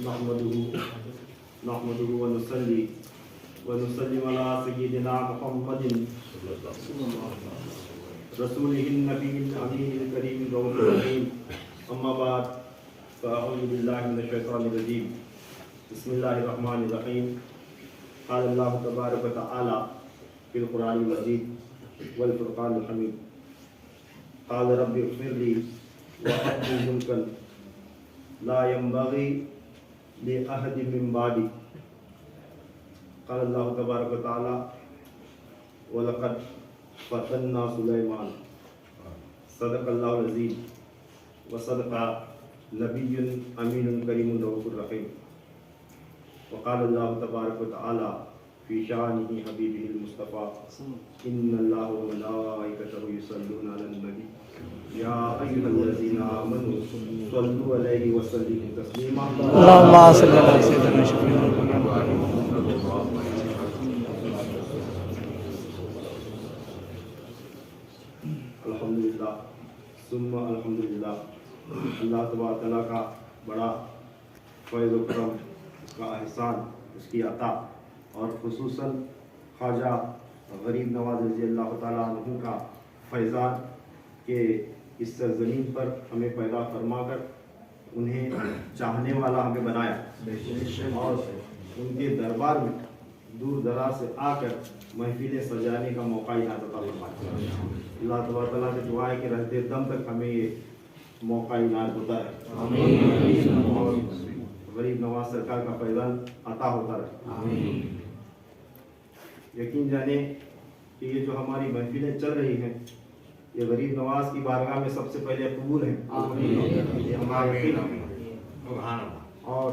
نحمده ونصلي ونسلم على سيدنا محمد رسوله النبي الأمين الكريم الرؤوف الرحيم أما بعد فأعوذ بالله من الشيطان الرجيم بسم الله الرحمن الرحيم قال الله تبارك وتعالى في القرآن المجيد والفرقان الحميد قال رب اغفر لي وهب لي ملكا لا ينبغي لأحد من بعدي قال الله تبارك وتعالى ولقد فتنا سليمان صدق الله العظيم وصدق نبي أمين كريم رؤوف رحيم وقال الله تبارك وتعالى في شأنه حبيبه المصطفى إن الله وملائكته يصلون على النبي يا أيها الذين آمنوا صلوا عليه وسلموا تسليما اللهم صل على سيدنا شفيع الحمدللہ ثم الحمدللہ اللہ تبارک تعالیٰ کا بڑا فیض و کرم کا احسان، اس کی عطا، اور خصوصاً خواجہ غریب نواز رضی اللہ تعالیٰ عنہ کا فیضان کہ اس سرزمین پر ہمیں پیدا فرما کر انہیں چاہنے والا ہمیں بنایا اور ان کے دربار میں دور دراز سے آ کر محفلیں سجانے کا موقع عنایت عطا فرمایا۔ اللہ تبارک تعالیٰ سے دعا ہے کہ رہتے دم تک ہمیں یہ موقع عنایت ہوتا رہے اور غریب نواز سرکار کا فیضان عطا ہوتا رہے۔ یقین جانے کہ یہ جو ہماری محفلیں چل رہی ہیں یہ غریب نواز کی بارگاہ میں سب سے پہلے قبول ہیں، یہ ہمارا یقین ہے، اور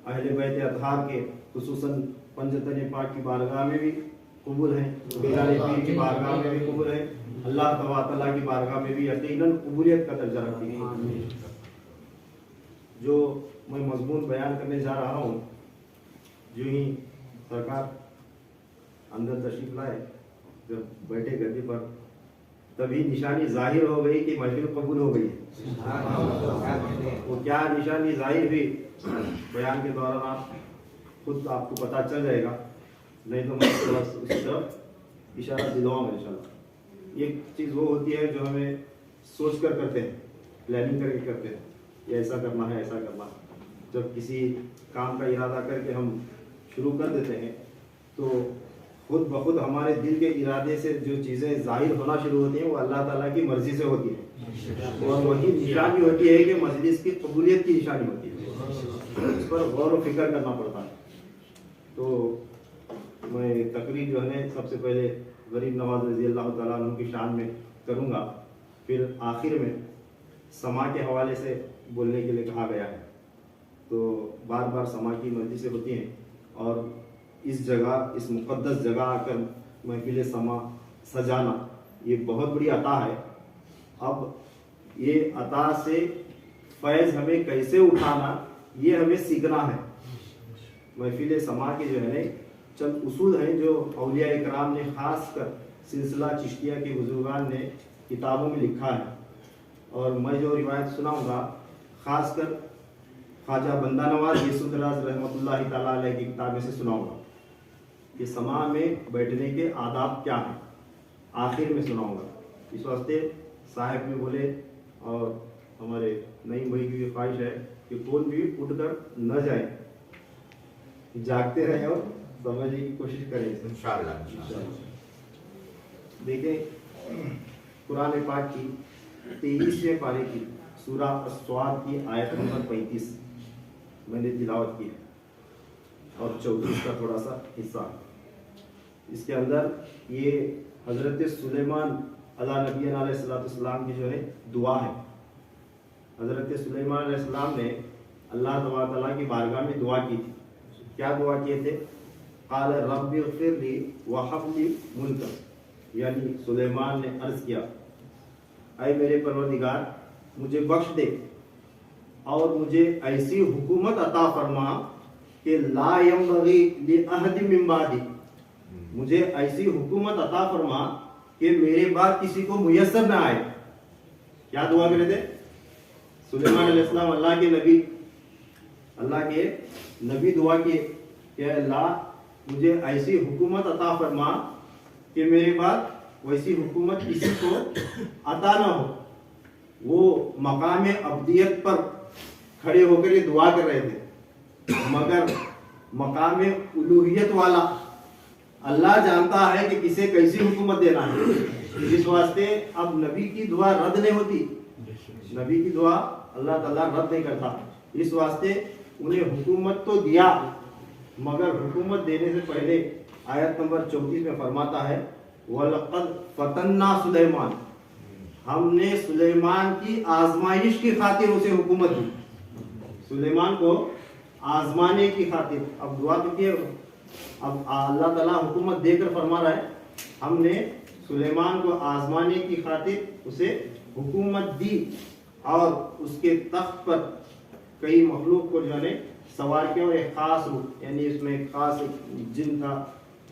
اہل بیت اطہار کے خصوصاً پنجتن پاک کی بارگاہ میں بھی قبول ہیں، بیران پیر کی بارگاہ میں بھی قبول ہیں، اللہ تبارک تعالیٰ کی بارگاہ میں بھی یقیناً قبولیت کا درجہ رکھتی ہے۔ جو میں مضمون بیان کرنے جا رہا ہوں، جو ہی سرکار اندر تشریف لائے، جب بیٹھے گدی پر، تبھی نشانی ظاہر ہو گئی کہ محفل قبول ہو گئی ہے۔ وہ کیا نشانی ظاہر ہوئی بیان کے دوران آپ خود آپ کو پتہ چل جائے گا، نہیں تو میں اس طرف اشارہ دلواؤں گا انشاءاللہ۔ ایک چیز وہ ہوتی ہے جو ہمیں سوچ کر کرتے ہیں، پلاننگ کر کے کرتے ہیں، یہ ایسا کرنا ہے ایسا کرنا ہے۔ جب کسی کام کا ارادہ کر کے ہم شروع کر دیتے ہیں تو خود بخود ہمارے دل کے ارادے سے جو چیزیں ظاہر ہونا شروع ہوتی ہیں وہ اللہ تعالیٰ کی مرضی سے ہوتی ہیں، اور وہی نشانی ہوتی ہے کہ مجلس کی قبولیت کی نشانی ہوتی ہے۔ اس پر غور و فکر کرنا پڑتا ہے۔ تو میں تقریر جو ہے سب سے پہلے غریب نواز رضی اللہ تعالیٰ عنہ کی شان میں کروں گا، پھر آخر میں سما کے حوالے سے بولنے کے لیے کہا گیا ہے۔ تو بار بار سما کی مجلسیں ہوتی ہیں اور اس جگہ، اس مقدس جگہ آ کر محفل سما سجانا یہ بہت بڑی عطا ہے۔ اب یہ عطا سے فیض ہمیں کیسے اٹھانا یہ ہمیں سیکھنا ہے۔ محفل سما کے جو ہے چند اصول ہیں جو اولیاء اکرام نے خاص کر سلسلہ چشتیہ کے بزرگان نے کتابوں میں لکھا ہے، اور میں جو روایت سناؤں گا خاص کر خواجہ بندہ نواز یسوع دراز رحمۃ اللہ تعالیٰ علیہ کی کتاب میں سے سناؤں گا کہ سما میں بیٹھنے کے آداب کیا ہیں، آخر میں سناؤں گا۔ اس واسطے صاحب میں بولے اور ہمارے نئی بھائی کی خواہش ہے کہ کون بھی اٹھ کر نہ جائے، جاگتے رہیں اور سمجھنے کی کوشش کریں انشاءاللہ۔ دیکھیں قرآن پاک کی 23ویں پارے کی سورہ الصاد کی آیت نمبر 35 میں نے تلاوت کی ہے، اور 34 کا تھوڑا سا حصہ۔ اس کے اندر یہ حضرت سلیمان علیہ نبی علیہ السلام کی جو ہے دعا ہے۔ حضرت سلیمان علیہ السلام نے اللہ تبارک تعالیٰ کی بارگاہ میں دعا کی تھی۔ کیا دعا کیے تھے؟ قال رب اغفر لی وہب لی ملکا، یعنی سلیمان نے عرض کیا اے میرے پروردگار مجھے بخش دے اور مجھے ایسی حکومت عطا فرما کہ لا ينبغي لأحد من بعدی، مجھے ایسی حکومت عطا فرما کہ میرے بعد کسی کو میسر نہ آئے۔ کیا دعا کرے تھے؟ سلیمان علیہ السلام اللہ کے نبی دعا کیے کہ اللہ مجھے ایسی حکومت عطا فرما کہ میرے بعد ویسی حکومت کسی کو عطا نہ ہو. وہ مقام عبدیت پر کھڑے ہو کر یہ دعا کر رہے تھے، مگر مقام الوہیت والا اللہ جانتا ہے کہ کسے کیسی حکومت دینا ہے. اس واسطے اب نبی کی دعا رد نہیں ہوتی، نبی کی دعا اللہ تعالیٰ رد نہیں کرتا. اس واسطے انہیں حکومت تو دیا، مگر حکومت دینے سے پہلے آیت نمبر 34 میں فرماتا ہے وَلَقَدْ فَتَنَّا سُلَيْمَانَ، ہم نے سلیمان کی آزمائش کی خاطر اسے حکومت دی. سلیمان کو آزمانے کی خاطر. اب دعا تو کیے، اب اللہ تعالیٰ حکومت دے کر فرما رہا ہے ہم نے سلیمان کو آزمانے کی خاطر اسے حکومت دی اور اس کے تخت پر کئی مخلوق کو جو ہے سوار کیا، اور ایک خاص روح، یعنی اس میں ایک خاص جن کا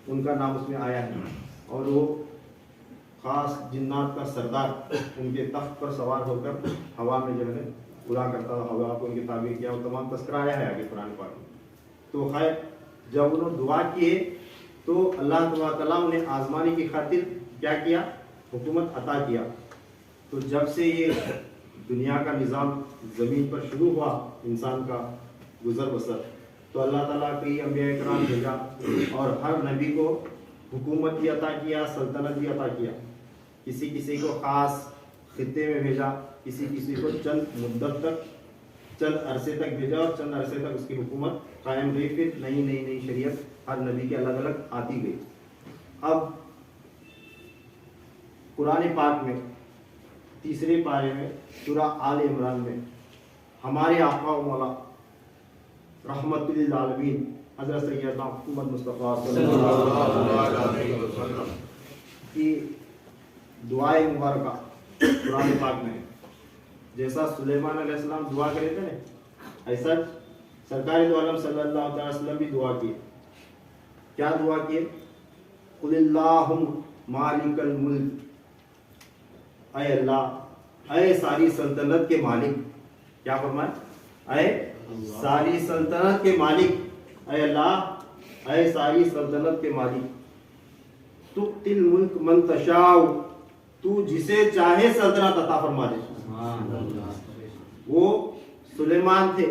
ان کا نام اس میں آیا ہے، اور وہ خاص جنات کا سردار ان کے تخت پر سوار ہو کر ہوا میں جو ہے اڑا کرتا، ہوا کو ان کی تعبیر کیا، وہ تمام تذکرہ آیا ہے آگے قرآن پاک میں. تو خیر جب انہوں دعا کیے تو اللہ تعالیٰ انہیں آزمانے کی خاطر کیا کیا، حکومت عطا کیا. تو جب سے یہ دنیا کا نظام زمین پر شروع ہوا، انسان کا گزر بسر، تو اللہ تعالیٰ کئی انبیاء کرام بھیجا اور ہر نبی کو حکومت بھی عطا کیا، سلطنت بھی عطا کیا. کسی کسی کو خاص خطے میں بھیجا، کسی کسی کو چند مدت تک، چند عرصے تک بھیجا، اور چند عرصے تک اس کی حکومت قائم رہی. پھر نئی شریعت ہر نبی کے الگ الگ آتی گئی. اب قرآن پاک میں تیسرے پارے میں سورہ آل عمران میں ہمارے آقا و مولا رحمت للعالمین حضرت سیدنا محمد مصطفیٰ صلی اللہ علیہ وسلم کی دعائے مبارکہ قرآن پاک میں ہے. جیسا سلیمان علیہ السلام دعا کرے تھے نا، ایسا سرکار دو عالم صلی اللہ علیہ وسلم بھی دعا کیے. کیا دعا کیے؟ قل اللہم مالک الملک، اے اللہ، اے ساری سلطنت کے مالک. کیا فرمائے؟ اے ساری سلطنت کے مالک، اے اللہ، اے ساری سلطنت کے مالک. تؤتی الملک من تشاء، تو جسے چاہے سلطنت عطا فرما دے. وہ سلیمان تھے،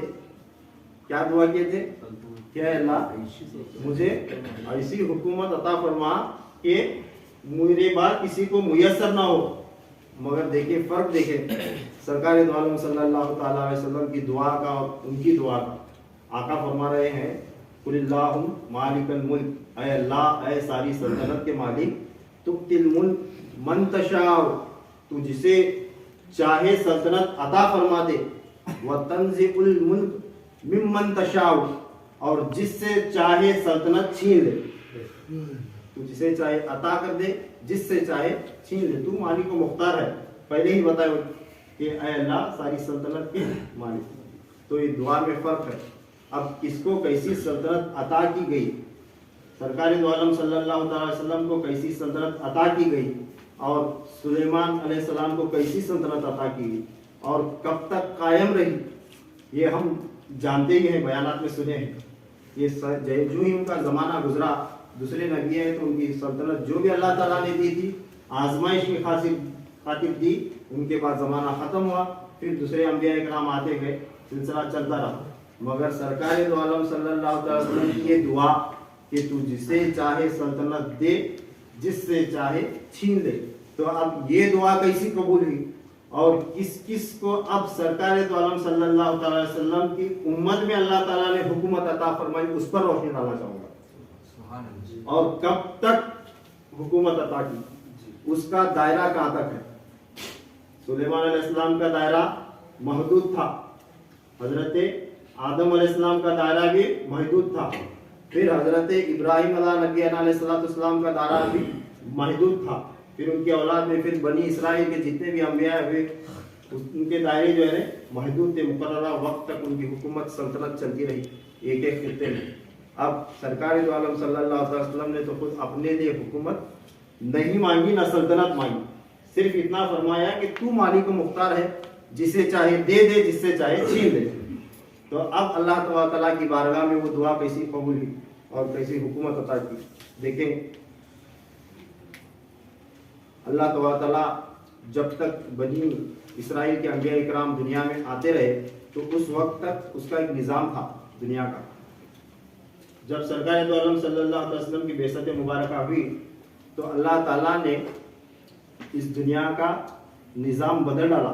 کیا دعا کیے تھے کہ اے اللہ مجھے ایسی حکومت عطا فرما کہ میرے بعد کسی کو میسر نہ ہو. مگر دیکھیں فرق، دیکھیں سرکار دو عالم صلی اللہ تعالیٰ علیہ وسلم کی دعا کا اور ان کی دعا کا. آقا فرما رہے ہیں قل اللہم مالک الملک، اے اللہ، اے ساری سلطنت کے مالک. تؤتی الملک من تشاء، تو جسے چاہے سلطنت عطا فرما دے. وتنزع الملک ممن تشاء، اور جس سے چاہے سلطنت چھین لے. تو جسے چاہے عطا کر دے، جس سے چاہے چھین لے. تو مالک و مختار ہے، پہلے ہی بتایا کہ اے اللہ ساری سلطنت کے مالک. تو یہ دعا میں فرق ہے. اب کس کو کیسی سلطنت عطا کی گئی، سرکار دو عالم صلی اللہ تعالی وسلم کو کیسی سلطنت عطا کی گئی، اور سلیمان علیہ السلام کو کیسی سلطنت عطا کی گئی، اور کب تک قائم رہی، یہ ہم جانتے ہی ہیں، بیانات میں سنے ہیں. یہ جو ہی ان کا زمانہ گزرا، دوسرے نبی ہیں تو ان کی سلطنت جو بھی اللہ تعالیٰ نے دی تھی آزمائش کی خاطر دی، ان کے بعد زمانہ ختم ہوا، پھر دوسرے انبیاء کرام آتے گئے، سلسلہ چلتا رہا. مگر سرکار دو عالم صلی اللہ علیہ وسلم کی یہ دعا کہ تو جسے چاہے سلطنت دے، جس سے چاہے چھین لے. تو اب یہ دعا کیسی قبول ہوئی، اور کس کس کو اب سرکار دو عالم صلی اللہ تعالی وسلم کی امت میں اللہ تعالیٰ نے حکومت عطا فرمائی، اس پر روشنی ڈالنا چاہوں گا. اور کب تک حکومت عطا کی، اس کا دائرہ کہاں تک ہے. سلیمان علیہ السلام کا دائرہ محدود تھا، حضرت آدم علیہ السلام کا دائرہ بھی محدود تھا، پھر حضرت ابراہیم علیہ السلام کا دائرہ بھی محدود تھا، پھر ان کی اولاد میں پھر بنی اسرائیل کے جتنے بھی انبیاء ہوئے ان کے دائرے جو ہے محدود تھے. مقررہ وقت تک ان کی حکومت سلطنت چلتی رہی ایک ایک خطے میں. اب سرکار دو عالم صلی اللہ علیہ وسلم نے تو خود اپنے لیے حکومت نہیں مانگی، نہ سلطنت مانگی، صرف اتنا فرمایا کہ تو مالک و مختار ہے، जिसे चाहे दे दे, जिससे चाहे छीन ले। तो अब अल्लाह ताला की बारगाह में वो दुआ कैसी कबूल हुई और कैसी हुकूमत अता की। देखें, अल्लाह ताला जब तक बनी इसराइल के अंबिया इकराम दुनिया में आते रहे तो उस वक्त तक उसका एक निज़ाम था दुनिया का। जब सरकार दो आलम सल्लल्लाहु अलैहि वसल्लम की बेइज्जत मुबारक हुई तो अल्लाह ताला ने इस दुनिया का निज़ाम बदल डाला।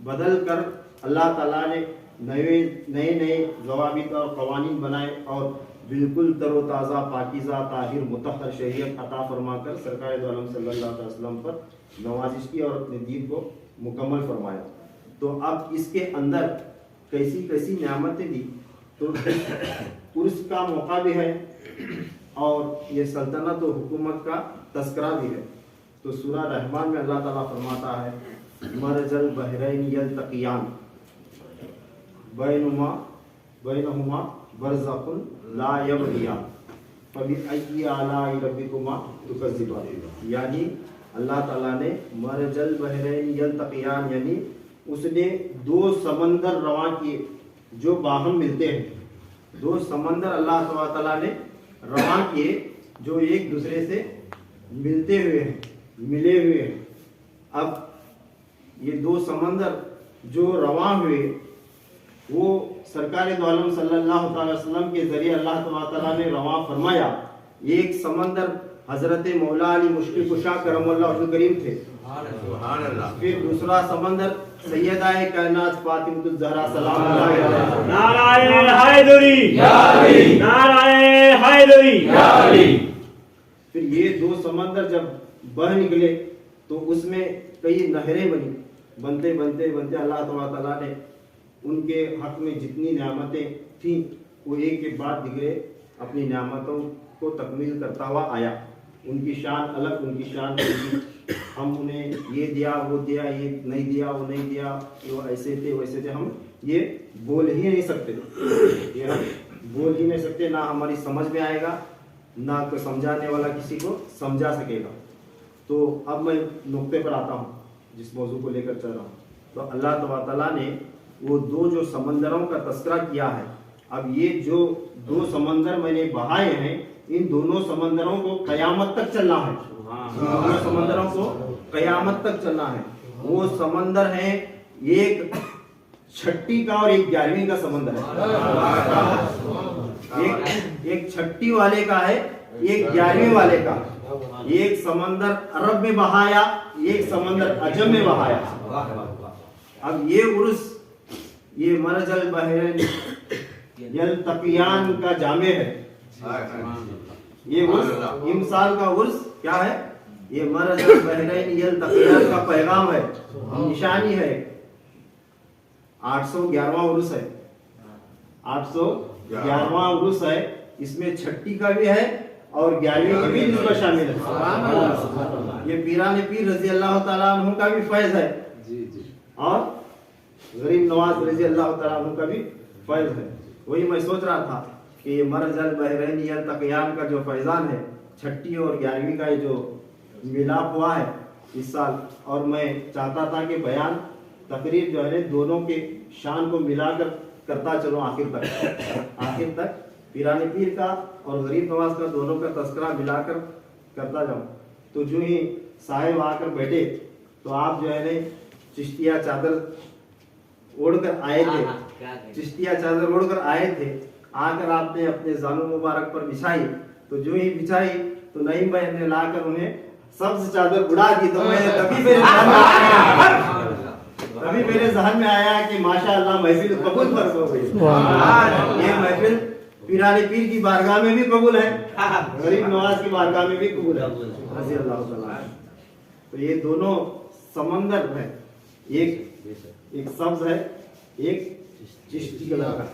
बदल कर अल्लाह ताला ने नए नए ज़वाबित और क़वानीन बनाए और बिल्कुल तरोताज़ा पाकीज़ा ताहिर मुतहर शरीयत अता फरमाकर सरकार दो आलम सल्लल्लाहु अलैहि वसल्लम पर नवाजिश की और अपने दीन को मुकम्मल फरमाया। तो अब इसके अंदर कैसी कैसी नेमतें दी, तो उर्स का मौका भी है और ये सल्तनत और हुकूमत का तस्करा भी है। तो सूरह रहमान में अल्लाह ताला फरमाता है, मरजल बहरैन यल्तक़ियान बैनहुमा बरज़ख़ुन ला यबग़ियान फ़बिअय्यि आलाइ रब्बिकुमा तुकज़्ज़िबान। यानी अल्लाह ताला ने मरजल बहरैन यल्तक़ियान यानी उसने दो समंदर रवां किए जो बाहम मिलते हैं। दो समंदर अल्लाह ताला ने रवां किए जो एक दूसरे से मिलते हुए हैं, मिले हुए हैं। अब ये दो समंदर जो रवां हुए वो सरकार दो आलम सल्लल्लाहु अलैहि वसल्लम के जरिए अल्लाह ताला ने रवां फरमाया। एक समंदर हजरत मौला अली मुश्किल कुशा करमल्लाहु वजहु करीम थे। फिर दूसरा समंदर सैयदाए कायनात फातिमतुज़ ज़हरा सलाम अलैहा। नाराए हैदरी या अली, नाराए हैदरी या अली। फिर ये दो समंदर जब बह निकले तो उसमें कई नहरें बनी। बनते बनते बनते अल्लाह ताला ने उनके हक में जितनी नेमतें थीं वो एक के बाद दिगरे अपनी नेमतों को तकमील करता हुआ आया। उनकी शान अलग, उनकी शान अलग। हम उन्हें ये दिया वो दिया, ये नहीं दिया वो नहीं दिया, वो ऐसे थे वैसे थे, हम ये बोल ही नहीं सकते। ये हम बोल ही नहीं सकते, ना हमारी समझ में आएगा, ना कोई समझाने वाला किसी को समझा सकेगा। तो अब मैं नुक्ते पर आता हूँ जिस मौजू को लेकर चल रहा हूँ। तो अल्लाह ताला ने वो दो जो समंदरों का तस्करा किया है। अब ये जो दो समंदर मैंने बहाए हैं, इन दोनों समंदरों को कयामत तक चलना है। दोनों समंदरों को कयामत तक चलना है। वो समंदर है, एक छठी का और एक 11वीं का समंदर है। एक छठी वाले का है, एक 11वीं वाले का। एक समंदर अरब में बहाया, एक समंदर अजम में बहाया। अब ये उर्स, ये मरजल बहरैन यल्तक़ियान का जामे है। ये उर्स इमसाल का उर्स क्या है? ये मरजल बहरैन यल्तक़ियान का पैगाम है, निशानी है। 811वां उर्स है, 811वां उर्स है। इसमें छठी का भी है और 11वीं की भी निस्बत शामिल है। ये पीराने पीर रजी अल्लाह ताला अन्हु का भी फैज़ है और गरीब नवाज रजी अल्लाह ताला अन्हु का भी फैज़ है। वही मैं सोच रहा था कि ये मरजल बहरैन यल्तक़ियान का जो फैज़ान है, छठी और 11वीं का ये जो मिलाप हुआ है इस साल, और मैं चाहता था कि बयान तकरीर जो है दोनों के शान को मिलाकर करता चलो आखिर तक पीराने पीर का और गरीब नवाज का दोनों का तस्करा मिलाकर करता जाऊं। तो जो ही साहिब आकर बैठे तो आप जो है ना चिश्तिया चादर ओढ़कर आए थे, चिश्तिया चादर ओढ़कर आए थे। आकर आपने अपने जानो मुबारक पर बिछाई, तो जो ही बिछाई तो नईम भाई ने लाकर उन्हें सब्ज चादर उड़ा दी। तो मैं तभी मेरे ज़हन में आया कि माशाअल्लाह महफिल कबूल फर्ज हो गई। ये महफिल पीराने पीर की बारगाह में भी कबूल है, गरीब नवाज की बारगाह में भी कबूल है रज़ी अल्लाह ताला। तो ये दोनों समंदर है, एक सब्ज है, एक चिश्ती कलर का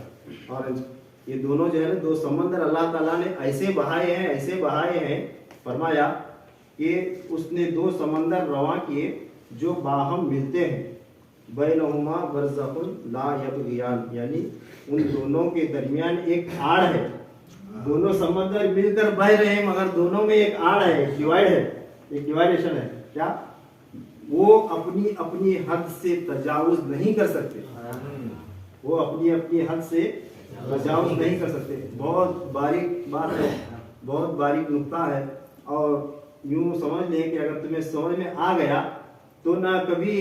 ऑरेंज। ये दोनों जो है दो समंदर अल्लाह ताला ने ऐसे बहाए हैं। फरमाया कि उसने दो समंदर रवां किए जो बाहम मिलते हैं। बैनहुमा बरज़ख़ुन ला यबग़ियान, यानी उन दोनों के दरमियान एक आड़ है। दोनों समंदर मिलकर बह रहे हैं मगर दोनों में एक आड़ है, एक डिवाइड है, एक डिवाइडेशन है। क्या وہ اپنی اپنی حد سے تجاوز نہیں کر سکتے، وہ اپنی اپنی حد سے تجاوز نہیں کر سکتے۔ بہت باریک بات ہے، بہت باریک نقطہ ہے، اور یوں سمجھ لیں کہ اگر تمہیں سمجھ میں آ گیا تو نہ کبھی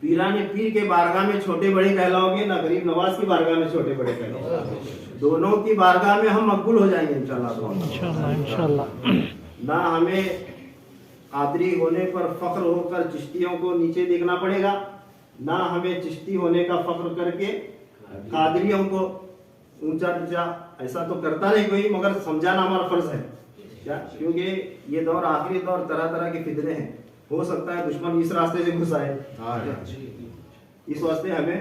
پیران پیر کے بارگاہ میں چھوٹے بڑے کہلاؤ گے، نہ غریب نواز کی بارگاہ میں چھوٹے بڑے کہلاؤ گے، دونوں کی بارگاہ میں ہم مقبول ہو جائیں گے انشاءاللہ۔ انشاءاللہ نہ ہمیں قادری ہونے پر فخر ہو کر چشتیوں کو نیچے دیکھنا پڑے گا، نہ ہمیں چشتی ہونے کا فخر کر کے قادریوں کو اونچا نیچا، ایسا تو کرتا نہیں کوئی، مگر سمجھانا ہمارا فرض ہے کیا، کیونکہ یہ دور آخری دور، طرح طرح کے فتنے ہیں، ہو سکتا ہے دشمن اس راستے سے گھس آئے، اس واسطے ہمیں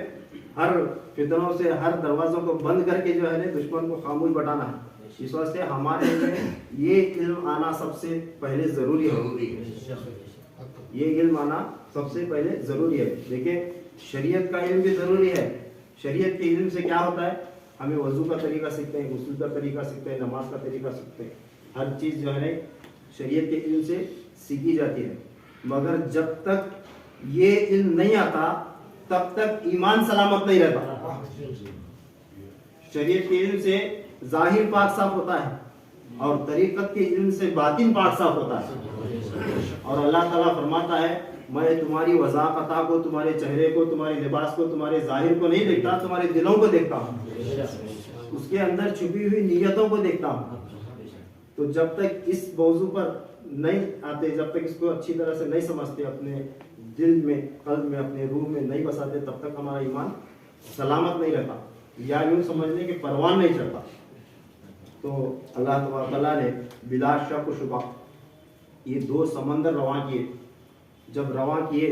ہر فتنوں سے، ہر دروازوں کو بند کر کے جو ہے دشمن کو خاموش بٹانا ہے۔ اس واسطے ہمارے لیے یہ علم آنا سب سے پہلے ضروری ہے، یہ علم آنا سب سے پہلے ضروری ہے۔ دیکھیں شریعت کا علم بھی ضروری ہے۔ شریعت کے علم سے کیا ہوتا ہے، ہمیں وضو کا طریقہ سیکھتے ہیں، غسل کا طریقہ سیکھتے ہیں، نماز کا طریقہ سیکھتے ہیں، ہر چیز جو ہے شریعت کے علم سے سیکھی جاتی ہے، مگر جب تک یہ علم نہیں آتا تب تک ایمان سلامت نہیں رہتا۔ شریعت کے علم سے ظاہر پاک صاف ہوتا ہے، اور طریقت کے علم سے باطن پاک صاف ہوتا ہے، اور اللہ تعالیٰ فرماتا ہے میں تمہاری وضاحت کو، تمہارے چہرے کو، تمہارے لباس کو، تمہارے ظاہر کو نہیں دیکھتا، تمہارے دلوں کو دیکھتا ہوں، اس کے اندر چھپی ہوئی نیتوں کو دیکھتا ہوں۔ تو جب تک اس موضوع پر نہیں آتے، جب تک اس کو اچھی طرح سے نہیں سمجھتے، اپنے دل میں، قلب میں، اپنے روح میں نہیں بساتے، تب تک ہمارا ایمان سلامت نہیں رہتا، یا یوں سمجھ لیں کہ پروان نہیں چڑھتا۔ تو اللہ تعالیٰ نے بلا شک و شبہ یہ دو سمندر رواں کیے، جب رواں کیے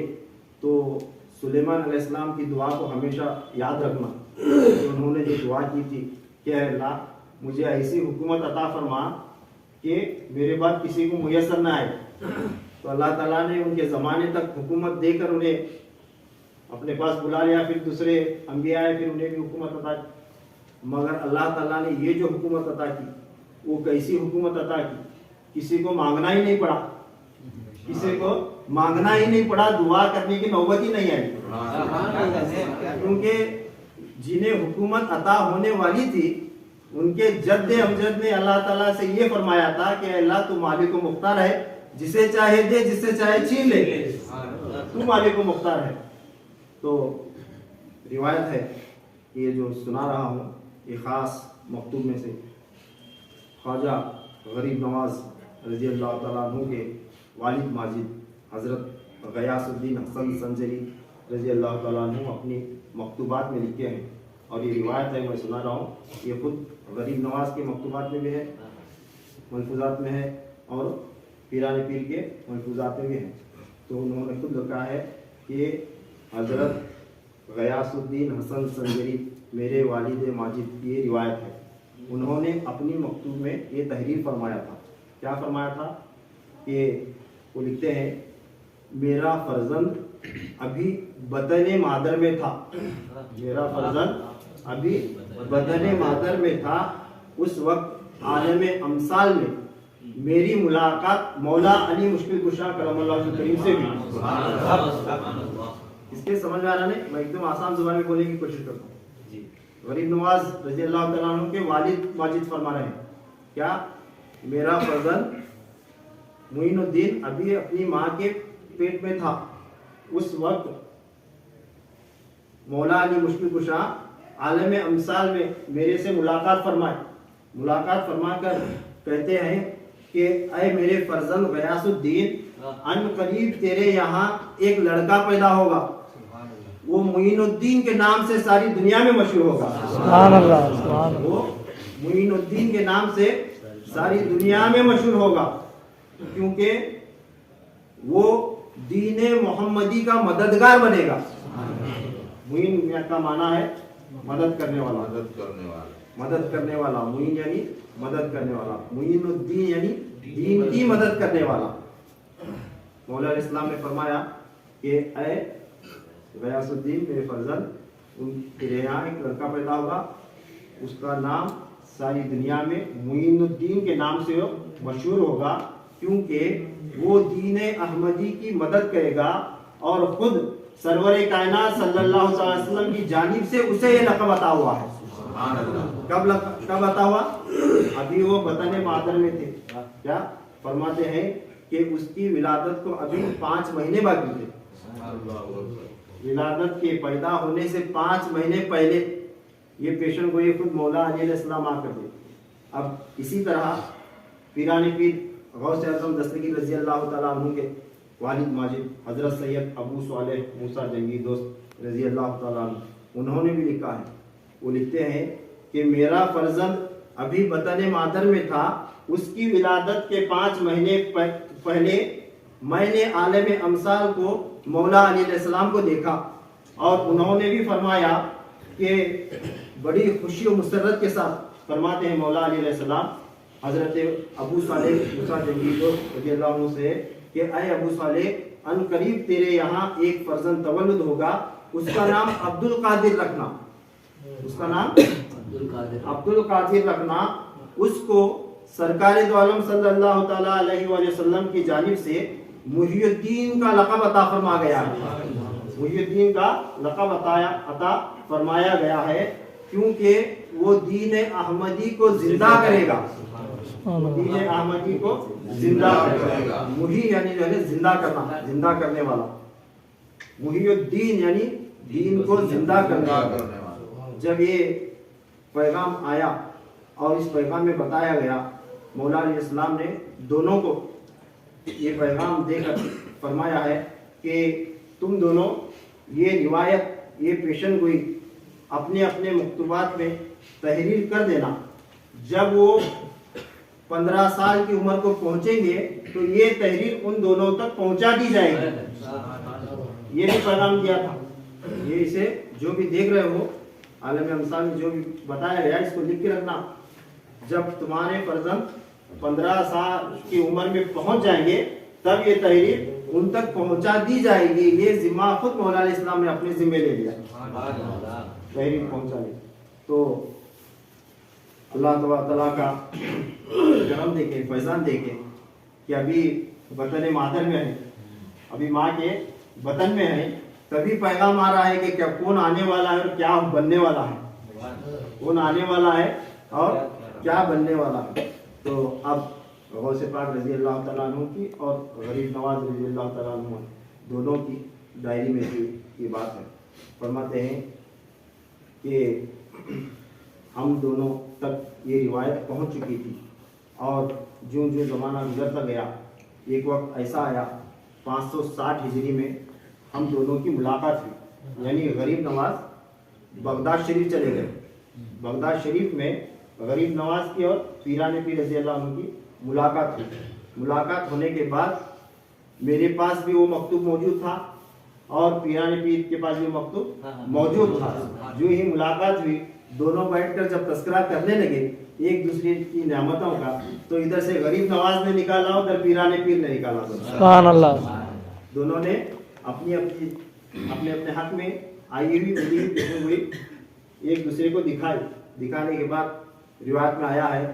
تو سلیمان علیہ السلام کی دعا کو ہمیشہ یاد رکھنا کہ انہوں نے جو دعا کی تھی کہ اے اللہ مجھے ایسی حکومت عطا فرما کہ میرے بعد کسی کو میسر نہ آئے۔ تو اللہ تعالیٰ نے ان کے زمانے تک حکومت دے کر انہیں اپنے پاس بلا لیا، پھر دوسرے انبیاء آئے، پھر انہیں بھی حکومت عطا کی، مگر اللہ تعالیٰ نے یہ جو حکومت عطا کی وہ کیسی حکومت عطا کی، کسی کو مانگنا ہی نہیں پڑا، کسی کو مانگنا ہی نہیں پڑا، دعا کرنے کی نوبت ہی نہیں آئی، کیونکہ جنہیں حکومت عطا ہونے والی تھی ان کے جد امجد نے اللہ تعالیٰ سے یہ فرمایا تھا کہ اللہ تو مالک و مختار ہے، جسے چاہے دے، جسے چاہے چھین لے، تو مالک و مختار ہے۔ تو روایت ہے کہ یہ جو سنا رہا ہوں یہ خاص مکتوب میں سے خواجہ غریب نواز رضی اللہ تعالیٰ عنہ کے والد ماجد حضرت غیاث الدین حسن سنجری رضی اللہ تعالیٰ عنہ اپنی مکتوبات میں لکھے ہیں، اور یہ روایت ہے، میں سنا رہا ہوں، یہ خود غریب نواز کے مکتوبات میں بھی ہے، ملفوظات میں ہے، اور پیران پیر کے ملفوظات میں بھی ہے۔ تو انہوں نے خود لکھا ہے کہ حضرت غیاث الدین حسن سنجری میرے والد ماجد کی یہ روایت ہے، انہوں نے اپنی مکتوب میں یہ تحریر فرمایا تھا، کیا فرمایا تھا کہ وہ لکھتے ہیں میرا فرزند ابھی بدن مادر میں تھا، میرا فرزند ابھی بدن مادر میں تھا، اس وقت عالم امثال میں میری ملاقات مولا علی مشکل کشا کرم اللہ وجہ کریم سے بھی۔ اس کے سمجھ میں آ رہا نہیں، میں ایک دم آسان زبان میں بولنے کی کوشش کرتا ہوں۔ غریب نواز رضی اللہ تعالیٰ عنہ کے والد ماجد فرما رہے ہیں کیا، میرا فرزند معین الدین ابھی اپنی ماں کے پیٹ میں تھا، اس وقت مولا علی مشکل کشا عالم امثال میں میرے سے ملاقات فرما کر کہتے ہیں کہ اے میرے فرزند غیاث الدین، ان قریب تیرے یہاں ایک لڑکا پیدا ہوگا، وہ معین الدین کے نام سے ساری دنیا میں مشہور ہوگا۔ سبحان اللہ، سبحان اللہ۔ وہ معین الدین کے نام سے ساری دنیا میں مشہور ہوگا، کیونکہ وہ دین محمدی کا مددگار بنے گا۔ معین کا معنی ہے مدد کرنے والا، مدد کرنے والا، معین یعنی مدد کرنے والا، معین الدین یعنی دین کی مدد کرنے والا۔ مولا علیہ السلام نے فرمایا کہ اے غیاث الدین میرے فرزند، تیرے یہاں ایک لڑکا پیدا ہوگا، اس کا نام ساری دنیا میں معین الدین کے نام سے مشہور ہوگا، کیونکہ وہ دین احمدی کی مدد کرے گا اور خود سرور کائنات صلی اللہ علیہ وسلم کی جانب سے اسے یہ لقب عطا ہوا ہے. کب عطا ہوا؟ ابھی وہ وطن مادر میں تھے. کیا فرماتے ہیں کہ اس کی ولادت کو ابھی 5 مہینے باقی تھے. ولادت کے پیدا ہونے سے 5 مہینے پہلے یہ پیشن گوئی خود مولا علی علیہ السلام آ کر دے. اب اسی طرح پیران پیر غوث اعظم دستگیر رضی اللہ تعالیٰ عنہ کے والد ماجد حضرت سید ابو صالح موسیٰ جنگی دوست رضی اللہ تعالیٰ عنہ، انہوں نے بھی لکھا ہے. وہ لکھتے ہیں کہ میرا فرزند ابھی وطن مادر میں تھا، اس کی ولادت کے 5 مہینے پہلے میں نے عالم امثال کو مولا علی علیہ السلام کو دیکھا، اور انہوں نے بھی فرمایا کہ بڑی خوشی و مسرت کے ساتھ فرماتے ہیں مولا علی علیہ السلام حضرت ابو صالح موسیٰ جنگی دوست رضی اللہ عنہ سے کہ اے ابو صالح، ان قریب تیرے یہاں ایک فرزند تولد ہوگا، اس کا نام عبد القادر رکھنا. اس کا نام عبد القادر رکھنا. اس کو سرکار دو عالم صلی اللہ تعالیٰ علیہ وآلہ وسلم کی جانب سے محی الدین کا لقب عطا فرما گیا ہے. محی الدین کا لقب عطا فرمایا گیا ہے کیونکہ وہ دین احمدی کو زندہ کرے گا. دین احمدی کو زندہ کرے گا. محی یعنی جو ہے زندہ کرنا، زندہ کرنے والا. محی الدین یعنی دین کو زندہ کرنے والا. جب یہ پیغام آیا اور اس پیغام میں بتایا گیا، مولا علیہ السلام نے دونوں کو یہ پیغام دے کر فرمایا ہے کہ تم دونوں یہ روایت، یہ پیشن گوئی اپنے اپنے مکتوبات میں تحریر کر دینا. جب وہ 15 سال کی عمر کو پہنچیں گے تو یہ تحریر ان دونوں تک پہنچا دی جائے گی. یہ بھی پیغام دیا تھا. یہ اسے جو بھی دیکھ رہے ہو عالم امثال میں جو بھی بتایا گیا اس کو لکھ کے رکھنا. جب تمہارے فرزند 15 سال کی عمر میں پہنچ جائیں گے تب یہ تحریر ان تک پہنچا دی جائے گی. یہ ذمہ خود مولا علیہ السلام نے اپنے ذمہ لے لیا تحریر پہنچانے. تو اللہ تعالیٰ کا کرم دیکھیں، فیضان دیکھیں کہ ابھی وطن مادر میں ہے، ابھی ماں کے وطن میں ہے، تبھی پیغام آ رہا ہے کہ کیا کون آنے والا ہے اور کیا بننے والا ہے. کون آنے والا ہے اور کیا بننے والا ہے. تو اب غوث پاک رضی اللہ تعالیٰ عنہ کی اور غریب نواز رضی اللہ تعالیٰ عنہ دونوں کی ڈائری میں سے یہ بات ہے. فرماتے ہیں کہ ہم دونوں تک یہ روایت پہنچ چکی تھی، اور جو زمانہ گزرتا گیا ایک وقت ایسا آیا 560 ہجری میں ہم دونوں کی ملاقات ہوئی. یعنی غریب نواز بغداد شریف چلے گئے. بغداد شریف میں غریب نواز کی اور پیران پیر رضی اللہ عنہ کی ملاقات ہوئی. ملاقات ہونے کے بعد میرے پاس بھی وہ مکتوب موجود تھا اور پیران پیر کے پاس بھی مکتوب موجود تھا. جو ہی ملاقات ہوئی دونوں بیٹھ کر جب تذکرہ کرنے لگے ایک دوسرے کی نعمتوں کا، تو ادھر سے غریب نواز نے نکالا ادھر پیران پیر نے نکالا. سبحان اللہ. دونوں نے اپنے اپنے حق میں آئی ہوئی ایک دوسرے کو دکھائی. دکھانے کے بعد روایت میں آیا ہے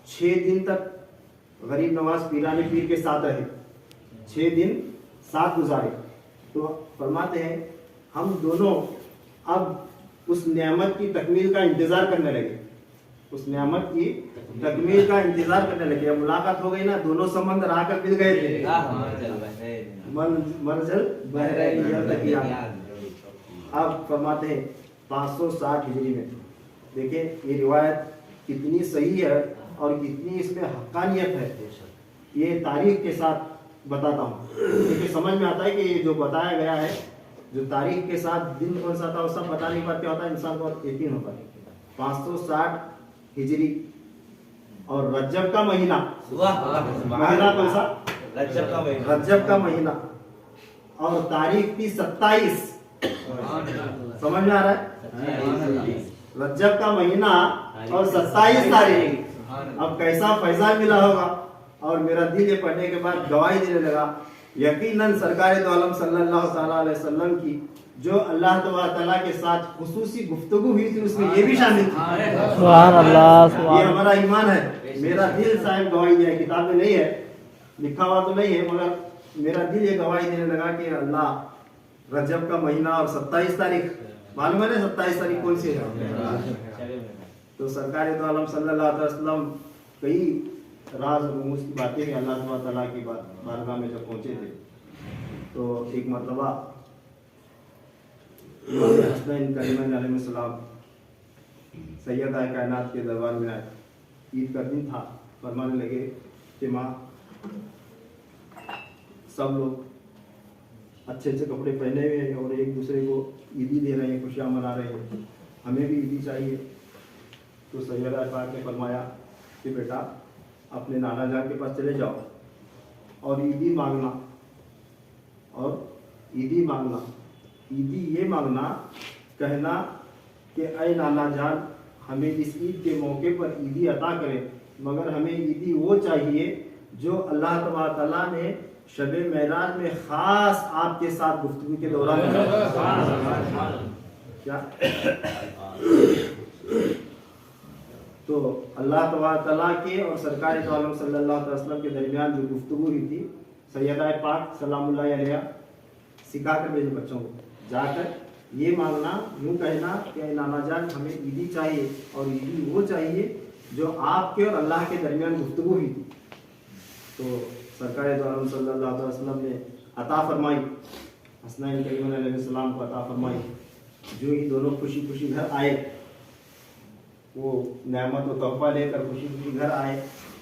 6 دن تک غریب نواز پیران پیر کے ساتھ رہے، 6 دن ساتھ گزارے. تو فرماتے ہیں ہم دونوں اب اس نعمت کی تکمیل کا انتظار کرنے لگے. اس نعمت کی تکمیل کا انتظار کرنے لگے. اب ملاقات ہو گئی نا، دونوں سمندر آ کر مل گئے تھے. منزل بحرین. اب فرماتے ہیں 560 ہجری میں. دیکھیں یہ روایت کتنی صحیح ہے اور کتنی اس میں حقانیت ہے. یہ تاریخ کے ساتھ بتاتا ہوں کیونکہ سمجھ میں آتا ہے کہ یہ جو بتایا گیا ہے، جو تاریخ کے ساتھ دن کون سا تھا وہ سب بتانے کے بعد کیا ہوتا ہے انسان کو یقین ہوتا ہے. 560 ہجری اور رجب کا مہینہ. مہینہ کون سا؟ رجب کا مہینہ. اور تاریخ تھی 27. سمجھ میں آ رہا ہے؟ رجب کا مہینہ اور 27 تاریخ. اب کیسا فیضان ملا ہوگا. اور میرا دل یہ پڑھنے کے بعد گواہی دینے لگا یقیناً سرکار دو عالم صلی اللہ تعالیٰ علیہ وسلم کی جو اللہ تعالیٰ کے ساتھ خصوصی گفتگو ہوئی تھی اس میں یہ بھی شامل تھی. سبحان اللہ. یہ ہمارا ایمان ہے. میرا دل صاحب گواہی دیا. کتاب میں نہیں ہے، لکھا ہوا تو نہیں ہے، مگر میرا دل یہ گواہی دینے لگا کہ اللہ रजब का महीना और 27 तारीख मालूम है ना, 27 तारीख कौन सी है? तो सरकार दो आलम सल्लल्लाहु अलैहि वसल्लम कई राज और रूस की बातें अल्लाह सुब्हानहू व तआला की बारगाह में जब पहुंचे थे, तो एक मरतबा हसनैन करीमैन अलैहिस्सलाम सैयदा कायनात के दरबार में आए। ईद का दिन था। फरमाने लगे कि माँ, सब लोग अच्छे अच्छे कपड़े पहने हुए हैं और एक दूसरे को ईदी दे रहे हैं, खुशियाँ मना रहे हैं, हमें भी ईदी चाहिए। तो सैयदा पाक ने फरमाया कि बेटा अपने नाना जान के पास चले जाओ और ईदी मांगना, और ईदी मांगना, ईदी ये मांगना, कहना कि ऐ नाना जान हमें इस ईद के मौके पर ईदी अता करें, मगर हमें ईदी वो चाहिए जो अल्लाह तबारक तआला ने शब मेराज में खास आपके साथ गुफ्तगू के दौरान क्या तो अल्लाह तबारक तआला के और सरकार दो आलम सल्लल्लाहु अलैहि वसल्लम के दरमियान जो गुफ्तगू हुई थी, सैयदा पाक सलामुल्लाह अलैहा सिखा कर भेजे बच्चों को, जाकर ये मांगना, यूँ कहना कि नाना जान हमें ईदी चाहिए और ईदी वो चाहिए जो आपके और अल्लाह के दरमियान गुफ्तगू हुई थी। तो सरकार दो आलम सल्लल्लाहु अलैहि वसल्लम ने अता फरमाई, हसनैन करीमैन अलैहिस्सलाम को अता फरमाई। जो ही दोनों खुशी खुशी घर आए, वो नेमत और तोहफा लेकर खुशी खुशी घर आए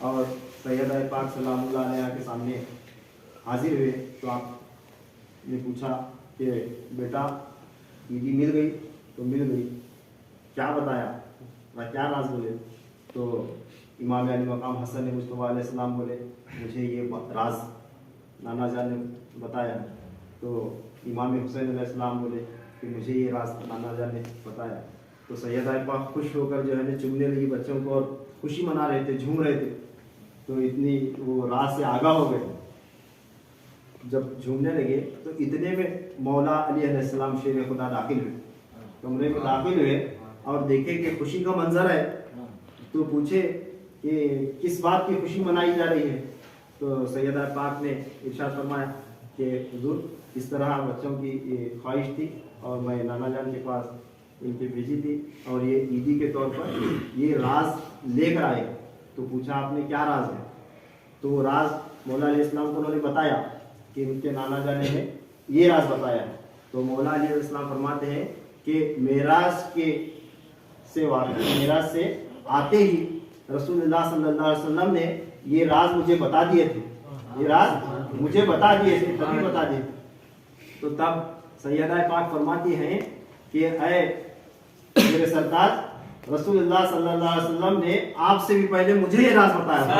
और सैयदा पाक सलामुल्लाह अलैहा के सामने हाजिर हुए। तो आपने पूछा कि बेटा ईदी मिल गई? तो मिल गई। क्या बताया व क्या राज बोले? तो इमाम अली मकाम हसन मुस्तफ़ा अलैहिस्सलाम बोले मुझे ये राज नाना जान ने बताया। तो इमाम हुसैन अलैहिस्सलाम बोले कि मुझे ये राज नाना जान ने बताया। तो सैयदा पाक खुश होकर जो है ना चुमने लगी बच्चों को और खुशी मना रहे थे, झूम रहे थे। तो इतनी वो राज से आगाह हो गए। जब झूमने लगे तो इतने में मौला अली अलैहिस्सलाम शेर खुदा दाखिल हुए, कमरे में दाखिल हुए और देखे कि खुशी का मंजर है। तो पूछे कि किस बात की खुशी मनाई जा रही है? तो सैयदा पाक ने इरशाद फरमाया कि हुजूर इस तरह बच्चों की ये ख्वाहिश थी और मैं नाना जान के पास इनकी भेजी थी और ये ईदी के तौर पर ये राज लेकर आए। तो पूछा आपने क्या राज है? तो राज मौला अलैहिस्सलाम को उन्होंने बताया कि उनके नाना जान ने ये राज बताया। तो मौला अलैहिस्सलाम फरमाते हैं कि मेराज से आते ही रसूलुल्लाह सल्लल्लाहु अलैहि वसल्लम ने ये राज मुझे बता दिए थे, ये राज मुझे बता दिए थे, तभी बता दिए। तो तब सैयदा पाक फरमाती हैं कि ऐ मेरे सरताज रसूलुल्लाह सल्लल्लाहु अलैहि वसल्लम ने आपसे भी पहले मुझे ये राज बताया था।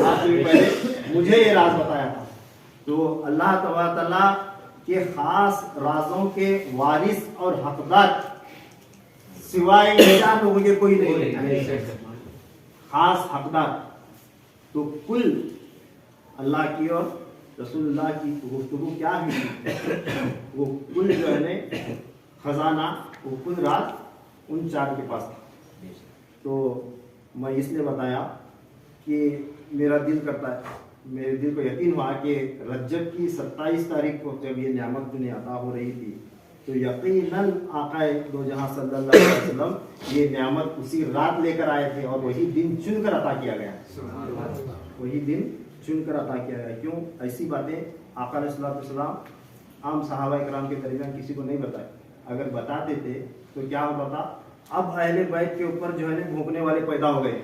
आपसे भी पहले मुझे ये राज बताया था। तो अल्लाह तबारक तआला के खास राजों के वारिस और हकदार सिवाय चार लोगों के कोई नहीं है। खास हकदार तो कुल अल्लाह की और रसूलुल्लाह की गुफ्तगू क्या हुई, वो कुल जो है खजाना, वो कुल राज उन चार के पास था। तो मैं इसलिए बताया कि मेरा दिल करता है, मेरे दिल को यकीन हुआ कि रजब की 27 तारीख को जब ये नियामत दुनिया अता हो रही थी तो यकीनन आकाए दो जहां सल्लल्लाहु अलैहि वसल्लम ये नियामत उसी रात लेकर आए थे और वही दिन चुनकर अता किया गया, वही दिन चुनकर अता किया गया। क्यों? ऐसी बातें आका अलैहिस्सलाम आम सहाबा इकराम के दरमियान किसी को नहीं बताए। अगर बता देते तो क्या होता था? अब अहले बैत के ऊपर जो है भोंकने वाले पैदा हो गए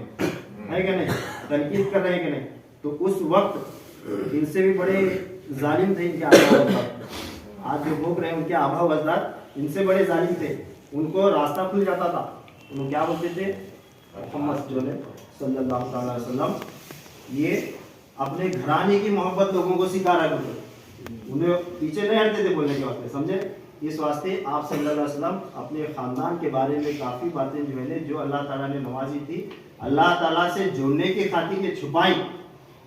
है कि नहीं, तनकीद कर रहे हैं कि नहीं। तो उस वक्त इनसे भी बड़े जालिम थे इनके आबा, आज जो भोग रहे हैं उनके आबा वजदाद इनसे बड़े जालिम थे। उनको रास्ता खुल जाता था। उन्होंने क्या बोलते थे? मोहम्मद जो है सल्लल्लाहु अलैहि वसल्लम ये अपने घराने की मोहब्बत लोगों को सिखा रहे थे, उन्हें पीछे नहीं हटते थे बोलने के वास्ते, समझे? इस वास्ते आप सल्लल्लाहु अलैहि वसल्लम अपने खानदान के बारे में काफ़ी बातें जो है जो अल्लाह ताला ने नवाजी थी, अल्लाह ताला से जुड़ने की खातिर के छुपाई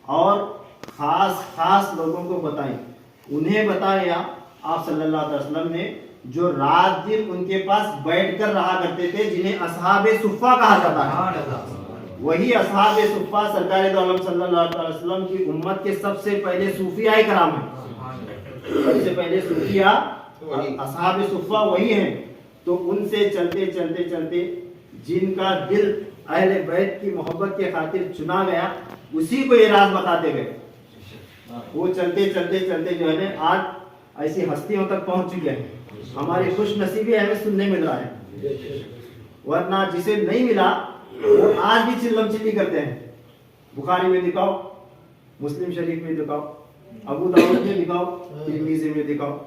और खास लोगों को बताई। उन्हें बताया आप सल्लल्लाहु अलैहि वसल्लम ने जो रात दिन उनके पास बैठकर रहा करते थे, जिन्हें असहाबे सुफ़ा कहा जाता है। वही असहाबे सुफ़ा सरकार दो आलम सल्लल्लाहु अलैहि वसल्लम की उम्मत के सबसे पहले सूफियाए कराम हैं। سب سے پہلے صوفیہ اصحاب صفہ وہی ہیں. تو ان سے چلتے چلتے چلتے جن کا دل اہل بیت کی محبت کے خاطر چنا گیا اسی کو یہ راز بتاتے گئے. وہ چلتے چلتے چلتے جو ہے نا آج ایسی ہستیوں تک پہنچ چکے ہیں. ہماری خوش نصیبی ہمیں سننے مل رہا ہے, ورنہ جسے نہیں ملا وہ آج بھی چلم چلی کرتے ہیں. بخاری میں دکھاؤ, مسلم شریف میں دکھاؤ, ابو داؤد میں دکھاؤ, ترمذی میں دکھاؤ,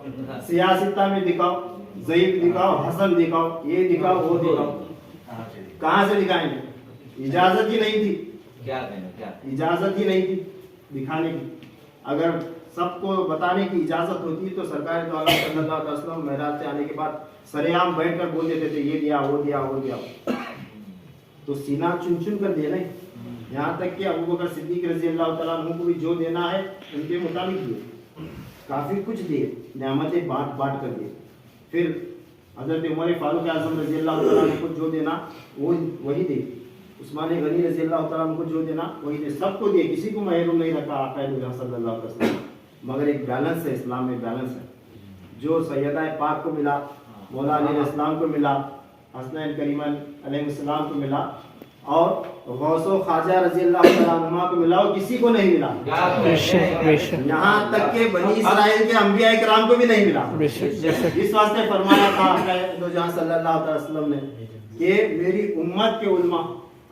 سیاستہ میں دکھاؤ, ضعیف دکھاؤ, حسن دکھاؤ, یہ دکھاؤ وہ دکھاؤ. کہاں سے دکھائیں گے؟ اجازت ہی نہیں تھی, اجازت ہی نہیں تھی دکھانے کی. اگر سب کو بتانے کی اجازت ہوتی تو سرکار دو عالم صلی اللہ علیہ وسلم معراج سے آنے کے بعد سر عام بیٹھ کر بول دیتے تھے یہ دیا وہ دیا وہ دیا. تو سینہ چن چن کر دینا, یہاں تک کہ ابو بکر صدیق رضی اللہ تعالیٰ عنہ کو بھی جو دینا ہے ان کے مطابق دیے, کافی کچھ دیے, نعمتیں بانٹ بانٹ کر دیے. پھر حضرت عمر فاروق اعظم رضی اللہ تعالیٰ عنہ کو جو دینا وہ وہی دے, عثمان غنی رضی اللہ تعالیٰ عنہ کو جو دینا وہی دے, سب کو دے, کسی کو محروم نہیں رکھا آقا صلی اللہ علیہ وسلم. مگر ایک بیلنس ہے, اسلام میں بیلنس ہے. جو سیدہ پاک کو ملا, مولا علیہ السلام کو ملا, حسنین کریمین علیہ السلام کو ملا, اور غوث و خواجہ رضی اللہ تعالیٰ عنہ کو ملا, اور کسی کو نہیں ملا. یہاں تک کہ بنی اسرائیل کے انبیاء کرام کو بھی نہیں ملا. اس واسطے فرمایا تھا دو جہاں صلی اللہ علیہ وسلم نے کہ میری امت کے علماء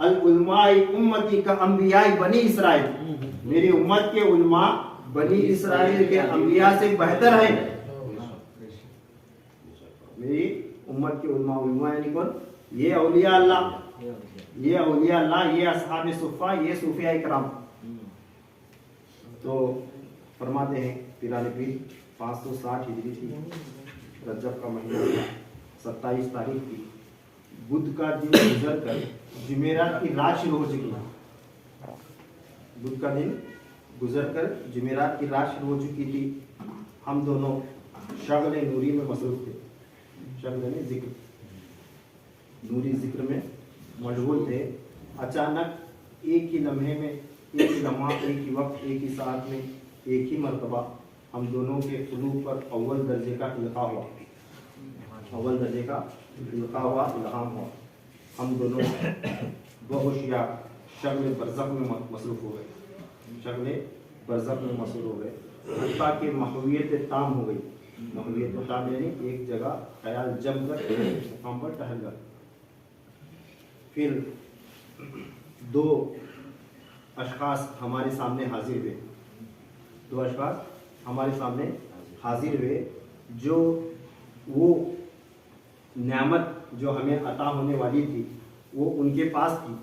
العلماء امتی کا انبیاء بنی اسرائیل, میری امت کے علماء بنی اسرائیل کے انبیاء سے بہتر ہیں. میری امت کے علماء, علماء یعنی کون؟ یہ اولیاء اللہ, یہ اولیاء اللہ, یہ اصحاب صفہ, یہ صوفیاء کرام. تو فرماتے ہیں پیران پیر 560 ہجری تھی, رجب کا مہینہ تھا, 27 تاریخ کی, بدھ کا دن گزر کر جمعرات کی رات شروع ہو چکی ہے. بدھ کا دن گزر کر جمعرات کی رات شروع ہو چکی تھی. ہم دونوں شغل نوری میں مصروف تھے, شغل یعنی ذکر, نوری ذکر میں مشغول تھے. اچانک ایک ہی لمحے میں, ایک ہی لمحہ, ایک ہی وقت, ایک ہی ساعت میں, ایک ہی مرتبہ ہم دونوں کے قلوب پر اول درجے کا القاء ہوا, اول درجے کا القاء ہوا, الہام ہوا. ہم دونوں بہوشیار شغل برزخ میں مصروف ہو گئے, شغل برزخ میں مصروف ہو گئے, حتیٰ کہ محویت تام ہو گئی. محویت تام یعنی ایک جگہ خیال جم کر مقام پر ٹہل گئے. پھر دو اشخاص ہمارے سامنے حاضر ہوئے, دو اشخاص ہمارے سامنے حاضر ہوئے جو وہ نعمت جو ہمیں عطا ہونے والی تھی وہ ان کے پاس تھی,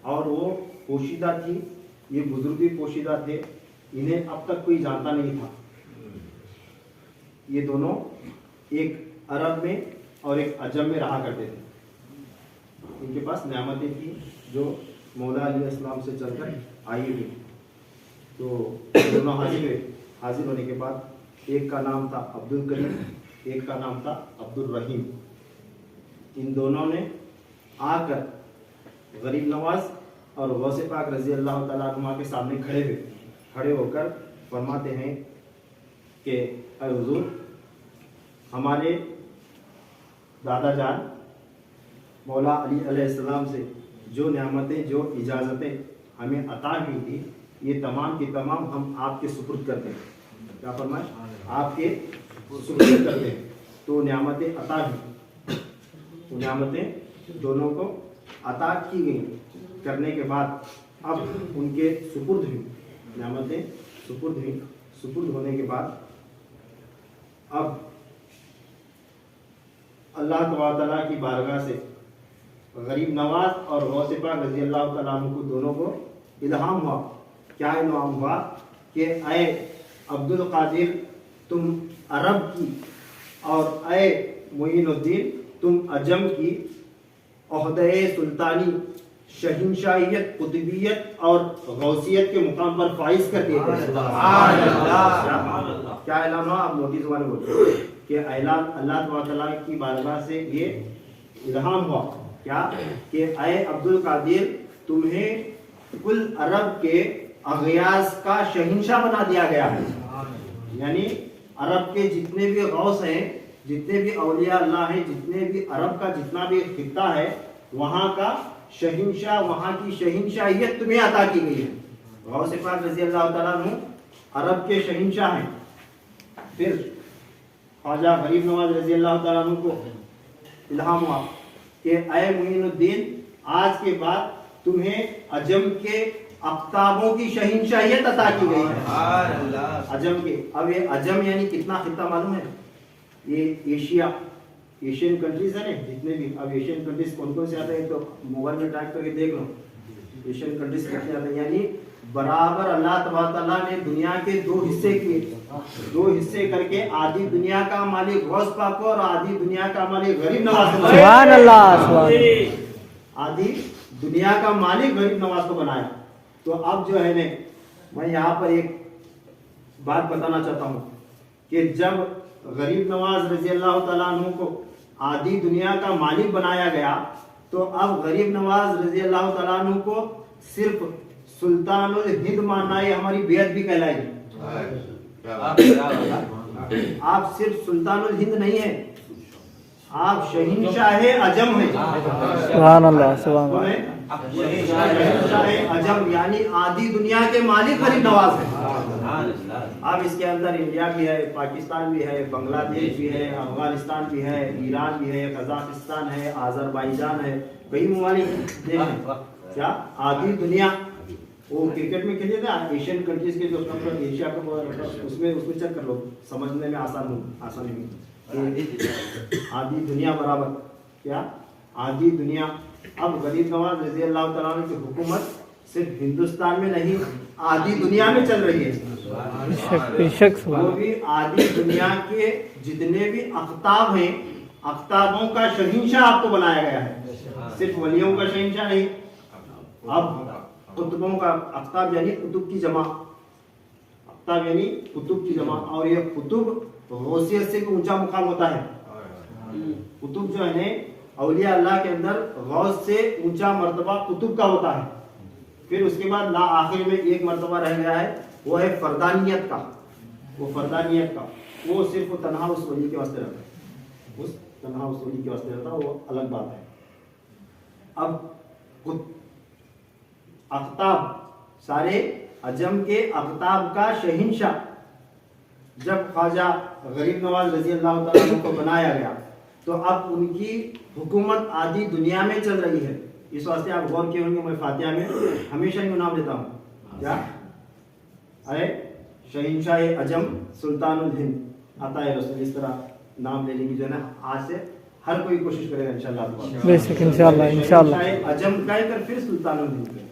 اور وہ پوشیدہ تھی. یہ بزرگ بھی پوشیدہ تھے, انہیں اب تک کوئی جانتا نہیں تھا. یہ دونوں ایک عرب میں اور ایک عجم میں رہا کرتے تھے. ان کے پاس نعمتیں تھیں جو مولا علیہ السلام سے چل کر آئی ہوئی. تو دونوں حاضر ہوئے. حاضر ہونے کے بعد ایک کا نام تھا عبد الکریم, ایک کا نام تھا عبد الرحیم. ان دونوں نے آ کر غریب نواز اور غوث پاک رضی اللہ تعالیٰ عنہ کے سامنے کھڑے ہوئے. کھڑے ہو کر فرماتے ہیں کہ اے حضور, ہمارے دادا جان مولا علی علیہ السلام سے جو نعمتیں, جو اجازتیں ہمیں عطا ہوئی تھی, یہ تمام کی تمام ہم آپ کے سپرد کرتے ہیں. کیا فرمائے؟ آپ کے سپرد کرتے ہیں. تو نعمتیں عطا ہوئی, وہ نعمتیں دونوں کو عطا کی گئیں. کرنے کے بعد اب ان کے سپرد ہوئی, نعمتیں سپرد ہوئی. سپرد ہونے کے بعد اب اللہ تعالیٰ کی بارگاہ سے غریب نواز اور غوث پاک رضی اللہ تعالیٰ عنہ کو دونوں کو الہام ہوا. کیا الہام ہوا کہ اے عبد القادر تم عرب کی, اور اے معین الدین تم عجم کی عہدہ سلطانی, شہنشاہیت, قطبیت اور غوثیت کے مقام پر فائز کر دیے گئے. کیا اعلان ہوا؟ آپ موٹی زبان میں بولتے کہ اعلان اللہ تعالیٰ کی بارگاہ سے یہ الہام ہوا کیا کہ اے عبد القادر تمہیں کل عرب کے اغیاث کا شہنشاہ بنا دیا گیا ہے. یعنی عرب کے جتنے بھی غوث ہیں، جتنے بھی اولیاء اللہ ہیں، جتنے بھی عرب کا جتنا بھی خطہ ہے، وہاں کا شہنشاہ، وہاں کی شہنشاہیت تمہیں عطا کی گئی ہے۔ غوث پاک رضی اللہ تعالیٰ عنہ عرب کے شہنشاہ ہیں۔ پھر خواجہ غریب نواز رضی اللہ تعالیٰ عنہ کو الہام ہوا کہ اے معین الدین، آج کے بعد تمہیں عجم کے اقطابوں کی شہنشاہیت عطا کی گئی ہے۔ عجم کے، اب یہ عجم یعنی کتنا خطہ معلوم ہے؟ یہ ایشین کنٹریز ہے نا جتنے بھی، اب ایشین کنٹریز کون کون سے آتے ہیں تو موبائل میں ٹائپ کر کے دیکھ لو، ایشین کنٹریز کتنے آتے ہیں، یعنی برابر اللہ تبارک تعالیٰ نے دنیا کے دو حصے کیے، دو حصے کر کے آدھی دنیا کا مالک غوث پاک کو اور آدھی دنیا کا مالک غریب نواز کو، سبحان اللہ، سبحان اللہ، آدھی دنیا کا مالک غریب نواز کو بنایا۔ تو اب جو ہے نا میں یہاں پر ایک بات بتانا چاہتا ہوں کہ جب غریب نواز رضی اللہ تعالیٰ عنہ کو آدھی دنیا کا مالک بنایا گیا تو اب غریب نواز رضی اللہ تعالیٰ عنہ کو صرف سلطان الہند ماننا، یہ ہماری بیعت بھی کہلائے گی۔ آپ صرف سلطان الہند نہیں ہیں، آپ شہنشاہ عجم ہیں۔ سبحان اللہ، سبحان اللہ، شہنشاہ عجم یعنی آدھی دنیا کے مالک غریب نواز ہیں۔ اب اس کے اندر انڈیا بھی ہے، پاکستان بھی ہے، بنگلہ دیش بھی ہے، افغانستان بھی ہے، ایران بھی ہے، قزاقستان ہے، آذربائیجان ہے، کئی ممالک ہیں۔ کیا آدھی دنیا، وہ کرکٹ میں کھیلے تھے ایشین کنٹریز کے جو ایشیا کا، اس میں چیک کر لو، سمجھنے میں آسان نہیں۔ آدھی دنیا برابر کیا آدھی دنیا۔ اب غریب نواز رضی اللہ تعالیٰ عنہ کی حکومت صرف ہندوستان میں نہیں، آدھی دنیا میں چل رہی ہے۔ بے شک، وہ بھی آدھی دنیا کے جتنے بھی اقطاب ہیں، اقطابوں کا شہنشاہ آپ کو بنایا گیا ہے، صرف ولیوں کا شہنشاہ نہیں۔ اب قطبوں کا، اقطاب یعنی قطب کی جمع، اقطاب یعنی قطب کی جمع، اور یہ قطب غوثیت سے بھی اونچا مقام ہوتا ہے۔ قطب جو ہے اولیاء اللہ کے اندر غوث سے اونچا مرتبہ قطب کا ہوتا ہے۔ پھر اس کے بعد لا آخر میں ایک مرتبہ رہ گیا ہے، وہ ہے فردانیت کا۔ وہ فردانیت کا، وہ صرف تنہا اس ولی کے واسطے رہتا ہے، اس تنہا اس ولی کے واسطے رہتا ہے، وہ الگ بات ہے۔ اب اقطاب، سارے عجم کے اقطاب کا شہنشاہ جب خواجہ غریب نواز رضی اللہ تعالیٰ عنہ کو بنایا گیا تو اب ان کی حکومت آدھی دنیا میں چل رہی ہے۔ اس واسطے آپ غور کیے ہوں گے، میں فاتحہ میں ہمیشہ ان کو نام لیتا ہوں، کیا ارے شہنشاہ عجم سلطان الہند عطا رسول، اس طرح نام لینے کی جو ہے نا آج سے ہر کوئی کوشش کرے گا انشاءاللہ۔ بے شک، انشاءاللہ، انشاءاللہ۔ شہنشاہ عجم کہہ کر پھر سلطان الہند کہے،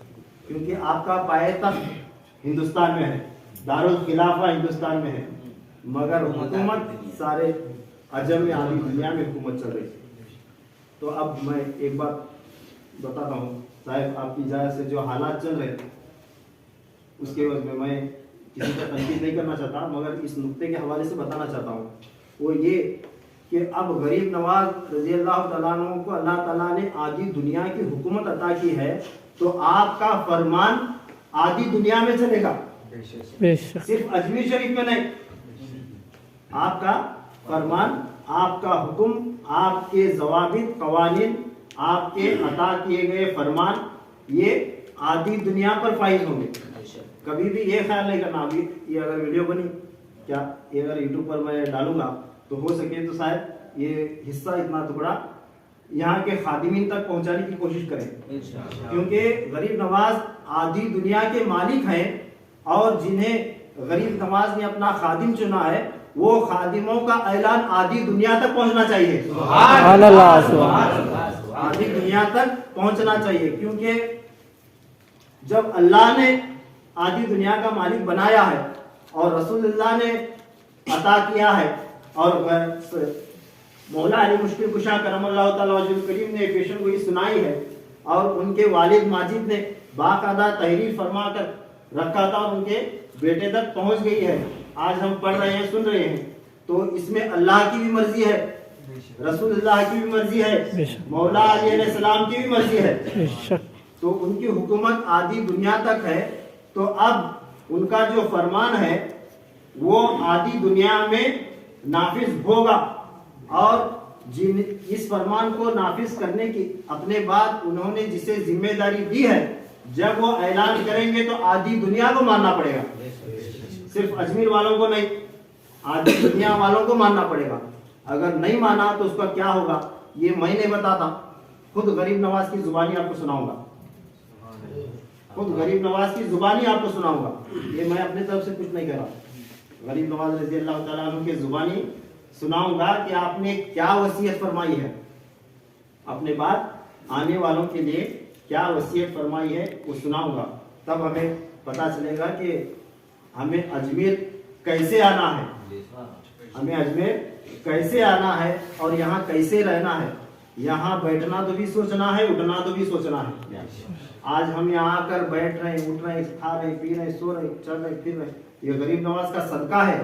کیونکہ آپ کا پائے تخت ہندوستان میں ہے، دارالخلافہ ہندوستان میں ہے، مگر حکومت سارے عجم میں، آدھی دنیا میں حکومت چل رہی ہے۔ تو اب میں ایک بات بتاتا ہوں صاحب، آپ کی اجازت سے، جو حالات چل رہے اس کے وجہ میں کسی کا تنقید نہیں کرنا چاہتا، مگر اس نقطے کے حوالے سے بتانا چاہتا ہوں، وہ یہ کہ اب غریب نواز رضی اللہ تعالیٰ عنہ کو اللہ تعالیٰ نے آدھی دنیا کی حکومت عطا کی ہے، تو آپ کا فرمان آدھی دنیا میں چلے گا، صرف اجمیر شریف میں نہیں۔ آپ کا فرمان، آپ کا حکم، آپ کے ضوابط، قوانین، آپ کے عطا کیے گئے فرمان، یہ آدھی دنیا پر فائز ہوں گے۔ کبھی بھی یہ خیال نہیں کرنا ابھی یہ اگر ویڈیو بنی، کیا یہ اگر یوٹیوب پر میں ڈالوں گا تو ہو سکے تو شاید یہ حصہ، اتنا ٹکڑا یہاں کے خادمین تک پہنچانے کی کوشش کریں، کیونکہ غریب نواز آدھی دنیا کے مالک ہیں، اور جنہیں غریب نواز نے اپنا خادم چنا ہے، وہ خادموں کا اعلان آدھی دنیا تک پہنچنا چاہیے، سبحان اللہ، سبحان اللہ، آدھی دنیا تک پہنچنا چاہیے، کیونکہ جب اللہ نے آدھی دنیا کا مالک بنایا ہے اور رسول اللہ نے عطا کیا ہے، اور مولا علی مشکل کشا کرم اللہ تعالیٰ وجہ کریم نے پیشن گوئی سنائی ہے، اور ان کے والد ماجد نے باقاعدہ تحریر فرما کر رکھا تھا، اور ان کے بیٹے تک پہنچ گئی ہے، آج ہم پڑھ رہے ہیں، سن رہے ہیں، تو اس میں اللہ کی بھی مرضی ہے، رسول اللہ کی بھی مرضی ہے، مولا علی علیہ السلام کی بھی مرضی ہے، تو ان کی حکومت آدھی دنیا تک ہے۔ تو اب ان کا جو فرمان ہے वो आदि दुनिया में नाफिज होगा। और जिन इस फरमान को नाफिज करने की अपने बाद उन्होंने जिसे जिम्मेदारी दी है, जब वो ऐलान करेंगे तो आदि दुनिया को मानना पड़ेगा, सिर्फ अजमेर वालों को नहीं, आदि दुनिया वालों को मानना पड़ेगा। अगर नहीं माना तो उसका क्या होगा ये मैं नहीं बताता, खुद गरीब नवाज की जुबानी आपको सुनाऊंगा, खुद गरीब नवाज की जुबानी आपको सुनाऊंगा। ये मैं अपने तरफ से कुछ नहीं कह रहा, गरीब नवाज रजी अल्लाह तआला अन्हु की जुबानी सुनाऊंगा कि आपने क्या वसीयत फरमाई है, अपने बाद आने वालों के लिए क्या वसीयत फरमाई है वो सुनाऊंगा। तब हमें पता चलेगा कि हमें अजमेर कैसे आना है, हमें अजमेर कैसे आना है और यहाँ कैसे रहना है। यहाँ बैठना तो भी सोचना है, उठना तो भी सोचना है। आज हम यहाँ आकर बैठ रहे हैं, उठ रहे हैं, खा रहे हैं, पी रहे हैं, सो रहे हैं, चल रहे हैं, फिर रहे हैं। ये गरीब नवाज का सदका है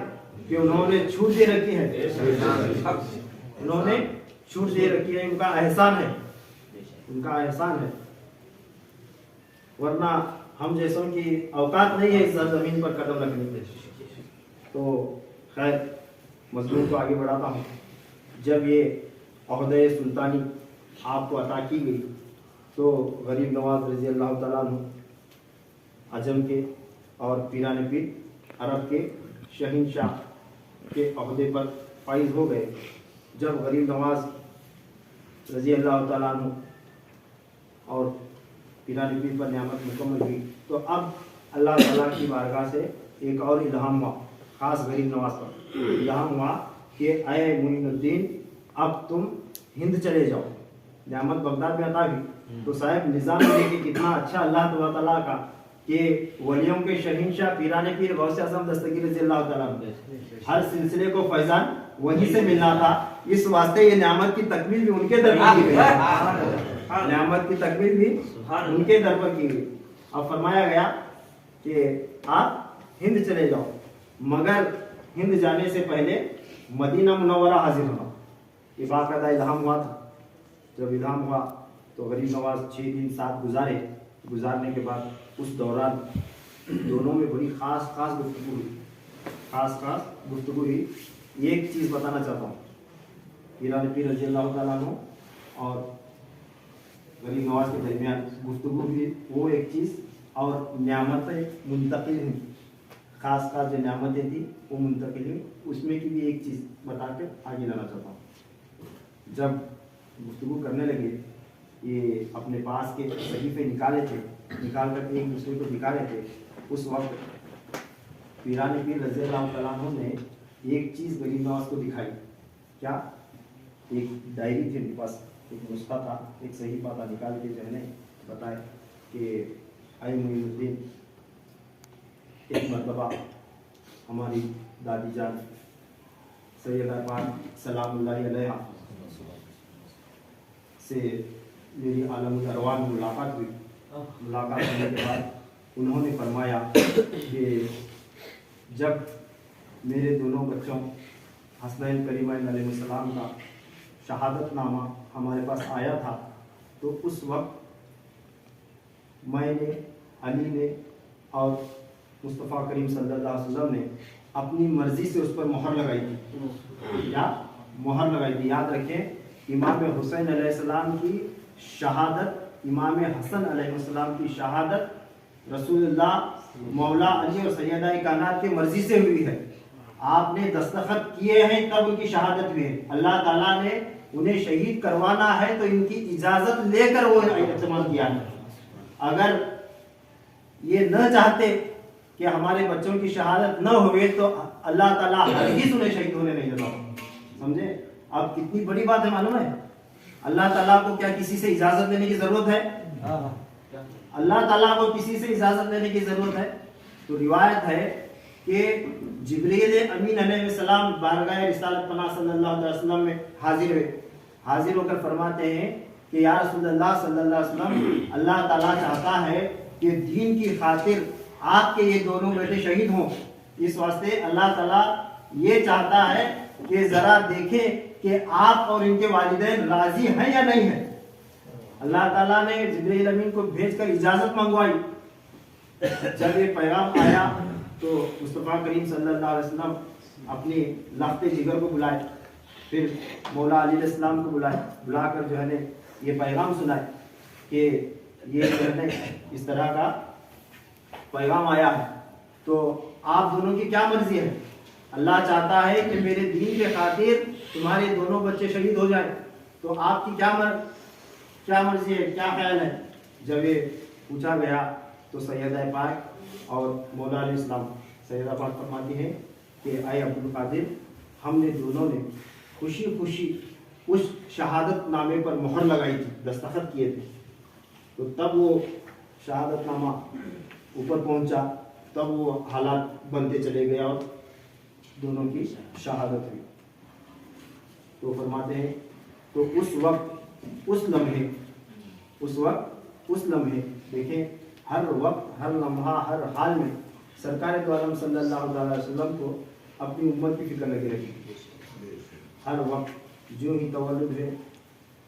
कि उन्होंने छूट दे रखी है, उन्होंने छूट दे रखी है, उनका एहसान है, उनका एहसान है। वरना हम जैसों की औकात नहीं है इस जमीन पर कदम रखने की। तो खैर मजलूम को आगे बढ़ाता हूँ। जब ये ओहदे सुल्तानी आपको अता की गई तो गरीब नवाज रजी अल्लाह तआला अन्हु अजम के और पीराने पीर अरब के शहंशाह के ओहदे पर फाइज हो गए। जब गरीब नवाज रजी अल्लाह तआला अन्हु और पीराने पीर पर नियामत मुकम्मल हुई तो अब अल्लाह ताला की बारगाह से एक और इल्हाम हुआ, खास गरीब नवाज पर इल्हाम हुआ कि ऐ मुइनुद्दीन अब तुम हिंद चले जाओ। नियामत बगदाद में अता हुई तो साहब निज़ाम देखिए कितना अच्छा अल्लाह ताला का कि वलियों के शहंशाह पीराने पीर गौसे आज़म दस्तगीर रज़ी अल्लाह ताला हर सिलसिले को फैजान वहीं से मिलना था। इस वास्ते ये नियामत की तकमील भी उनके दर पर की गई, नियामत की तकमील भी उनके दर पर की गई। अब फरमाया गया कि आप हिंद चले जाओ, मगर हिंद जाने से पहले मदीना मुनव्वरा हाजिर होना। ये बाकायदा इल्हाम हुआ था। जब इल्हाम हुआ तो गरीब नवाज 6 दिन 7 गुजारने के बाद उस दौरान दोनों में बड़ी खास गुफ्तगू हुई, खास गुफ्तगू हुई। एक चीज़ बताना चाहता हूँ, पीराने पीर रज़ी अल्लाह तआला अन्हु और गरीब नवाज के दरमियान गुफ्तगू हुई, वो एक चीज़, और नियामतें मुंतकिल हुई, खास जो नियामतें थी वो मुंतकिल हुई, उसमें की भी एक चीज़ बता के आगे लाना चाहता हूँ। जब गुफ्तगू करने लगे, ये अपने पास के सहीफे निकाल कर एक दूसरे को दिखा रहे थे। उस वक्त पीराने पीर रज़ी अल्लाह तआला अन्हु ने एक चीज़ गरीब नवाज को दिखाई। क्या? एक डायरी थी उनके पास, एक नुस्खा था, एक सहीफा था, निकाल के जो है ने बताए कि ऐ मुइनुद्दीन, एक मरतबा हमारी दादी जान सैयदा पाक सलामुल्लाहि अलैहा से मेरी आलमुल अरवाह में मुलाकात हुई। मुलाकात होने के बाद उन्होंने फरमाया कि जब मेरे दोनों बच्चों हसनैन करीमैन अलैहिस्सलाम का शहादतनामा हमारे पास आया था तो उस वक्त मैंने, अली ने और मुस्तफ़ा करीम सल्लल्लाहु अलैहि वसल्लम ने अपनी मर्जी से उस पर मोहर लगाई थी। या मोहर लगाई थी। याद रखें, इमाम हुसैन अलैहिस्सलाम की शहादत, इमाम हसन अलैहिस्सलाम की शहादत रसूलुल्लाह मौला अली और सैयदा कायनात की मर्जी से हुई है। आपने दस्तखत किए हैं तब उनकी शहादत हुई है। अल्लाह ताला ने उन्हें शहीद करवाना है तो इनकी इजाजत लेकर वो इत्तेमाद किया है। अगर ये न चाहते कि हमारे बच्चों की शहादत न हुए तो अल्लाह ताला हरगिज़ उन्हें शहीद होने नहीं देता। समझे? अब कितनी बड़ी बात है, मालूम है? अल्लाह ताला को क्या किसी से इजाजत लेने की जरूरत है? अल्लाह ताला को किसी से इजाजत लेने की जरूरत है? तो रिवायत है कि जिब्रील अमीन अलैहिस्सलाम बारगाह रिसालत पना सल्लल्लाहु अलैहि वसल्लम में हाजिर हुए। हाजिर होकर फरमाते हैं कि या रसूलल्लाह सल्लल्लाहु अलैहि वसल्लम, अल्लाह ताला चाहता है कि दीन की खातिर आपके ये दोनों बेटे शहीद हों। इस वास्ते अल्लाह ताला ये चाहता है कि जरा देखें कि आप और इनके वालिदैन राजी हैं या नहीं है। अल्लाह ताला ने जिब्रील अमीन को भेजकर इजाजत मंगवाई। जब ये पैगाम आया تو مصطفیٰ کریم صلی اللہ علیہ وسلم اپنی لخت جگر کو بلائے، پھر مولا علیہ السلام کو بلا کر جو ہے نا یہ پیغام سنائے کہ یہ جو ہے نا اس طرح کا پیغام آیا ہے، تو آپ دونوں کی کیا مرضی ہے؟ اللہ چاہتا ہے کہ میرے دین کے خاطر تمہارے دونوں بچے شہید ہو جائیں، تو آپ کی کیا مرضی ہے، کیا خیال ہے؟ جب یہ پوچھا گیا تو سیدہ پاک اور مولا علیہ السلام، سیدہ پاک فرماتی ہیں کہ اے عبد القادر، ہم نے دونوں نے خوشی خوشی اس شہادت نامے پر مہر لگائی تھی، دستخط کیے تھے، تو تب وہ شہادت نامہ اوپر پہنچا، تب وہ حالات بنتے چلے گئے اور دونوں کی شہادت ہوئی۔ تو فرماتے ہیں تو اس لمحے دیکھیں، ہر وقت، ہر لمحہ، ہر حال میں سرکار دو عالم صلی اللہ علیہ وسلم کو اپنی امت کی فکر لگی رہی۔ ہر وقت جو ہی تولد ہے،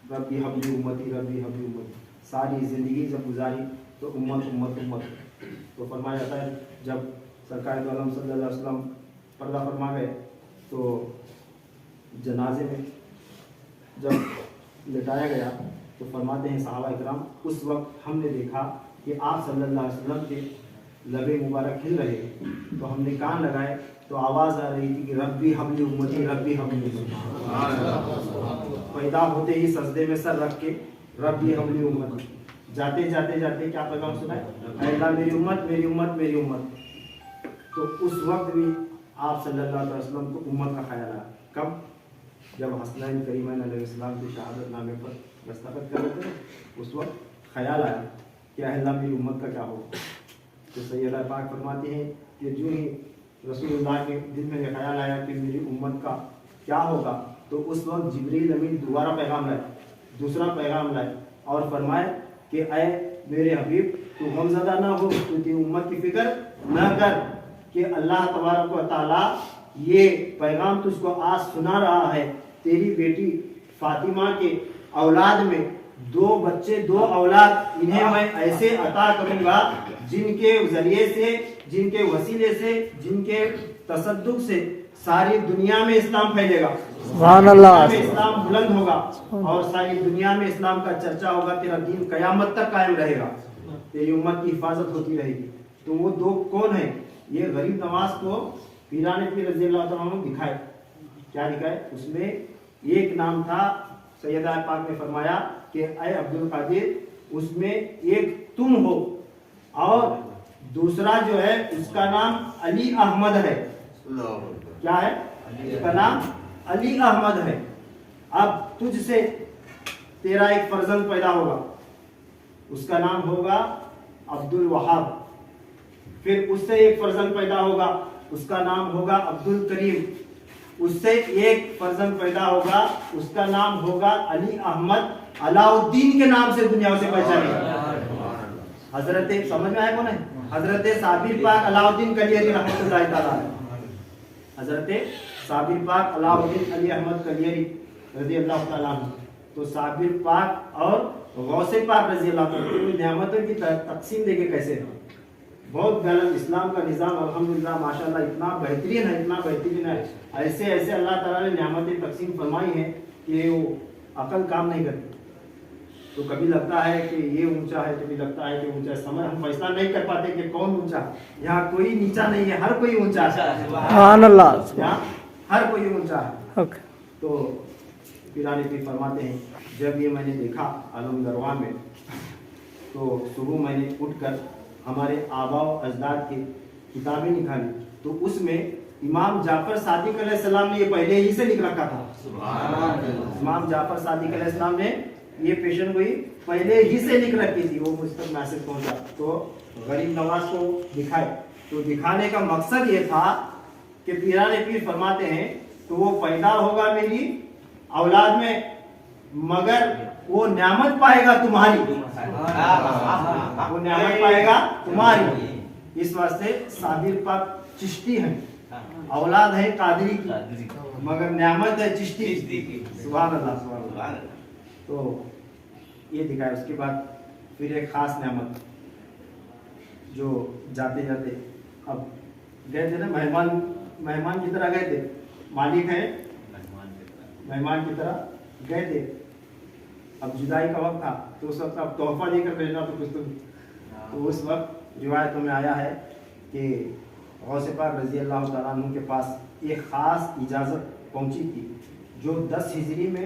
ربی حبلی امتی، ربی حبلی امتی، ساری زندگی جب گزاری تو امت۔ تو فرمایا جاتا ہے جب سرکار دو عالم صلی اللہ علیہ وسلم پردہ فرما گئے تو جنازے میں جب لٹایا گیا تو فرماتے ہیں صحابہ اکرام، اس وقت ہم نے دیکھا کہ آپ صلی اللہ علیہ وسلم کے لبے مبارک کھل رہے، تو ہم نے کان لگائے تو آواز آ رہی تھی کہ ربی حبلی امتی، ربی حبلی امتی۔ پیدا ہوتے ہی سجدے میں سر رکھ کے ربی حبلی امتی، جاتے کیا پیغام سنا ہے؟ اے اللہ میری امت، میری امت، میری امت۔ تو اس وقت بھی آپ صلی اللہ علیہ وسلم کو امت کا خیال آیا۔ کب؟ جب حسنین کریمین علیہ السلام کی شہادت نامے پر دستخط کر رہے تھے، اس وقت خیال آیا کہ اے اللہ میری امت کا کیا ہوگا۔ تو سیدہ پاک فرماتی ہیں کہ جو ہی رسول اللہ کے دل میں یہ خیال آیا کہ میری امت کا کیا ہوگا، تو اس وقت جبریل امین دوبارہ پیغام لائے، دوسرا پیغام لائے اور فرمائے کہ اے میرے حبیب، تو غمزدہ نہ ہو، تو تیری امت کی فکر نہ کر کہ اللہ تبارک و تعالیٰ یہ پیغام تجھ کو آج سنا رہا ہے، تیری بیٹی فاطمہ کے اولاد میں 2 بچے، 2 اولاد، انہیں میں ایسے عطا کروں گا جن کے ذریعے سے، جن کے وسیلے سے، جن کے تصدق سے ساری دنیا میں اسلام پھیلے گا، سبحان اللہ، میں اسلام بلند ہوگا اور ساری دنیا میں اسلام کا چرچا ہوگا، تیرا دین قیامت تک قائم رہے گا، تیری امت کی حفاظت ہوتی رہے گی۔ تو وہ 2 کون ہیں؟ یہ غریب نواز کو پیران پیر رضی اللہ تعالیٰ عنہ دکھائے، کیا دکھائے؟ اس میں ایک نام تھا، سیدہ پاک نے فرمایا کہ اے عبد القادر، اس میں ایک تم ہو اور دوسرا جو ہے اس کا نام علی احمد ہے۔ کیا ہے؟ اس کا نام علی احمد ہے۔ اب تجھ سے تیرا ایک فرزند پیدا ہوگا، اس کا نام ہوگا عبد الوہاب، پھر اس سے ایک فرزند پیدا ہوگا، اس کا نام ہوگا عبد الکریم، اس سے ایک فرزند پیدا ہوگا، اس کا نام ہوگا علی احمد، علاء الدین کے نام سے دنیا سے پہچانے۔ حضرت سمجھ میں آئے کون ہے؟ حضرت صابر پاک علاء الدین کلیری رحمۃ اللہ تعالیٰ، حضرت صابر پاک علاء الدین علی احمد کلیری رضی اللہ تعالیٰ عنہ۔ تو صابر پاک اور غوث پاک رضی اللہ تعالیٰ عنہ نعمتوں کی تقسیم دیکھے کیسے ہے، بہت غلط۔ اسلام کا نظام الحمدللہ ماشاءاللہ اتنا بہترین ہے، اتنا بہترین ہے، ایسے اللہ تعالیٰ نے نعمتیں تقسیم فرمائی ہیں کہ وہ عقل کام نہیں کرتی۔ تو کبھی لگتا ہے کہ یہ اونچا ہے، کبھی لگتا ہے کہ اونچا ہے، سمجھ ہم فیصلہ نہیں کر پاتے کہ کون اونچا ہے۔ یہاں کوئی نیچا نہیں ہے، ہر کوئی اونچا ہے، سبحان اللہ، یہاں ہر کوئی اونچا ہے۔ اوکے، تو پیران پیر فرماتے ہیں جب یہ میں نے دیکھا عالم درواں میں، تو صبح میں نے اٹھ کر ہمارے آباء و اجداد کی کتابیں نکالی، تو اس میں امام جعفر صادق علیہ السلام نے یہ پہلے ہی سے لکھ رکھا تھا۔ امام جعفر صادق علیہ السلام نے یہ پیشن گوئی پہلے ہی سے لکھ رکھی تھی، وہ مجھ تک میسج پہنچا تو غریب نواز کو دکھائے۔ تو دکھانے کا مقصد یہ تھا کہ پیران پیر فرماتے ہیں تو وہ پیدا ہوگا میری اولاد میں، مگر وہ نعمت پائے گا تمہاری، وہ نعمت پائے گا تمہاری۔ اس واسطے صابر پاک چشتی ہیں، اولاد ہے قادری کی، مگر نعمت ہے چشتی کی۔ سبحان اللہ، سبحان اللہ۔ تو یہ دکھایا۔ اس کے بعد پھر ایک خاص نعمت جو جاتے جاتے اب گئے تھے نا مہمان کی طرح گئے تھے, مالک ہے مہمان کی طرح گئے تھے. اب جدائی کا وقت تھا تو اس وقت اب تحفہ دے کر بھیجنا تو کچھ تو اس وقت روایتوں میں آیا ہے کہ غوث پاک رضی اللہ تعالیٰ عنہ کے پاس ایک خاص اجازت پہنچی تھی جو 10 ہجری میں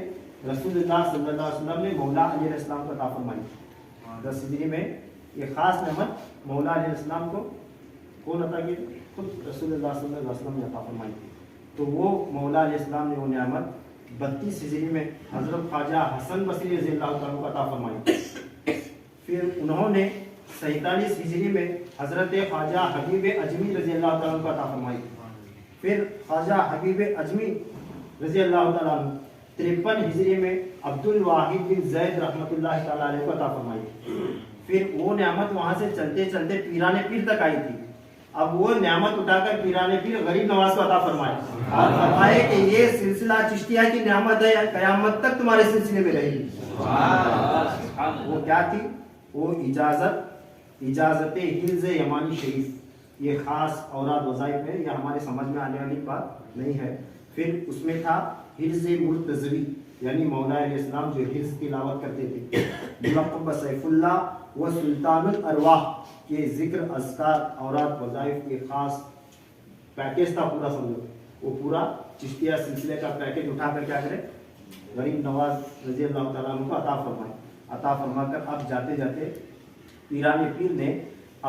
رسول اللہ صلی اللہ علیہ وسلم نے مولا علیہ السلام کو عطا فرمائی. 10 ہجری میں یہ خاص نعمت مولا علیہ السلام کو کون عطا کی؟ خود رسول اللہ صلی اللہ علیہ وسلم نے عطا فرمائی. تو وہ مولا علیہ السلام نے وہ نعمت 32 ہجری میں حضرت خواجہ حسن بصری رضی اللہ تعالیٰ کو عطا فرمائی. پھر انہوں نے 47 ہجری میں حضرت خواجہ حبیب اجمی رضی اللہ تعالیٰ کو عطا فرمائی. پھر خواجہ حبیب اجمی رضی اللہ تعالیٰ 53 ہجری میں عبد الواحد بن زید رحمۃ اللہ تعالیٰ علیہ کو عطا فرمائی. پھر وہ نعمت وہاں سے چلتے چلتے پیران پیر تک آئی تھی. اب وہ نعمت اٹھا کر پیران پیر غریب نواز کو عطا فرمائے اور فرمائے کہ یہ سلسلہ چشتیہ کی نعمت ہے, قیامت تک تمہارے سلسلے میں رہے گی. وہ کیا تھی؟ وہ اجازت حفظ یمانی شریف. یہ خاص اوراد وظائف ہے, یہ ہمارے سمجھ میں آنے والی بات نہیں ہے. پھر اس میں تھا حفظ مرتضوی, یعنی مولا علیہ السلام جو حفظ تلاوت کرتے تھے. ملقب سیف اللہ و سلطان الارواح کے ذکر, اذکار, اوراد وظائف کے خاص پیکیج تھا پورا. سمجھو وہ پورا چشتیہ سلسلے کا پیکیج اٹھا کر کیا کرے, غریب نواز رضی اللہ تعالیٰ عنہ کو عطا فرمائے. عطا فرما کر اب جاتے جاتے پیران پیر نے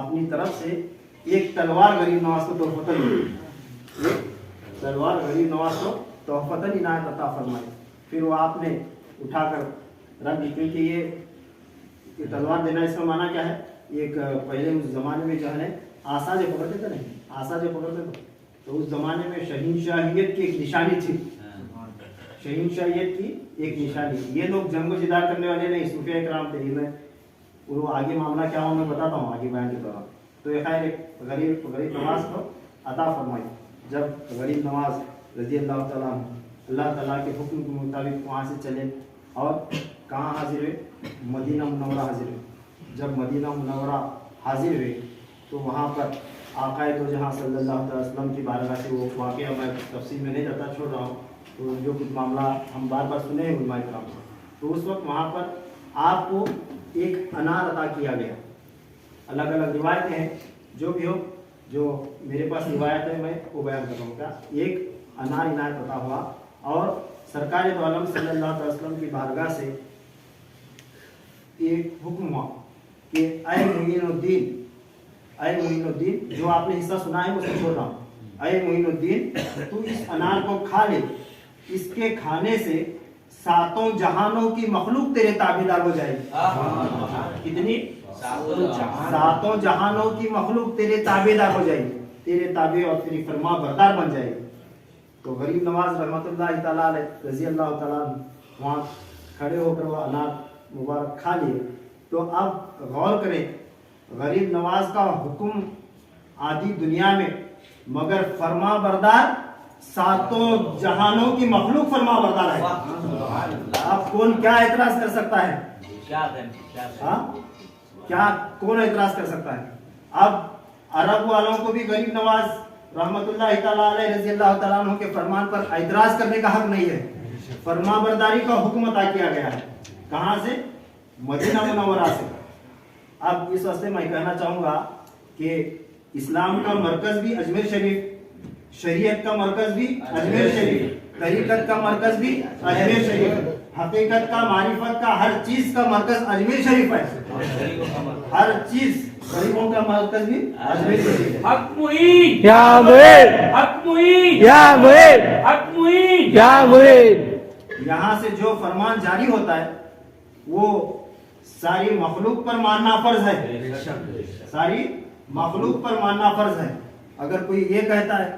اپنی طرف سے ایک تلوار غریب نواز کو تحفتاً دی. تلوار غریب نواز کو تحفتاً عنایت عطا فرمائی. پھر وہ آپ نے اٹھا کر رکھ دی, کیونکہ یہ تلوار دینا اس کا معنی کیا ہے؟ ایک پہلے اس زمانے میں جو ہے آسا جو پکڑتے تھے, نہیں آسا جو پکڑتے تھے, تو اس زمانے میں شہنشاہیت کی ایک نشانی تھی. شہنشاہیت کی ایک نشانی. یہ لوگ جنگ و جدال کرنے والے نہیں, صوفیہ کرام تھے. میں وہ آگے معاملہ کیا ہو میں بتاتا ہوں آگے بیان کے دوران. تو یہ خیر ایک غریب نواز کو عطا فرمائی. جب غریب نواز رضی اللہ تعالیٰ اللہ تعالیٰ کے حکم کے مطابق وہاں سے چلے اور کہاں حاضر ہوئے؟ مدینہ منورہ حاضر ہوئے. جب مدینہ منورہ حاضر ہوئے تو وہاں پر آقا دو جہاں صلی اللہ علیہ وسلم کی بارگاہ سے وہ واقعہ میں تفصیل میں نہیں جاتا, چھوڑ رہا ہوں. تو جو کچھ معاملہ ہم بار بار سنے ہیں علماء کرام سے, تو اس وقت وہاں پر آپ کو ایک انار عطا کیا گیا. الگ الگ روایتیں ہیں, جو بھی ہو, جو میرے پاس روایت ہے میں وہ بیان کر رہا ہوں. کیا ایک انار عنایت عطا ہوا اور سرکار دو عالم صلی اللہ علیہ وسلم کی بارگاہ سے ایک حکم ہوا کہ اے معین الدین, اے معین الدین, جو آپ نے حصہ سنا ہے وہ سے چھوڑ رہا ہوں. اے معین الدین, تو اس انار کو کھا لے, اس کے کھانے سے 7 جہانوں کی مخلوق تیرے تابعدار ہو جائے گی. کتنی؟ 7 جہانوں کی مخلوق تیرے تابعدار ہو جائے گی, تیرے تابع اور تیری فرما بردار بن جائے گی. تو غریب نواز رحمۃ اللہ تعالیٰ علیہ رضی اللہ تعالیٰ وہاں کھڑے ہو کر وہ انار مبارک کھا لیے. تو اب غور کریں, غریب نواز کا حکم آدھی دنیا میں, مگر فرما بردار 7 جہانوں کی مخلوق فرما بردار ہے. اب کون کیا اعتراض کر سکتا ہے؟ کیا کون اعتراض کر سکتا ہے؟ اب عرب والوں کو بھی غریب نواز رحمت اللہ تعالیٰ علیہ رضی اللہ تعالیٰ عنہ کے فرمان پر اعتراض کرنے کا حق نہیں ہے. فرما برداری کا حکم عطا کیا گیا ہے. کہاں سے؟ مدینہ منورہ سے. اب اس واسطے میں کہنا چاہوں گا کہ اسلام کا مرکز بھی اجمیر شریف, شریعت کا مرکز بھی اجمیر شریف, طریقت کا مرکز بھی اجمیر شریف, حقیقت کا, معرفت کا, ہر چیز کا مرکز اجمیر شریف ہے. ہر چیز غریبوں کا مرکز بھی اجمیر شریف. حق معین یا معین, حق معین یا معین, حق معین. یا معین. یہاں سے جو فرمان جاری ہوتا ہے وہ ساری مخلوق پر ماننا فرض ہے. ساری مخلوق پر ماننا فرض ہے. اگر کوئی یہ کہتا ہے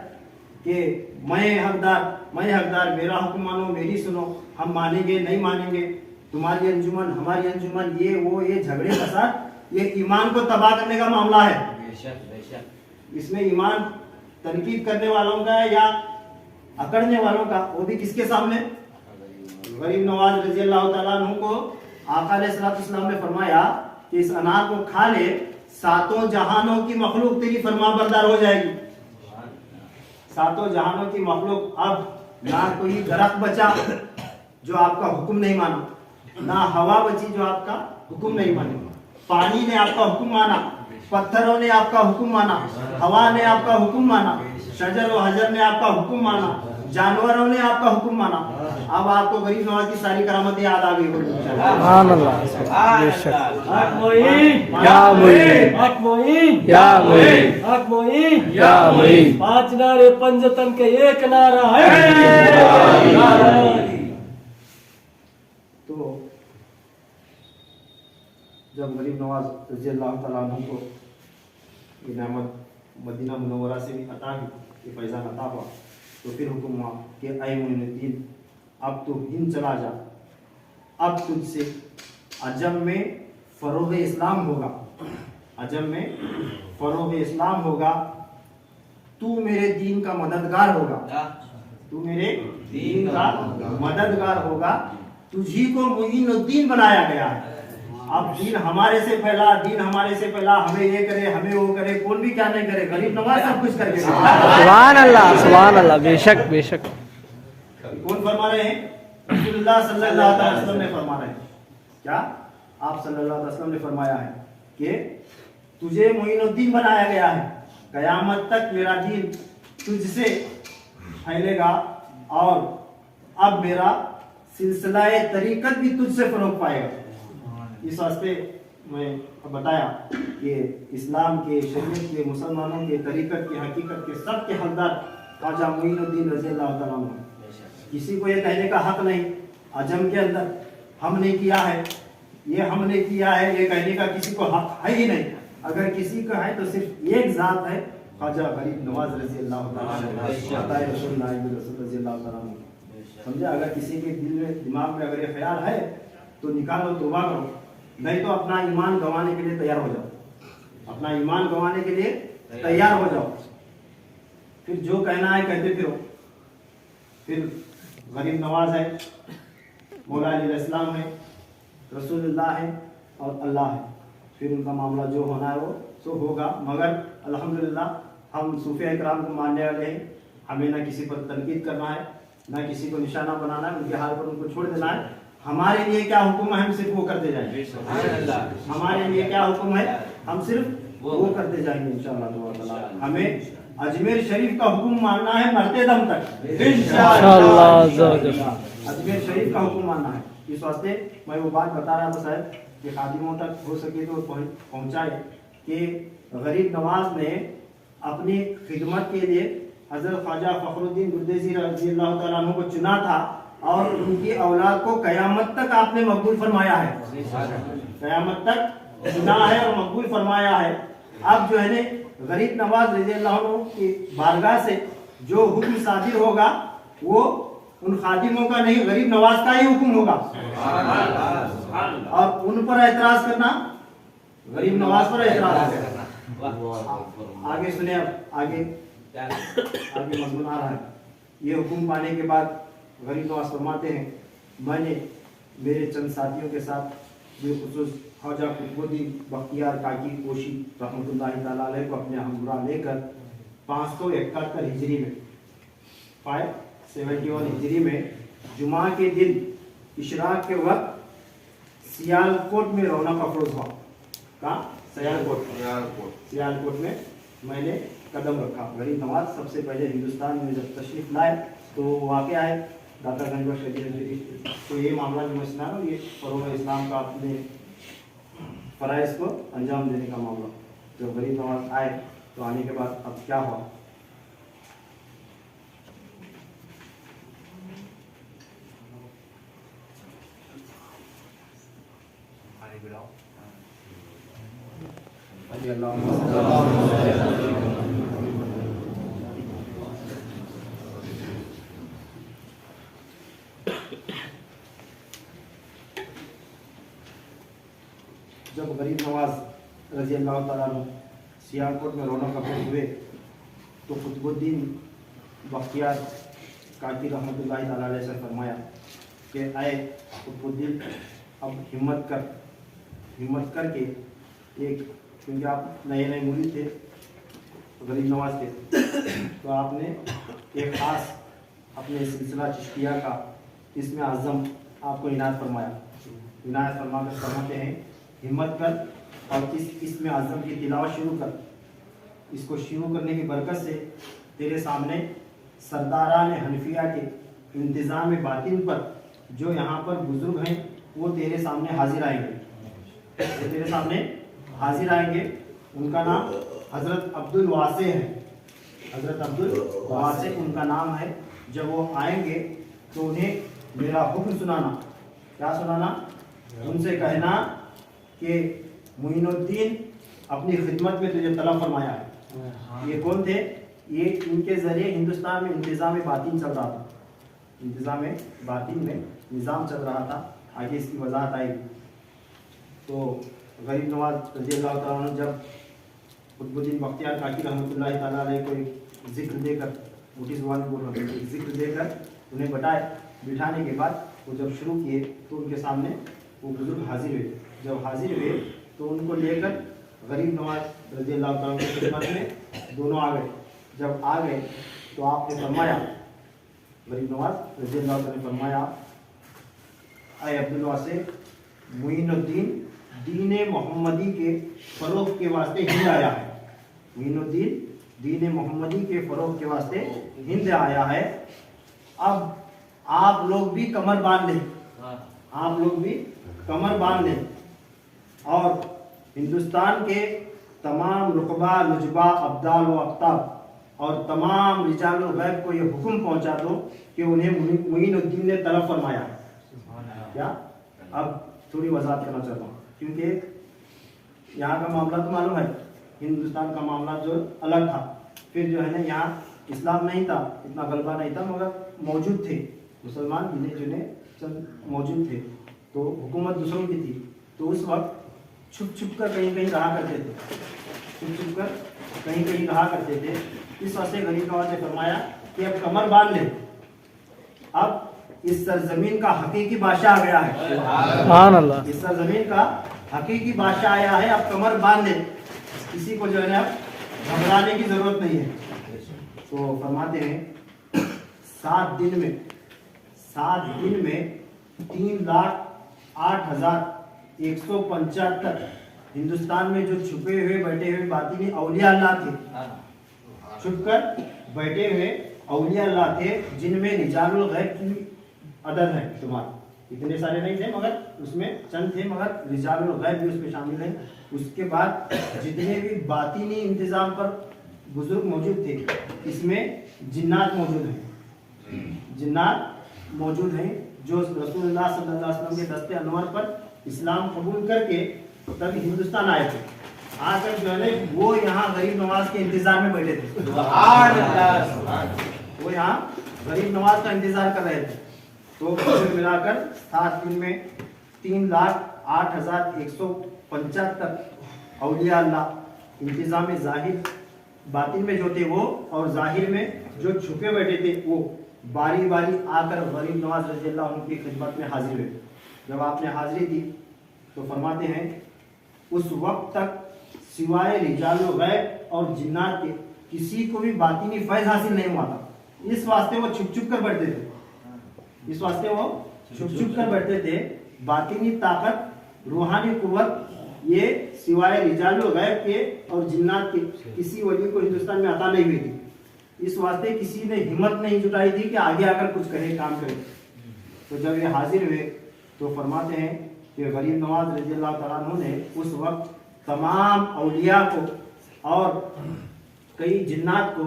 کہ میں حقدار, میرا حکم مانو, میری سنو, ہم مانیں گے نہیں مانیں گے, تمہاری انجمن ہماری انجمن, یہ جھگڑے فساد, یہ ایمان کو تباہ کرنے کا معاملہ ہے. اس میں ایمان تنقید کرنے والوں کا ہے یا اکڑنے والوں کا, وہ بھی کس کے سامنے؟ غریب نواز رضی اللہ تعالیٰ عنہ کو آقا علیہ السلام نے فرمایا کہ اس انار کو کھا لے, 7 جہانوں کی مخلوق تیری فرما بردار ہو جائے گی. सातों जहानों की मखलूक, अब ना कोई दरख्त बचा जो आपका हुक्म नहीं माना, ना हवा बची जो आपका हुक्म नहीं माने। पानी ने आपका हुक्म माना, पत्थरों ने आपका हुक्म माना, हवा ने आपका हुक्म माना, शजर व हजर ने आपका हुक्म माना, जानवरों ने आपका हुक्म माना। अब आपको गरीब नवाज की सारी करामतें याद आ गई होगी इंशाअल्लाह। सुभान अल्लाह, बेशक। हक मोइन, या मोइन, हक मोइन, या मोइन, हक मोइन, या मोइन। 5 नारे पंजतन के एक नारा है। तो जब गरीब नवाज रजी अल्लाह तआला अन्हु को ये नेमत मदीना मुनव्वरा से अता हुई, ये फैज़ान अता हुआ, तो फिर हुक्म हुआ कि ऐ मोइनुद्दीन, अब तू हिंद चला जा, अब तुझसे अजम में फरोग इस्लाम होगा, अजम में फरोग इस्लाम होगा, तू मेरे दीन का मददगार होगा, तू मेरे दीन का मददगार होगा, तुझी को मुइनुद्दीन बनाया गया है। अब दीन हमारे से फैला, दीन हमारे से फैला, हमें ये करे, हमें वो करे, कौन भी क्या नहीं करे, गरीब नवाज सब कुछ करके देगा। सुभान अल्लाह, बेशक बेशक। कौन फरमा रहे हैं? रसूलुल्लाह सल्लल्लाहु अलैहि वसल्लम ने फरमा रहे हैं। क्या? आप सल्लल्लाहु अलैहि वसल्लम ने फरमाया है कि तुझे मुइनुद्दीन बनाया गया है, कयामत तक मेरा दीन तुझसे फैलेगा और अब मेरा सिलसिला तरीकत भी तुझसे फरोग पाएगा। इस वास्ते मैं बताया कि इस्लाम के, शरीयत के, मुसलमानों के, तरीकत के, हकीकत के, सब के हकदार ख्वाजा मुइनुद्दीन रज़ी अल्लाह तआला अन्हु। किसी को ये कहने का हक नहीं अजम के अंदर हमने किया है, ये हमने किया है, ये कहने का किसी को हक है ही नहीं। अगर किसी का है तो सिर्फ एक जात है, ख्वाजा गरीब नवाज रज़ी अल्लाह तआला अन्हु। समझे? अगर किसी के दिल में, दिमाग में अगर ये ख्याल है तो निकालो, तौबा करो, नहीं तो अपना ईमान गंवाने के लिए तैयार हो जाओ, अपना ईमान गंवाने के लिए तैयार हो जाओ। फिर जो कहना है कहते फिरो। फिर गरीब नवाज है, मौला अलैहिस्सलाम है, रसूलुल्लाह है और अल्लाह है। फिर उनका मामला जो होना है वो सो होगा। मगर अल्हम्दुलिल्लाह हम सूफिया इकराम को मानने वाले हैं, हमें ना किसी पर तनकीद करना है, ना किसी को निशाना बनाना है, उनके हाल पर उनको छोड़ देना है। हमारे लिए क्या हुक्म है हम सिर्फ वो करते जाएंगे। हमारे लिए क्या हुक्म है हम सिर्फ वो करते जाएंगे इंशाअल्लाह। हमें अजमेर शरीफ का हुक्म मानना है मरते दम तक इंशाअल्लाह। अजमेर शरीफ का हुक्म मानना है। इस वास्ते मैं वो बात बता रहा था साहब कि खादिमों तक हो सके तो पहुंचाए कि गरीब नवाज ने अपनी खिदमत के लिए हजरत ख्वाजा फखरुद्दीन गुर्देजी रज़ी अल्लाह तआला अन्हु को चुना था और उनकी औलाद को कयामत तक आपने मकबूल फरमाया है, कयामत तक चुना है और मकबूल फरमाया है। अब जो है ने गरीब नवाज रज़ी अल्लाह अन्हु की बारगाह से जो हुक्म सादिर होगा वो उन खादिमों का नहीं, गरीब नवाज का ही हुक्म होगा। और उन पर एतराज करना, गरीब नवाज पर एतराज करना। आगे सुने, अब आगे मजमून आ रहा है। ये हुक्म पाने के बाद गरीब नवाज फरमाते हैं, मैंने मेरे चंद साथियों के साथ बिलखुसूस ख्वाजा कुतुबुद्दीन बख्तियार काकी कोशी रहमतुल्लाहि ताला अलैह को अपने हमरा लेकर 571 हिजरी में 571 हिजरी में जुमा के दिन इशराक के वक्त सियालकोट में रौनक अफरोज हुआ। कहाँ? सियालकोट में मैंने कदम रखा। गरीब नवाज सबसे पहले हिंदुस्तान में जब तशरीफ लाए तो वाक़या है दातागंज व शरीफ। तो ये मामला जो मैं सुना रहा हूँ ये फरोग इस्लाम का अपने फ़राइज़ को अंजाम देने का मामला। जब गरीब नवाज आए तो आने के बाद अब क्या हुआ? जब गरीब नवाज रज़ी अल्लाह तआला अन्हु सियालकोट में रौनक अफरोज हुए तो कुतुबुद्दीन बख्तियार काकी रहमतुल्लाहि ताला अलैह से फरमाया कि आए कुतुबुद्दीन अब हिम्मत करके एक, क्योंकि आप नए नए मुरीद थे गरीब नवाज के, तो आपने एक ख़ास अपने सिलसिला चिश्तिया का इसमें आज़म आपको इनायत फरमाया। इनायत फरमा कर फरमाते हैं, हिम्मत कर और इस इसमें आज़म की तिलावत शुरू कर। इसको शुरू करने की बरकत से तेरे सामने सरदारान हनफिया के इंतज़ाम बातिन पर जो यहाँ पर बुजुर्ग हैं वो तेरे सामने हाजिर आएंगे, वो तेरे सामने हाजिर आएंगे। उनका नाम हज़रत अब्दुल वासे है, हज़रत अब्दुल वासे उनका नाम है। जब वो आएंगे तो उन्हें मेरा हुक्म सुनाना। क्या सुनाना? उनसे कहना कि मुइनुद्दीन अपनी खिदमत में तुझे तलब फरमाया है। ये कौन थे? ये इनके ज़रिए हिंदुस्तान में इंतज़ाम बातिन चल रहा था, इंतज़ाम बातिन में निज़ाम चल रहा था। आगे इसकी वजाहत आएगी। तो गरीब नवाज रज़ियल्लाहु तआला अन्हु जब कुतुबुद्दीन बख्तियार काकी रहमतुल्लाहि तआला अलैह को एक जिक्र देकर, मोटी ज़ुबान में बोल रहा हूँ, एक जिक्र देकर उन्हें बिठाने के बाद वो जब शुरू किए तो उनके सामने वो बुजुर्ग हाजिर हुए। जब हाजिर हुए तो उनको लेकर गरीब नवाज रज़ियल्लाहु तआला की खिदमत में दोनों आ गए। जब आ गए तो आपने फरमाया, गरीब नवाज रज़ियल्लाहु तआला ने फरमाया, ऐ अब्दुल वासे, मुइनुद्दीन दीन मोहम्मदी के फ़रोग़ के वास्ते हिंद आया है। मुइनुद्दीन दीन मोहम्मदी के फ़रोग़ के वास्ते हिंद आया है। अब आप लोग भी कमर बांध लें, आप लोग भी कमर बांध लें और हिंदुस्तान के तमाम रुकबा, नुजबा, अब्दाल व अफ्ताब और तमाम रिजाल गैब को ये हुक्म पहुंचा दो कि उन्हें मुइनुद्दीन ने तलब फरमाया है। क्या? अब थोड़ी वजाहत करना चाहता हूँ, क्योंकि यहाँ का मामला तो मालूम है, हिंदुस्तान का मामला जो अलग था। फिर जो है ना, यहाँ इस्लाम नहीं था, इतना गलबा नहीं था, मगर मौजूद थे मुसलमान गिने चुने चंद मौजूद थे। तो हुकूमत दूसरों की थी। तो उस वक्त छुप छुप कर कहीं कहीं रहा करते थे, छुप छुप कर कहीं कहीं रहा करते थे। इस वजह से गरीब नवाज ने फरमाया कि अब कमर बांध ले, अब इस सरजमीन का हकीकी बादशाह आ गया है। सुभान अल्लाह। इस सरजमीन का हकीकी बादशाह आया है, अब कमर बांध ले, किसी को जो है ना घबराने की जरूरत नहीं है। तो फरमाते हैं 7 दिन में 3,08,175 हिंदुस्तान में जो छुपे हुए बैठे हुए बातिनी औलिया अल्लाह थे, छुपकर बैठे हुए औलिया अल्लाह थे, जिनमें रिजालुल गैब की अदद है शुमार। इतने सारे नहीं थे मगर उसमें चंद थे, मगर रिजालुल गैब भी उसमें शामिल है। उसके बाद जितने भी बातिनी इंतजाम पर बुजुर्ग मौजूद थे, इसमें जिन्नात मौजूद हैं, जिन्नात मौजूद हैं जो रसूलुल्लाह सल्लल्लाहु अलैहि वसल्लम के दस्ते अनवर पर इस्लाम कबूल करके तब हिंदुस्तान आए थे। आकर जो है वो यहाँ गरीब नवाज के इंतजार में बैठे थे, वो यहाँ गरीब नवाज का इंतजार कर रहे थे। तो कुल मिलाकर 7 दिन में 3,08,175 औलिया अल्लाह इंतजाम ज़ाहिर बातिन में जो थे वो, और ज़ाहिर में जो छुपे बैठे थे वो बारी बारी आकर गरीब नवाज रज़ियल्लाहु अन्हु की खिदमत में हाजिर हुए। जब आपने हाजिरी दी तो फरमाते हैं उस वक्त तक सिवाय रिजालुल गैब और जिन्नात के किसी को भी बातिनी फैज़ हासिल नहीं हुआ था। इस वास्ते वो छुप छुप कर बैठते थे, इस वास्ते वो छुप छुप कर बैठते थे। बातिनी ताकत, रूहानी कुव्वत ये सिवाय रिजालुल गैब के और जिन्नात के किसी वली को हिंदुस्तान में अता नहीं हुई थी। इस वास्ते किसी ने हिम्मत नहीं जुटाई थी कि आगे आकर कुछ कहे, काम करे। तो जब ये हाजिर हुए तो फरमाते हैं कि गरीब नवाज रज़ियल्लाहु तआला अन्हु ने उस वक्त तमाम औलिया को और कई जिन्नात को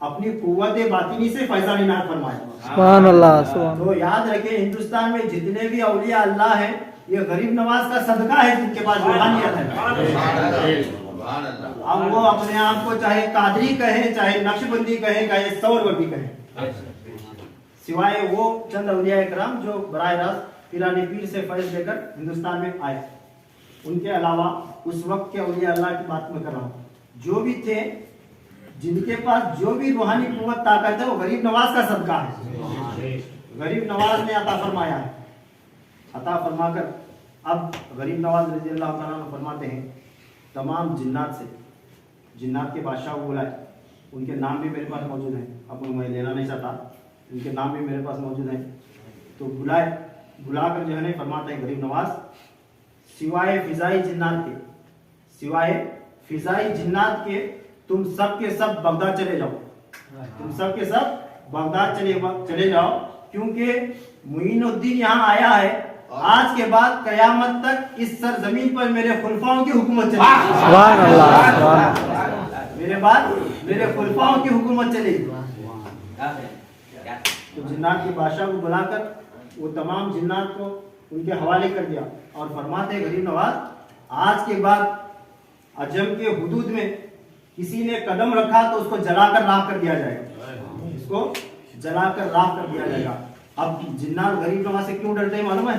अपनी कुव्वत बातिनी से फैज़ान इनात फरमाया। सुभान अल्लाह, सुभान। तो याद रखें, हिंदुस्तान में जितने भी औलिया अल्लाह है ये गरीब नवाज का सदका है, जिनके पास रूहानियत है। अब वो अपने आप को चाहे कादरी कहे, चाहे नक्शबंदी कहे, चाहे सौरवटी कहे, सिवाय वो चंद औलिया इकराम जो बराह रास्त पीरानी पीर से फैज़ लेकर हिंदुस्तान में आए, उनके अलावा उस वक्त के औलिया अल्लाह की बात में कर रहा हूँ, जो भी थे जिनके पास जो भी रूहानी कुव्वत ताकत है वो गरीब नवाज का सदका है। गरीब नवाज ने अता फरमाया है। अता फरमाकर अब गरीब नवाज रज़ियल्लाहु तआला अन्हु फरमाते हैं तमाम जिन्नात से, जिन्नात के बादशाह को बुलाए उनके नाम भी मेरे पास मौजूद हैं, अब मैं लेना नहीं चाहता, उनके नाम भी मेरे पास मौजूद हैं। तो बुलाकर जो है ना फरमाते हैं गरीब नवाज, सिवाय फिजाई जिन्नात के तुम सब के सब बगदाद चले जाओ, तुम सब के सब बगदाद चले जाओ, क्योंकि मुईनुद्दीन यहाँ आया है, आज के बाद कयामत तक इस सरजमीन पर मेरे खुलफाओं की हुकूमत चलेगी। सुभान अल्लाह, सुभान मेरे बाद मेरे खुलफाओं की हुकूमत चलेगी। तो जिन्नात के बादशाह को बुलाकर वो तमाम जिन्नात को उनके हवाले कर दिया और फरमाते गरीब नवाज, आज के बाद अजम के हुदूद में किसी ने कदम रखा तो उसको जलाकर राख कर दिया जाएगा, इसको जलाकर राख कर दिया जाएगा। अब जिन्नात गरीब नवाज से क्यों डरते हैं मालूम है?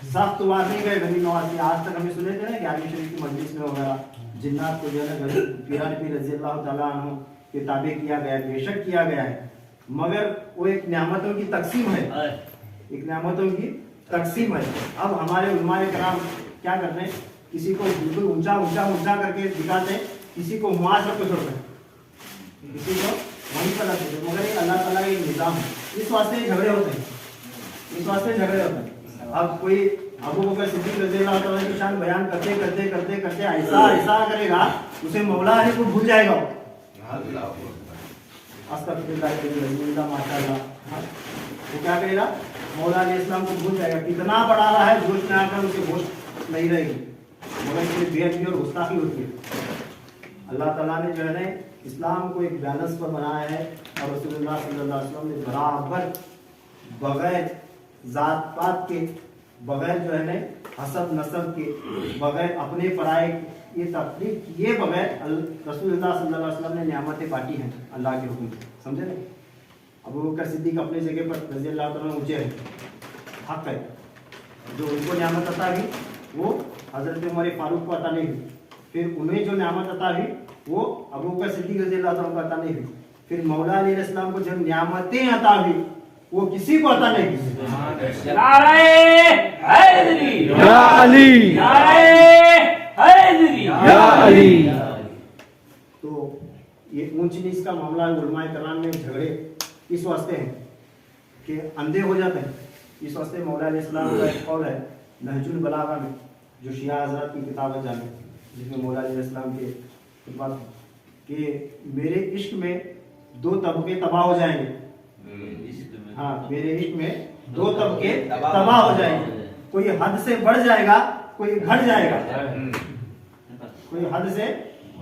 सख्त बात नहीं गए गरीब नवाज की, आज तक हमें सुने थे ना 11वीं शरीफ की मजलिस में वगैरह, जिन्नात को जो है ना पीरान पीर रज़ी अल्लाह तआला अन्हु के ताबे किया गया है, बेशक किया गया है, मगर वो एक नेमतों की तकसीम है, एक नेमतों की तकसीम है। अब हमारे उलमाए कराम क्या करते हैं, किसी को बिल्कुल ऊंचा करके दिखाते हैं, किसी को मुआज रख छोड़ते हैं, किसी को वहीं पर रखते हैं, मगर ये अल्लाह ताला का एक निज़ाम है, इस वास्ते झगड़े होते हैं, इस वास्ते झगड़े होते हैं। अब कोई अबू बकर सिद्दीक रज़ियल्लाहु ताला की शान बयान करते करते करते करते ऐसा करेगा, उसे मौला अली को भूल जाएगा, अस्तगफिरुल्लाह माशाअल्लाह, वो क्या करेगा, मौला अली इस्लाम को भूल जाएगा, कितना पढ़ा रहा है, जोश में आकर उसे होश नहीं रहेगी, मगर इसमें बेअदबी और गुस्ताखी होती है। अल्लाह ताला ने जो है ना इस्लाम को एक बैलेंस पर बनाया है, और रसूलुल्लाह सल्लल्लाहु अलैहि वसल्लम ने बराबर बगैर जात पात के, बगैर जो है ना हसब नसब के, बगैर अपने पराए ये तफरीक किए बगैर रसूलुल्लाह सल्लल्लाहु अलैहि वसल्लम ने नियामतें बांटी हैं अल्लाह के हुक्म से, समझे ना? अबू बकर सिद्दीक अपने जगह पर रज़ी अल्लाह तआला ऊंचे हैं, हक है, जो उनको नियामत अता हुई वो हजरत उमर फारूक को अता नहीं हुई, फिर उन्हें जो नियामत अता हुई वो अबू बकर सिद्दीक रज़ी अल्लाह तआला को अता नहीं हुई, फिर मौला अली अलैहिस्सलाम को जब नियामतें अता हुई वो किसी को अता नहीं हुई। नारे हैदरी, या अली, नारे हैदरी, या अली। तो ये ऊंच नीच का मामला उलमाए कराम में झगड़े इस वास्ते हैं कि अंधे हो जाते हैं, इस वास्ते मौला अलैहिस्सलाम का एक कौल है नहजुल बलागा में, जो शिया हज़रात की किताब है जाने, जिसमें मौला अलैहिस्सलाम के बात कि मेरे इश्क में दो तबके तबाह हो जाएंगे, हाँ मेरे इश्क में दो तबके तबाह हो जाएंगे, कोई हद से बढ़ जाएगा, कोई घट जाएगा, कोई हद से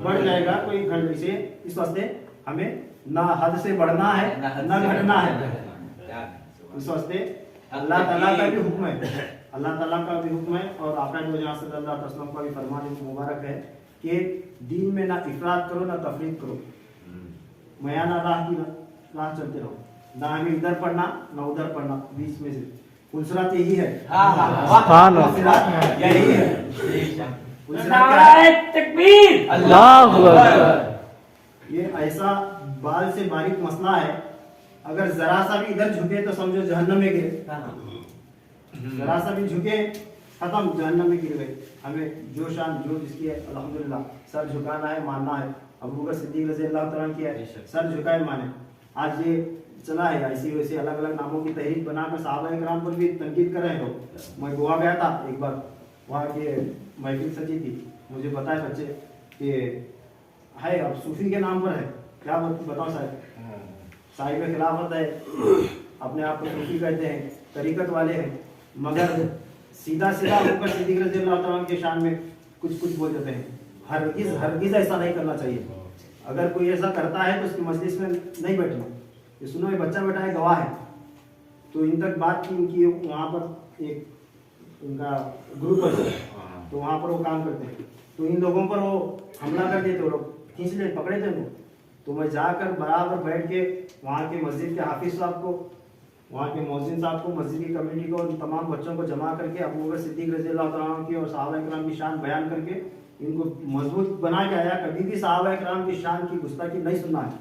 बढ़ जाएगा, कोई घट से, इस वास्ते हमें ना हद से बढ़ना है ना घटना है, इस वास्ते अल्लाह ताला का भी हुक्म है, अल्लाह ताला का भी हुक्म है, और आपका जो सल्लल्लाहु अलैहि वसल्लम का भी फरमान मुबारक है कि दीन में ना इफरात करो ना तफरीक करो, मयाना राह की राह चलते रहो, ना हमें इधर पढ़ना ना उधर पढ़ना, बीच में से फुलसरात यही है, फुलसरात यही है, नारे तकबीर, अल्लाहु अकबर। ये ऐसा बाल से बारीक मसला है, अगर जरा सा भी इधर झुके तो समझो जहन्नम में गिरे, जरा सा भी झुके खत्म, जहन्नम में गिर गए। हमें जो शान जो जिसकी है अल्हम्दुलिल्लाह सर झुकाना है, मानना है, अबू बकर सिद्दीक रज़ी अल्लाह तआला की है, सर झुकाए माने। आज ये चला है ऐसी वैसे अलग अलग नामों की तहरीक बनाकर सहाबा इकराम पर भी तनकीद कर रहे हैं लोग। मैं गोवा गया था एक बार, वहाँ के महफिल सजी थी, मुझे बताए बच्चे कि है अब सूफी के नाम पर है, क्या बताओ साहिब खिलाफत है, अपने आप को सूफी कहते हैं, तरीकत वाले हैं, मगर सीधा होकर सिद्दीक रज़ी अल्लाह तआला के शान में कुछ बोल देते हैं। हरगिज़ ऐसा नहीं करना चाहिए, अगर कोई ऐसा करता है तो उसकी मजलिस में नहीं बैठना। ये सुनो, ये बच्चा बैठा है, गवाह है, तो इन तक बात की इनकी, वहाँ पर एक उनका ग्रुप है, तो वहाँ पर वो काम करते हैं, तो इन लोगों पर वो हमला कर देते, वो लोग खींच ले पकड़े थे वो, तो मैं जाकर बराबर बैठ के वहाँ के मस्जिद के हाफिज साहब को, वहाँ के मौज़िन साहब को, मस्जिद की कमेटी को, उन तमाम बच्चों को जमा करके अबू बकर सिद्दीक रज़ी अल्लाह तआला की और सहाबा इकराम की शान बयान करके इनको मजबूत बना के आया। कभी भी सहाबा इकराम की शान की गुस्ताखी नहीं सुनना है,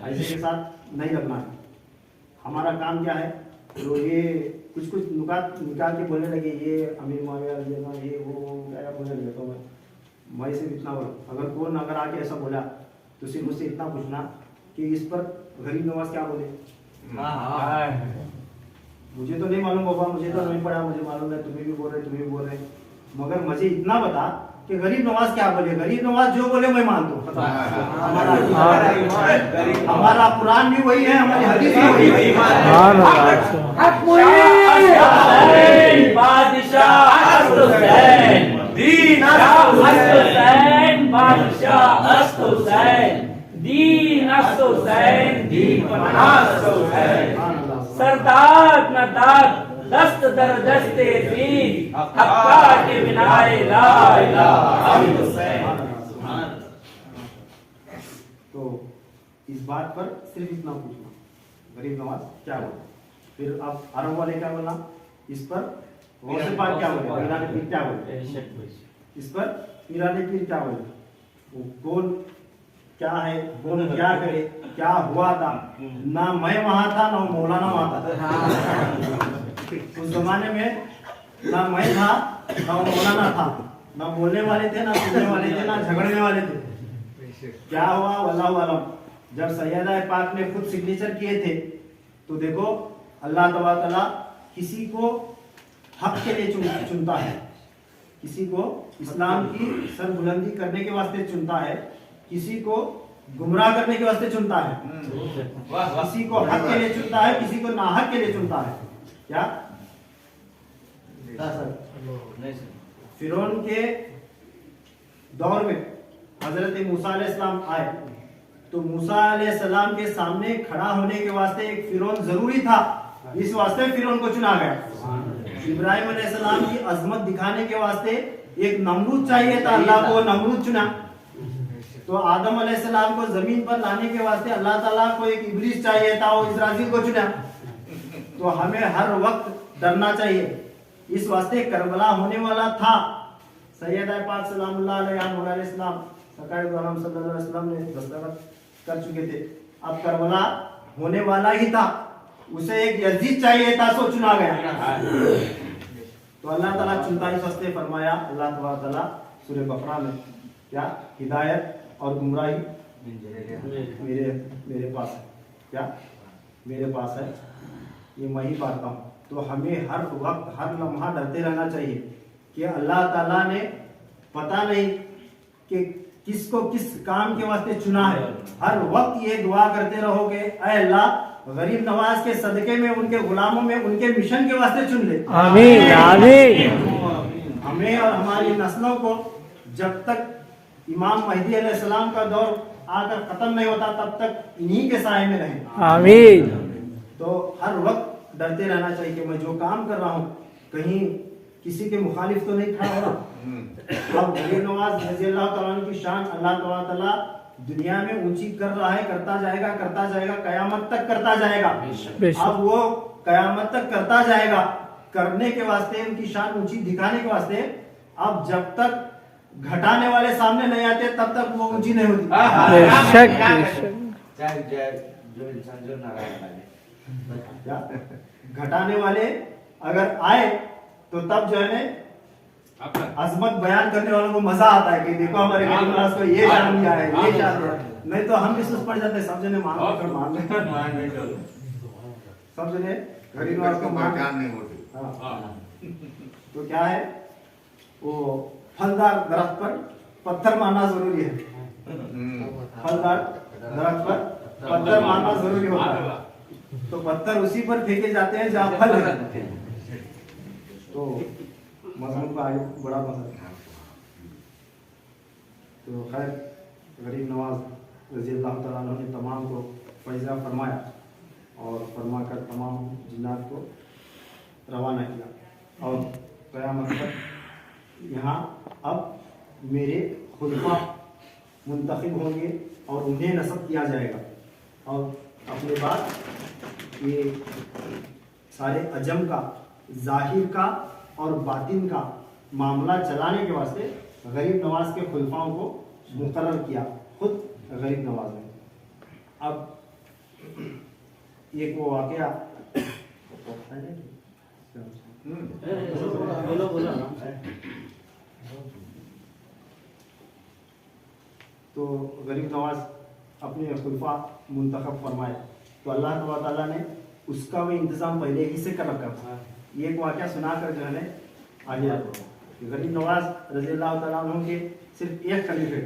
ऐसे के साथ नहीं रखना है। हमारा काम क्या है, तो ये कुछ नुकात निकाल के बोलने लगे, ये अमीर मुआविया ये वो क्या बोलने लगे, तो मैं से इतना बोला, अगर आके ऐसा बोला तो सिर्फ उससे इतना पूछना कि इस पर गरीब नवाज क्या बोले। मुझे तो नहीं मालूम बाबा, मुझे तो नहीं पड़ा, मुझे मालूम है तुम्हें भी बोल रहे, तुम्हें भी बोल रहे, मगर मुझे इतना बता कि गरीब नवाज क्या बोले। गरीब नवाज जो बोले मैं मानता हूँ। हमारा कुरान भी वही है, हमारी हदीस भी वही है। सरदार नदार दस्त दर दस्ते दीन हक्का के बिनाए ला इलाहा इल्लल्लाह। तो इस बात पर सिर्फ इतना पूछना गरीब नवाज क्या बोला। फिर अब अरब वाले क्या बोला, इस पर गौसे पाक क्या बोले, मीरान पीर क्या बोले, इस पर मीरान पीर क्या बोले, वो कौन क्या है, कौन क्या करे, क्या हुआ था, ना मैं वहां था ना मौलाना वहां था। उस जमाने में ना मैं था ना मौलाना था, ना बोलने वाले थे ना सुनने वाले थे ना झगड़ने वाले थे। क्या हुआ वल्लाहु आलम। जब सैयदा पाक ने खुद सिग्नेचर किए थे तो देखो अल्लाह तआला किसी को हक के लिए चुनता है, किसी को इस्लाम की सरबुलंदी करने के वास्ते चुनता है, किसी को गुमराह करने के वास्ते चुनता है, किसी को हक के लिए चुनता है, किसी को नाहक के लिए चुनता है। क्या फिरौन के दौर में हजरत मूसा अलैहिस्सलाम आए तो मूसा अलैहिस्सलाम के सामने खड़ा होने के वास्ते एक फिरौन जरूरी था, इस वास्ते फिरौन को चुना गया। इब्राहिम अलैहिस्सलाम की अजमत दिखाने के वास्ते एक नमरूद चाहिए था, अल्लाह को नमरूद चुना। तो आदम अलैहिस्सलाम को जमीन पर लाने के वास्ते अल्लाह ताला को एक इब्लीस चाहिए था, वो इस्राफील को चुना। तो हमें हर वक्त डरना चाहिए, इस वास्ते करबला होने वाला था। सैयदा पाक सलामुल्लाह अलैहा सरकार दो आलम सल्लल्लाहु अलैहि वसल्लम ने दस्तखत कर चुके थे। अब करबला होने वाला ही था, उसे एक यजीद चाहिए था, सो चुना गया। तो अल्लाह ताला चुनता इस वास्ते फरमाया अल्लाह ताला सूरह बकरा में क्या हिदायत और गुमराही मेरे पास है, क्या मेरे पास है, ये मैं ही पाता हूँ। तो हमें हर वक्त हर लम्हा डरते रहना चाहिए कि अल्लाह ताला ने पता नहीं कि किसको किस काम के वास्ते चुना है। हर वक्त ये दुआ करते रहो कि ऐ अल्लाह गरीब नवाज के सदके में उनके गुलामों में उनके मिशन के वास्ते चुन ले। आमीन आमीन। हमें और हमारी नस्लों को जब तक इमाम महदी अलैहिस्सलाम का दौर आकर खत्म नहीं होता तब तक इन्हीं के साए में रहें। आमीन। तो हर वक्त डरते रहना चाहिए कि मैं जो काम कर रहा हूँ कहीं किसी के मुखालिफ तो नहीं खड़ा हो रहा। अब गरीब नवाज रज़ी अल्लाह तआला अन्हु की शान अल्लाह तआला दुनिया में ऊंची कर रहा है, करता जाएगा कयामत तक करता जाएगा। अब वो कयामत तक करता जाएगा, करने के वास्ते उनकी शान ऊंची दिखाने के वास्ते अब जब तक घटाने वाले सामने नहीं आते तब तक वो ऊंची नहीं होती। बेशक घटाने वाले अगर आए तो तब जो है अजमत बयान करने वालों को मजा आता है कि देखो हमारे गरीब नवाज को ये शान दिया है, ये शान दिया है। नहीं तो हम भी सुस्त पड़ जाते, सब जने मान सब जने गरीब नवाज को मान नहीं होती। तो क्या है वो फलदार दरख्त पर पत्थर मारना जरूरी है, फलदार दरख्त पर पत्थर मारना जरूरी होता है। तो पत्थर उसी पर फेंके जाते हैं जहाँ फल है। तो मजमून का आगे बड़ा पसंद। तो खैर गरीब नवाज रज़ी अल्लाह तआला अन्हु ने तमाम को फैज़ा फरमाया और फरमाकर तमाम जिन्नात को रवाना किया और क़यामत तक यहाँ अब मेरे खुलफा मुंतखब होंगे और उन्हें नस्ब किया जाएगा। और अपने बाद ये सारे अजम का जाहिर का और बातिन का मामला चलाने के वास्ते गरीब नवाज के खुलफाओं को मुकर्रर किया खुद गरीब नवाज ने। अब एक वो वाकया तो गरीब नवाज अपने खुलफा मुंतखब फरमाए, तो अल्लाह तबारक ताला ने उसका भी इंतज़ाम पहले ही से कर रखा था। ये एक वाक़या सुनाकर जो है ना आगे आता हूँ। गरीब नवाज रज़ी अल्लाह ताला अन्हु के सिर्फ एक खलीफे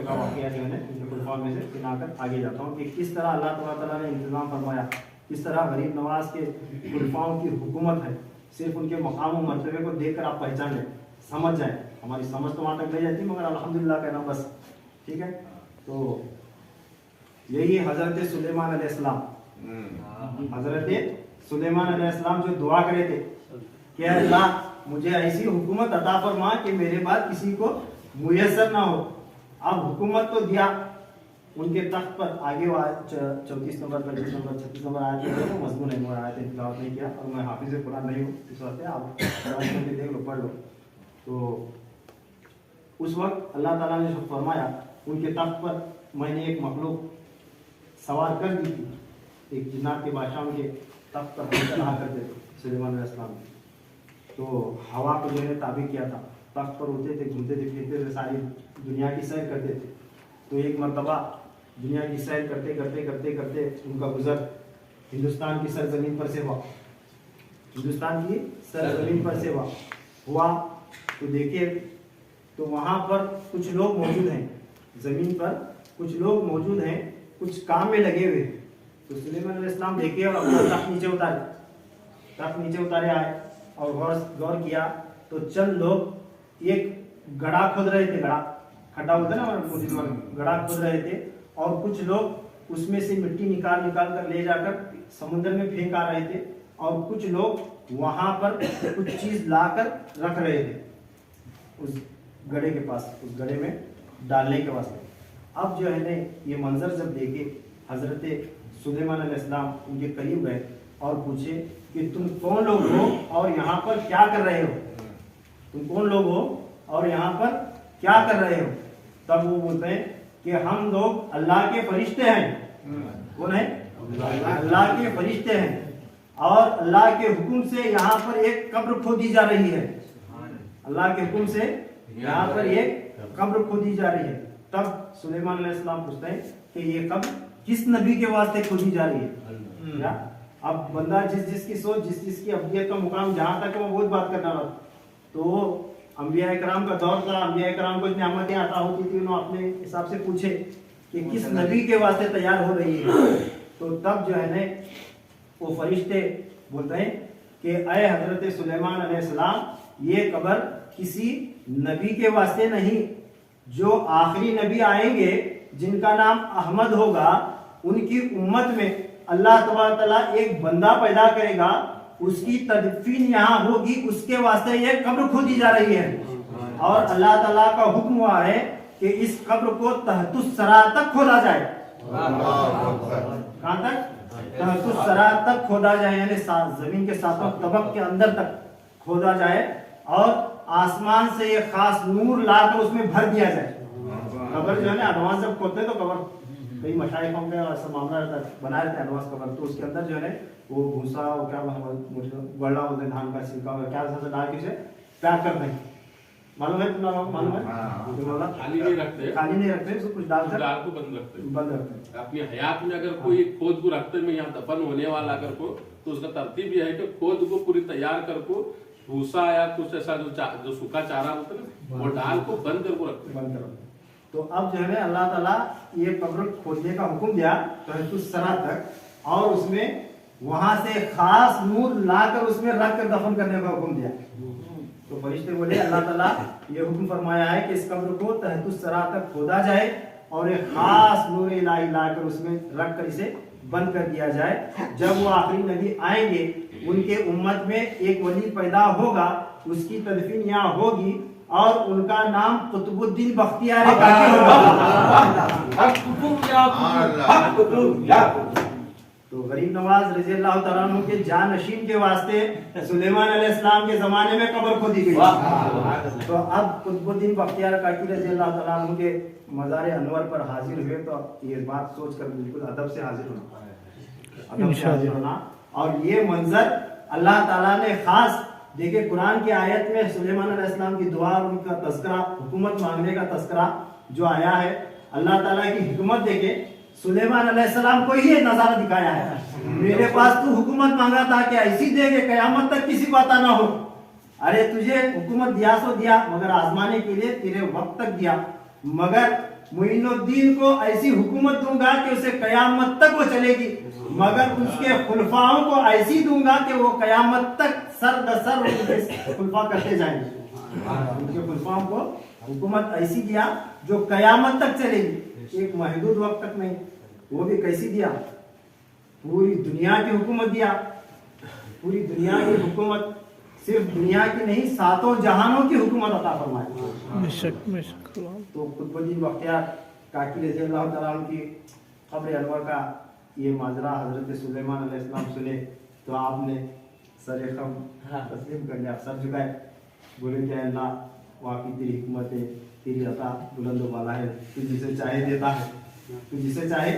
का वाक़या जो है ना उनके खुलफा में से सुनाकर आगे जाता हूँ कि किस तरह अल्लाह तबारक ताला ने इंतज़ाम फरमाया, किस तरह गरीब नवाज के खुलफाओं की हुकूमत है। सिर्फ उनके मकाम और मर्तबे को देख कर आप पहचान लें, समझ जाएं। हमारी समझ तो वहाँ तक नहीं जाती, मगर अल्हम्दुलिल्लाह कहना बस ठीक है। तो यही हज़रत सुलेमान अलैहिस्सलाम, हज़रत सुलेमान अलैहिस्सलाम जो दुआ करे थे कि अल्लाह मुझे ऐसी हुकूमत अता फरमा कि मेरे बाद किसी को मुयस्सर ना हो। अब हुकूमत तो दिया, उनके तख्त पर आगे 34 नंबर, 35 नंबर, 36 नंबर आयत है, मजमून है, मैं आयत तिलावत नहीं किया और मैं हाफिज़ कुरान नहीं हूँ, इस वक्त आप देख लो, पढ़ लो। तो उस वक्त अल्लाह ताला ने जो फरमाया, उनके तख्त पर मैंने एक मखलूक सवार कर दी थी। एक जिन्नात के बादशाह उनके तख्त पर रहा करते थे सुलेमान अलैहिस्सलाम। तो हवा को जो है ताबी किया था, तख्त पर उड़ते थे, घूमते थे, फिरते थे, सारी दुनिया की सैर करते थे। तो एक मरतबा दुनिया की सैर करते करते करते करते उनका गुजर हिंदुस्तान की सरजमीन पर से हुआ, हिंदुस्तान की सरजमीन पर से हुआ। तो देखिए, तो वहाँ पर कुछ लोग मौजूद हैं, ज़मीन पर कुछ लोग मौजूद हैं, कुछ काम में लगे हुए। तो सुलेमान अलैहिस्सलाम देखे और अपना तख्त नीचे उतारे आए और गौर किया। तो चंद लोग एक गड़ा खोद रहे थे, खड्डा होता है ना, गड़ा खोद रहे थे, और कुछ लोग उसमें से मिट्टी निकाल कर ले जाकर समुद्र में फेंक आ रहे थे, और कुछ लोग वहां पर कुछ चीज लाकर रख रहे थे उस गड़े के पास, उस गड़े में डालने के वास्ते। अब जो है ना ये मंजर जब देखे, हजरत सुलेमान अलैहिस्सलाम उनके करीब गए और पूछे कि तुम कौन लोग हो और यहाँ पर क्या कर रहे हो, तुम कौन लोग हो और यहाँ पर क्या कर रहे हो। तब वो बोलते हैं कि हम लोग अल्लाह के फरिश्ते हैं। कौन है? अल्लाह के फरिश्ते हैं, और अल्लाह के हुक्म से यहाँ पर एक कब्र खोदी जा रही है। अल्लाह के हुक्म से यहाँ पर एक कब्र खोदी जा रही है। तब सुलेमान अलैहिस्सलाम पूछते हैं कि ये कब्र किस नबी के वास्ते खोदी जा रही है। अब बंदा जिसकी सोच, जिसकी अब्दियत का मुकाम जहाँ तक है, वो बहुत बात करना रहा। तो अंबिया इकराम का दौर था, अंबिया इकराम को इतनी अहमतें आता होती थी, उन्होंने अपने हिसाब से पूछे कि किस नबी के वास्ते तैयार हो रही है। तो तब जो है ना वो फरिश्ते बोलते हैं कि अय हजरत सुलेमान अलैहिस्सलाम, ये कब्र किसी नबी के वास्ते नहीं, जो आखिरी नबी आएंगे जिनका नाम अहमद होगा, उनकी उम्मत में अल्लाह तबारक तआला एक बंदा पैदा करेगा, उसकी तदफीन यहाँ होगी, उसके वास्ते ये कब्र खोदी जा रही है। और अल्लाह ताला का हुक्म हुआ है कि इस कब्र को तहतुस सरा तक खोदा जाए। कहाँ तक? तहतुस सरा तक खोदा जाए, यानी जमीन के सातों तबक के अंदर तक खोदा जाए, और आसमान से ये खास नूर लाकर उसमें भर दिया जाए। कब्र जो है ना एडवांस जब खोदते तो कब्र कई मशाइखों का ऐसा मामला रहता है, बनाए रहते हैं एडवांस कब्र, तो उसके अंदर जो है वो भूसा और क्या गड़ा होता है, धान का छिलका होता है, क्या ऐसा डाल के पैक कर दें। मालूम है तुम्हारा? मालूम है? खाली नहीं रखते, उसको कुछ डालकर को बंद रखते हैं। अपनी हयात में अगर कोई खोद को रखते में यहाँ दफन होने वाला अगर को, तो उसका तरतीब यह है कि खोद को पूरी तैयार कर को भूसा या कुछ ऐसा जो सूखा चारा होता है ना, वो डाल को बंद कर को रखते, बंद करो। तो अब जो है ना अल्लाह ताला ये कब्र खोदने का हुक्म दिया तो सरा तक, और उसमें वहां से खास नूर लाकर उसमें रख कर दफन करने का हुक्म दिया। तो फरिश्ते बोले अल्लाह ताला ये हुक्म फरमाया है कि इस कब्र को तहतुस सरा तक खोदा जाए और एक खास नूर इलाही लाकर उसमें रख कर इसे बंद कर दिया जाए। जब वो आखिरी नबी आएंगे, उनके उम्मत में एक वली पैदा होगा, उसकी तदफीन यहाँ होगी, और उनका नाम कुतुबुद्दीन बख्तियार काकी होगा। तो गरीब नवाज रजी अल्लाह तआला अन्हु के जानशीन के वास्ते सुलेमान अलैहिस्सलाम के जमाने में कब्र खोदी गई। तो अब कुतुबुद्दीन बख्तियार काकी रजी अल्लाह तआला अन्हु के मज़ार अनवर पर हाजिर हुए, तो ये बात सोचकर बिल्कुल अदब से हाजिर होना, और ये मंजर अल्लाह ताला ने खास देखिए कुरान की आयत में सुलेमान अलैहिस्सलाम की दुआ और उनका तज़किरा, हुकूमत मांगने का तज़किरा जो आया है, अल्लाह ताला की हिकमत देके सुलेमान अलैहिस्सलाम को ही ये नजारा दिखाया है। मेरे पास तू हुकूमत मांगा था कि ऐसी दे कि कयामत तक किसी को अता ना हो। अरे तुझे हुकूमत दिया सो दिया, मगर आजमाने के लिए तेरे वक्त तक दिया, मगर मुइनुद्दीन को ऐसी हुकूमत दूंगा कि उसे कयामत तक वो चलेगी, मगर उसके खुलफाओं को ऐसी दूंगा कि वो कयामत तक सर द सर उनके खुलफा करते जाएंगे। उनके खुलफाओं को हुकूमत ऐसी दिया जो कयामत तक चलेगी, एक महदूद वक्त तक नहीं। वो भी कैसी दिया? पूरी दुनिया की हुकूमत दिया। पूरी दुनिया की हुकूमत, सिर्फ दुनिया की नहीं, सातों जहानों की हुकूमत अता फरमाई। बेशक तो कुतुबुद्दीन बख्तियार काकी रज़ियल्लाहु तआला अन्हु की क़ब्र अनवर का ये माजरा हजरत सुलेमान अलैहिस्सलाम सुने तो आपने सर खम तस्लीम कर लिया, सर झुकाए, बोले कि अल्लाह वाकई तेरी हिकमत है, तेरी अता बुलंद वाला है, तू जिसे चाहे देता है, तू जिसे चाहे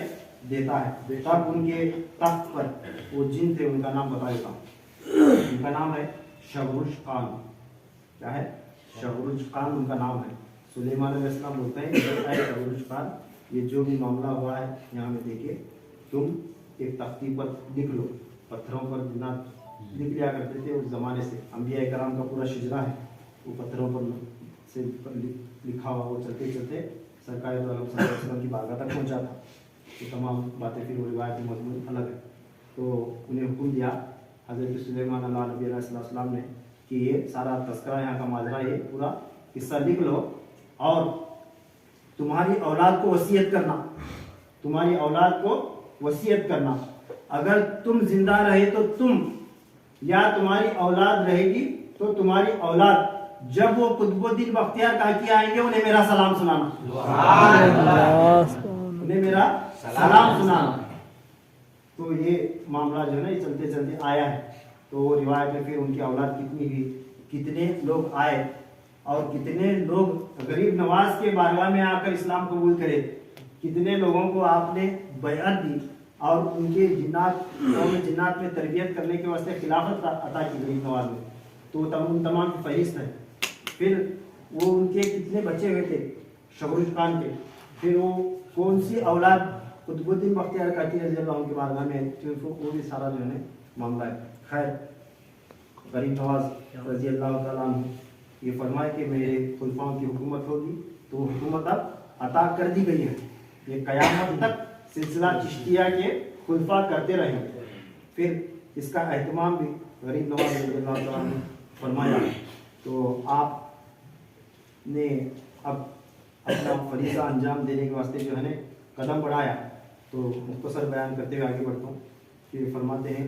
देता है। तब उनके तख्त पर वो जिन थे, उनका नाम बता देता हूँ। उनका नाम है शबरुज खान। क्या है? शबरुज खान उनका नाम है। सुलेमान अलैहिस्सलाम बोलते हैं कि शबरुज खान, ये जो भी मामला हुआ है यहाँ में देखिए, तुम एक तख्ती पर लिख लो। पत्थरों पर बिना लिख लिया करते थे उस जमाने से, अंबिया कराम का पूरा शिजरा है वो पत्थरों पर से लिखा हुआ, वो चलते चलते सरकार दो आलम सल्लल्लाहु अलैहि वसल्लम की बारगाह तक पहुंचा था। तो तमाम बातें फिर वो रिवायत की मजमून अलग है। तो उन्हें हुक्म दिया हज़रत सुलेमान अलैहिस्सलाम ने कि ये सारा तस्करा, यहाँ का माजरा, ये पूरा किस्सा लिख लो और तुम्हारी औलाद को वसीयत करना, तुम्हारी औलाद को वसीयत करना, अगर तुम जिंदा रहे तो तुम, या तुम्हारी औलाद रहेगी तो तुम्हारी औलाद, जब वो कुतुबुद्दीन बख्तियार काकी आएंगे उन्हें मेरा सलाम सुनाना, उन्हें मेरा सलाम सुनाना। तो ये मामला जो है ना, ये चलते चलते आया है। तो वो रिवायत में फिर उनकी औलाद कितनी हुई, कितने लोग आए और कितने लोग गरीब नवाज के बारगाह में आकर इस्लाम कबूल करे, कितने लोगों को आपने बैअत दी और उनके जिन्नात में तरबियत करने के वास्ते खिलाफत अता की गरीब नवाज में। तो उन तमाम की फहरिस्त है। फिर वो उनके कितने बच्चे हुए थे शबरुज खान के, फिर वो कौन सी औलाद कुतुबुद्दीन बख्तियार काकी रज़ियल्लाहु अन्हु के बारगाह में, वो भी सारा जो है मामला है। खैर, गरीब नवाज रज़ियल्लाहु तआला अन्हु ये फरमाए कि मेरे खुलफाओं की हुकूमत होगी, तो हुकूमत अब अता कर दी गई है, ये कयामत तक सिलसिला चिश्तिया के खुलफा करते रहेंगे। फिर इसका एहतमाम भी गरीब नवाज रज़ियल्लाहु तआला अन्हु ने फरमाया। तो आपने अब अपना फरीज़ा अंजाम देने के वास्ते जो है ना कदम बढ़ाया। तो मुख्तसर बयान करते हुए आगे बढ़ता हूँ कि फरमाते हैं,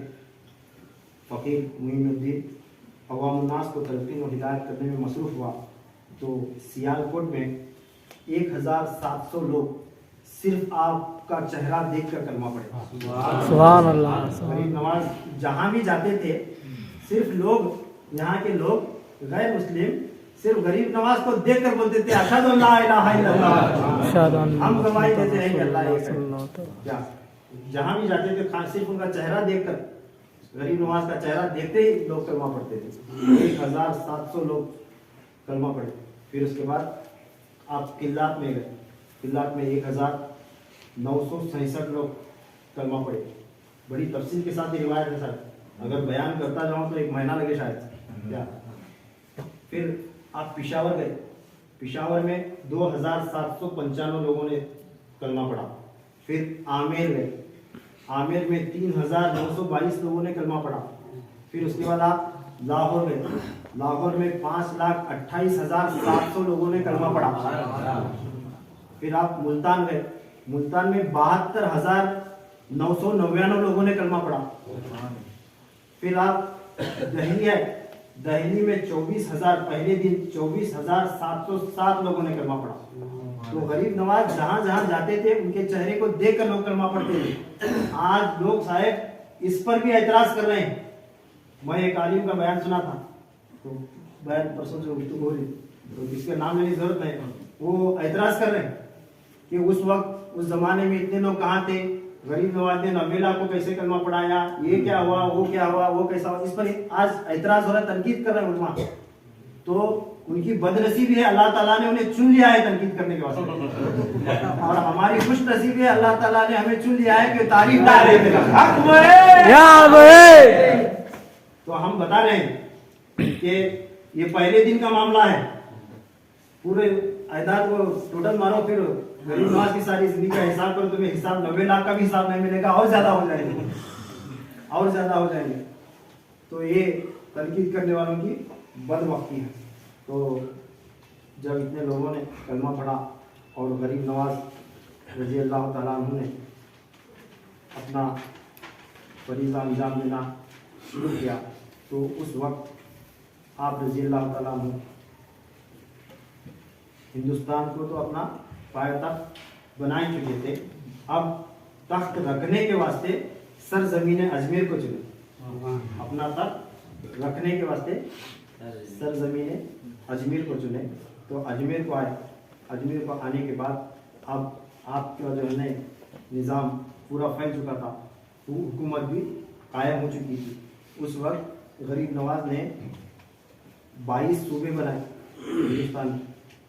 फ़कीर मुइनुद्दीन अवामुन्नास को तरक्की और हिदायत करने में मसरूफ़ हुआ। तो सियालकोट में 1700 लोग सिर्फ आपका चेहरा देखकर कलमा पढ़े। सुभान अल्लाह। गरीब नवाज जहाँ भी जाते थे, सिर्फ लोग, यहाँ के लोग गैर मुस्लिम सिर्फ गरीब नवाज को देखकर बोलते थे अशहदु अल्ला इलाहा इल्लल्लाह, हम गवाही देते हैं कि अल्लाह एक है। क्या जहाँ भी जाते थे सिर्फ उनका चेहरा देखकर, गरीब नवाज का चेहरा देखते ही लोग कलमा पढ़ते थे। 1700 लोग कलमा पढ़े। फिर उसके बाद आप किल्लात में गए, किल्लात में 1967 लोग कलमा पढ़े। बड़ी तफसील के साथ ये रिवायत है सर, अगर बयान करता जाऊँ तो 1 महीना लगे शायद। क्या फिर आप पिशावर गए, पिशावर में 2795 लोगों ने कलमा पढ़ा। फिर आमेर गए, आमेर में 3922 लोगों ने कलमा पढ़ा। फिर उसके बाद आप लाहौर गए, लाहौर में 5,28,700 लोगों ने कलमा पढ़ा। फिर आप मुल्तान गए, मुल्तान में 72,999 लोगों ने कलमा पढ़ा। फिर आप दहली आए, दहली में 24,000, पहले दिन 24,707 लोगों ने कलमा पढ़ा। तो गरीब नवाज जहाँ जहाँ जाते थे उनके चेहरे को देखकर लोग कलमा पढ़ते थे। आज लोग साहब इस पर भी एतराज कर रहे हैं। मैं एक आलिम का बयान सुना था, तो बयान परसों से गुफ्तगू हो रही, तो जिसके नाम लेने की जरूरत नहीं, वो एतराज कर रहे हैं कि उस वक्त उस जमाने में इतने लोग कहाँ थे, गरीब नवाज ने 90 लाख को कैसे कलमा पढ़ाया, ये क्या हुआ, वो क्या हुआ, वो कैसा हुआ। इस पर आज एतराज हो रहा है, तनकीद कर रहे हैं उलमा। तो ان کی بدنصیبی ہے اللہ تعالیٰ نے انہیں چن لیا ہے تنقید کرنے کے واسطے، اور ہماری خوش نصیبی ہے اللہ تعالیٰ نے ہمیں چن لیا ہے کہ تعریف تو ہم بتا رہے ہیں کہ یہ پہلے دن کا معاملہ ہے، پورے اعداد کو ٹوٹل مارو پھر غریب نواز کی ساری زندگی کا حساب کرو، تمہیں حساب 90 لاکھ کا بھی حساب نہیں ملے گا، اور زیادہ ہو جائیں گے، اور زیادہ ہو جائیں گے۔ تو یہ تنقید کرنے والوں کی بدبختی ہے۔ تو جب اتنے لوگوں نے کلمہ پڑھا اور غریب نواز رضی اللہ تعالیٰ عنہ نے اپنا فریضہ انجام دینا شروع کیا، تو اس وقت آپ رضی اللہ تعالیٰ عنہ ہندوستان کو تو اپنا پائے تخت بنا ہی چکے تھے، اب تخت رکھنے کے واسطے سرزمین اجمیر کو چنے، اپنا تخت رکھنے کے واسطے سرزمین اجمیر کو چنے۔ تو اجمیر کو آئے، اجمیر کو آنے کے بعد اب آپ کا جو ہے نظام پورا پھیل چکا تھا، حکومت بھی قائم ہو چکی تھی۔ اس وقت غریب نواز نے 22 صوبے بنائے ہندوستان کے،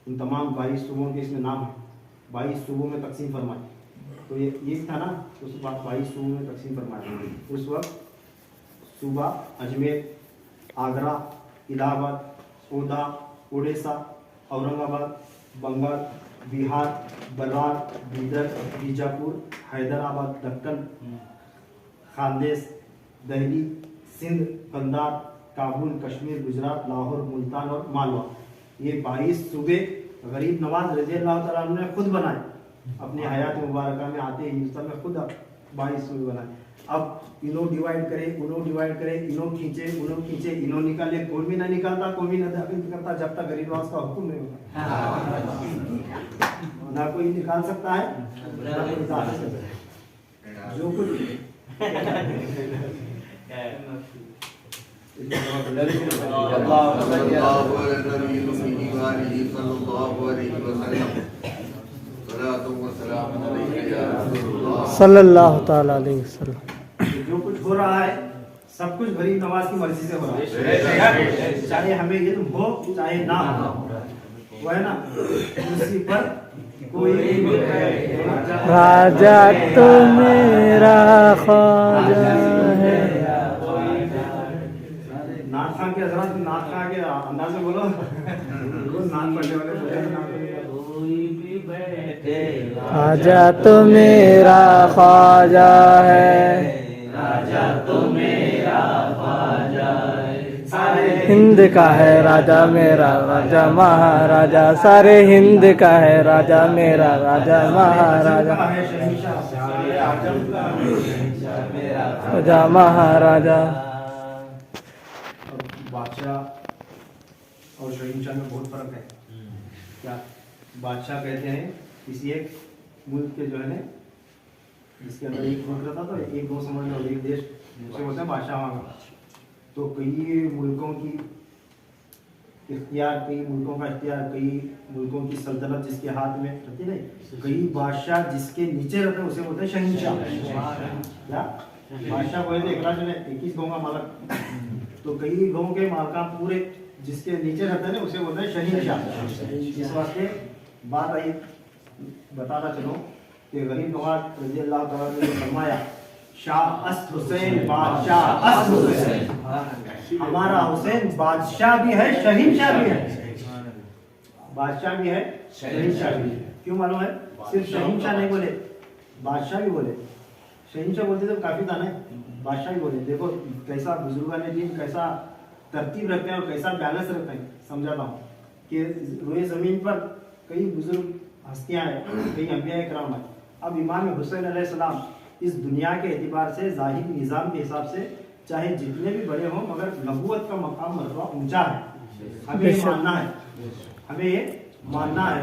ان تمام 22 صوبوں کے اس میں نام ہے، 22 صوبوں میں تقسیم فرمائے۔ تو یہ تھا نا، اس وقت 22 صوبوں میں تقسیم فرمائے۔ اس وقت صوبہ اجمیر، آگرہ، الہ آباد، اودا، اڑیسہ، اورنگ آباد، بنگال، بہار، برار، بیدر، بیجاپور، حیدرآباد، دکن، خاندیش، دہلی، سندھ، قندھار، کابل، کشمیر، گجرات، لاہور، ملتان اور مالوا، یہ 22 صوبے غریب نواز رضی اللہ تعالیٰ عنہ نے خود بنائے، اپنی حیات مبارکہ میں آتے ہندوستان میں خود 22 صوبے بنائے۔ اب انہوں ڈیوائیڈ کرے، انہوں ڈیوائیڈ کرے، انہوں کھینچے، انہوں نکالے، کوئی بھی نہ نکالتا، کوئی بھی نہ داخل کرتا جب تک غریب نواز کا حکم نہیں ہوتا، نہ کوئی نکال سکتا ہے نہ کوئی داخل کر سکتا ہے، جو کچھ صلی اللہ تعالیٰ علیہ وسلم۔ جو کچھ ہو رہا ہے سب کچھ غریب نواز کی مرضی سے ہو رہا ہے، چاہے ہمیں علم ہو چاہے نہ ہو، وہ ہے نا اسی پر کوئی راجا تو میرا خواجہ ہے۔ نعت خواہ کے حضرات نعت خواہ کے انداز میں بولو، نعت پڑھنے والے راجا تو میرا خواجہ ہے، ہند کا ہے راجا میرا راجا مہاراجا، سارے ہند کا ہے راجا میرا راجا مہاراجا، راجا مہاراجا۔ بادشاہ اور شہنشاہ میں بہت فرق ہے۔ کیا بادشاہ کہتے ہیں کسی ایک ملک کے جو ہے نا، جس کے اندر ایک ملک رہتا تو ایک دو سمجھ لو ایک دیش، اسے بولتے ہیں بادشاہ وہاں کا۔ تو کئی ملکوں کی اختیار، کئی ملکوں کا اختیار، کئی ملکوں کی سلطنت جس کے ہاتھ میں رہتی نہیں، کئی بادشاہ جس کے نیچے رہتے ہیں اسے بولتے ہیں شہنشاہ۔ کیا بادشاہ بولے تھے 21 گاؤں کا مالک، تو کئی گاؤں کے مالکان پورے جس کے نیچے رہتے ہیں اسے بولتے ہیں شہنشاہ۔ اس واسطے بات آئی بتانا چلو کہ غریب نواز رضی اللہ تعالیٰ نے فرمایا شاہ اسد حسین بادشاہ اسد حسین، ہمارا حسین بادشاہ بھی ہے شہنشاہ بھی ہے، بادشاہ بھی ہے شہنشاہ بھی ہے۔ کیوں معلوم ہے؟ صرف شہنشاہ نہیں بولے، بادشاہ بھی بولے۔ شہنشاہ بولتے تو کافی تھا نا، بادشاہ بھی بولے۔ دیکھو کیسا بزرگان دین کیسا ترتیب رکھتے ہیں اور کیسا بیلنس رکھتے ہیں۔ سمجھاتا ہوں کہ روئے زمین پر کئی بزرگ ہستیاں ہیں، کئی انبیاء کرام ہیں۔ اب امام حسین علیہ السلام اس دنیا کے اعتبار سے ظاہری نظام کے حساب سے چاہے جتنے بھی بڑے ہوں مگر نبوت کا مقام مرتبہ اونچا ہے، ہمیں یہ ماننا ہے، ہمیں یہ ماننا ہے۔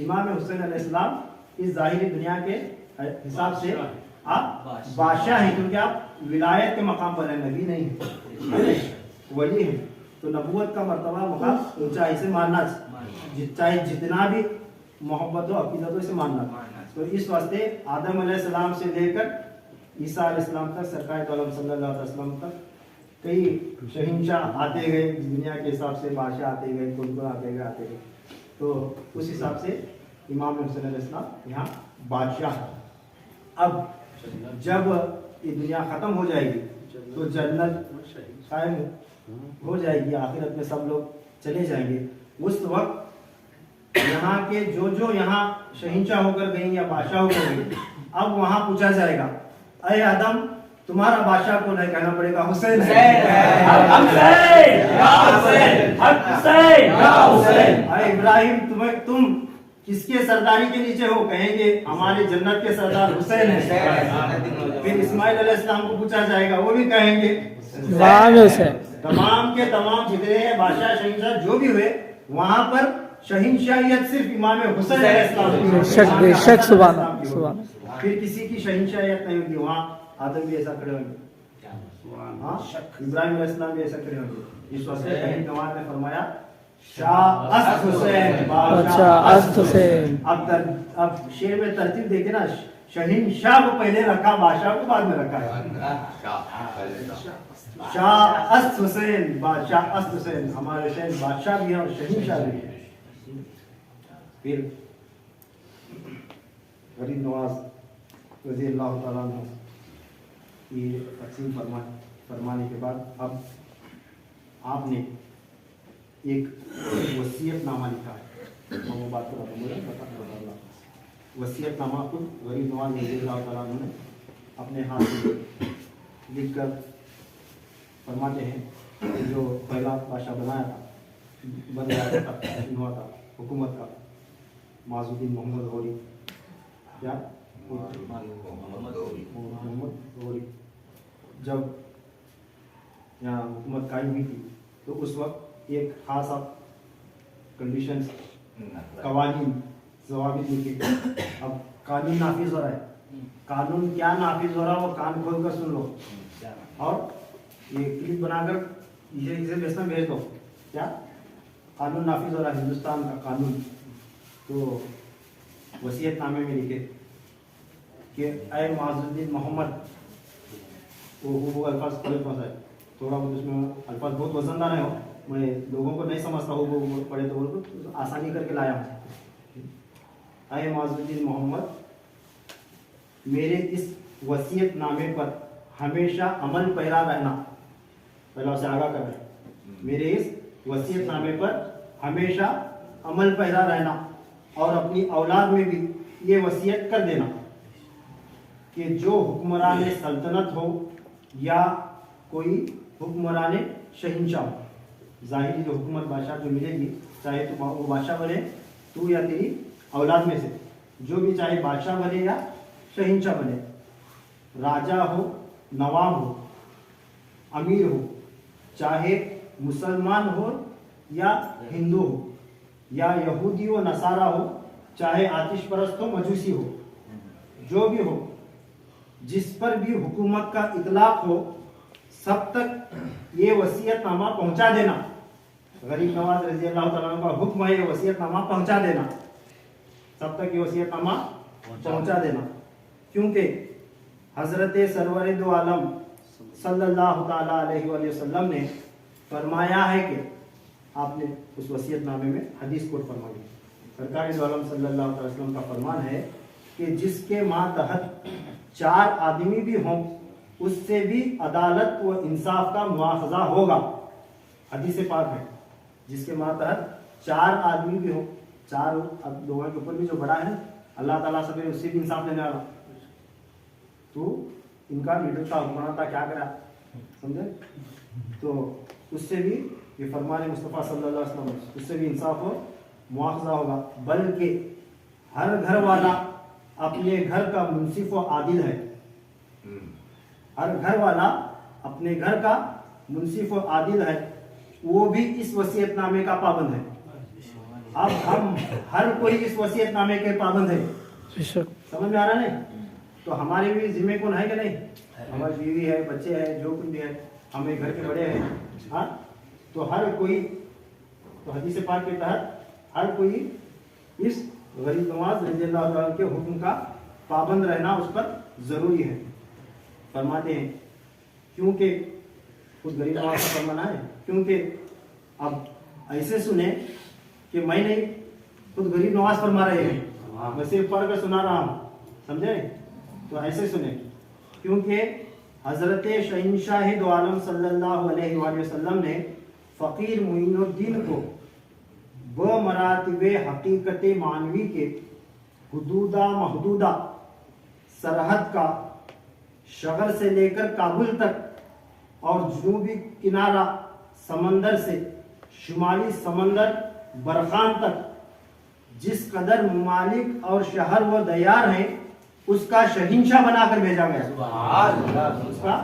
امام حسین علیہ السلام اس ظاہری دنیا کے حساب سے آپ بادشاہ ہیں، کیونکہ آپ ولایت کے مقام پر ہیں، نبی نہیں ہیں، ولی ہیں، تو نبوت کا مرتبہ مقام اونچا ہے، اسے ماننا چاہے جتنا بھی محبت و عقیدت ہو، اسے ماننا۔ تو اس واسطے آدم علیہ السلام سے لے کر عیسیٰ علیہ السلام تک، سرکار عالم صلی اللہ علیہ وسلم تک कई शहंशाह आते गए, दुनिया के हिसाब से बादशाह आते गए, कुल आते गए। तो उस हिसाब से इमाम हुसैन अलैहिस्सलाम यहाँ बादशाह है। अब जब ये दुनिया ख़त्म हो जाएगी तो जन्नत कायम हो जाएगी, आखिरत में सब लोग चले जाएंगे। उस वक्त यहाँ के जो यहाँ शहंशाह होकर गई या बादशाह होकर गई, अब वहाँ पूछा जाएगा, अरे आदम तुम्हारा बादशाह कौन है? कहना पड़ेगा हुसैन है। अरे इब्राहिम तुम किसके सरदारी के नीचे हो? कहेंगे हमारे जन्नत के सरदार हुसैन है। फिर इस्माइल अलैहिस्सलाम को पूछा जाएगा, वो भी कहेंगे हुसैन। तमाम के तमाम जितने बादशाह शहंशाह जो भी हुए, वहां पर शहंशाहियत सिर्फ इमाम हुसैन बेशक सुभान। फिर किसी की शहंशाहियत नहीं होगी। वहाँ आदम भी ऐसा खड़े होंगे, हाँ इब्राहिम अलैहिस्सलाम भी ऐसा खड़े होंगे। इस वजह से नवाज ने फरमाया शाह अस्त हुसैन, अस्त हुसैन। अब शेर में तरतीब देखे ना, शहंशाह को पहले रखा, बादशाह को बाद में रखा है। शाह अस्त हुसैन, बादशाह अस्त हुसैन। हमारे हुसैन बादशाह भी है और शहंशाह भी है। फिर गरीब नवाज रज़ी अल्लाह ताला अन्हु ये तक़सीम फरमाने के बाद अब आपने एक वसीयतनामा लिखा है। मैं वो बात कर रहा था, वसीयतनामा खुद गरीब नवाज रज़ी अल्लाह ताला अन्हु ने अपने हाथ से लिख कर फरमाते हैं, जो पहला बादशाह बनाया था हुकूमत का, माजुद्दीन मोहम्मद गौरी, क्या मोहम्मद गौरी, जब यहाँ हुकूमत कायम हुई थी तो उस वक्त एक खास कंडीशंस, कवानीन, ज़वाबित लिखे। अब कानून नाफिज हो रहा है, कानून क्या नाफिज हो रहा है वो कान खोल कर सुन लो, और ये क्लिप बनाकर इसे भेजना भेज दो। क्या कानून नाफिज हो रहा है, हिंदुस्तान का कानून। तो वसीयतनामे में लिखे कि ऐ माजुद्दीन मोहम्मद, वो अल्फाज है, थोड़ा बहुत उसमें अल्फाज बहुत वजनदार है, मैं लोगों को नहीं समझता हूँ, वो पढ़े तो बोल आसानी करके लाया हूँ। ऐ माजुद्दीन मोहम्मद, मेरे इस वसीयतनामे पर हमेशा अमल पैरा रहना। पहला उसे आगाह कर रहे हैं, मेरे इस वसीयतनामे पर हमेशा अमल पैरा रहना और अपनी औलाद में भी ये वसीयत कर देना कि जो हुक्मरान सल्तनत हो या कोई हुक्मरान शहंशाह हो, ज़ाहिरी जो हुकूमत बादशाह जो मिलेगी, चाहे तो वो बादशाह बने तू या तेरी औलाद में से, जो भी चाहे बादशाह बने या शहंशाह बने, राजा हो, नवाब हो, अमीर हो, चाहे मुसलमान हो या हिंदू हो, या यहूदी हो, नसारा हो, चाहे आतिश परस्त हो, मजूसी हो, जो भी हो, जिस पर भी हुकूमत का इतलाक हो, सब तक ये वसीयतनामा पहुंचा देना। गरीब नवाज रज़ी अल्लाह ताला अन्हु का हुक्म है ये वसीयतनामा पहुंचा देना, सब तक ये वसीयतनामा पहुंचा देना। क्योंकि हजरत सरवर दो आलम सल्लल्लाहु ताला अलैहि वसल्लम ने फरमाया है कि आपने उस वसीयतनामे में हदीस कोट फरमाई, सरकार दो आलम सल्लल्लाहु अलैहि वसल्लम का फरमान है कि जिसके मातहत 4 आदमी भी हों उससे भी अदालत व इंसाफ का मुआखजा होगा। हदीस पाक है, जिसके मातहत 4 आदमी भी हो, 4 अब लोगों के ऊपर भी जो बड़ा है अल्लाह ताला सब उससे भी इंसाफ लेने वाला, तो इनका लीडर था, हुक्मरान था, क्या करा समझे, तो उससे भी ये फरमान मुस्तफ़ा सल्लल्लाहु अलैहि वसल्लम, उससे भी इंसाफ हो, मुआखजा होगा। बल्कि हर घर वाला अपने घर का मुंसिफ व आदिल है, हर घर वाला अपने घर का मुंसिफ व आदिल है, वो भी इस वसीयतनामे का पाबंद है। अब हम हर कोई इस वसीयतनामे के पाबंद है, समझ में आ रहा नहीं? तो हमारे भी जिम्मे कौन है कि नहीं? हमारी बीवी है, बच्चे हैं, जो कुछ भी है, हमें घर के बड़े हैं, हाँ, तो हर कोई, तो हदीस पाक के तहत हर कोई इस गरीब नवाज रज़ी अल्लाह ताला के हुक्म का पाबंद रहना उस पर जरूरी है। फरमाते हैं क्योंकि खुद गरीब नवाज का फरमाना है, क्योंकि अब ऐसे सुने कि मैं नहीं, खुद गरीब नवाज फरमा रहे हैं, मैं सिर्फ पढ़ कर सुना रहा हूँ, समझे? तो ऐसे सुने, क्योंकि हजरत शहंशाह दो आलम सल्लल्लाहु अलैहि वसल्लम ने फ़कीर मुइनुद्दीन को बमरातिबे हकीकत मानवी के हुदूदा महदूदा सरहद का शहर से लेकर काबुल तक और जुनूबी किनारा समंदर से शुमाली समंदर बरखान तक जिस कदर ममालिक और शहर व दयार हैं उसका शहिंशाह बनाकर भेजा गया, उसका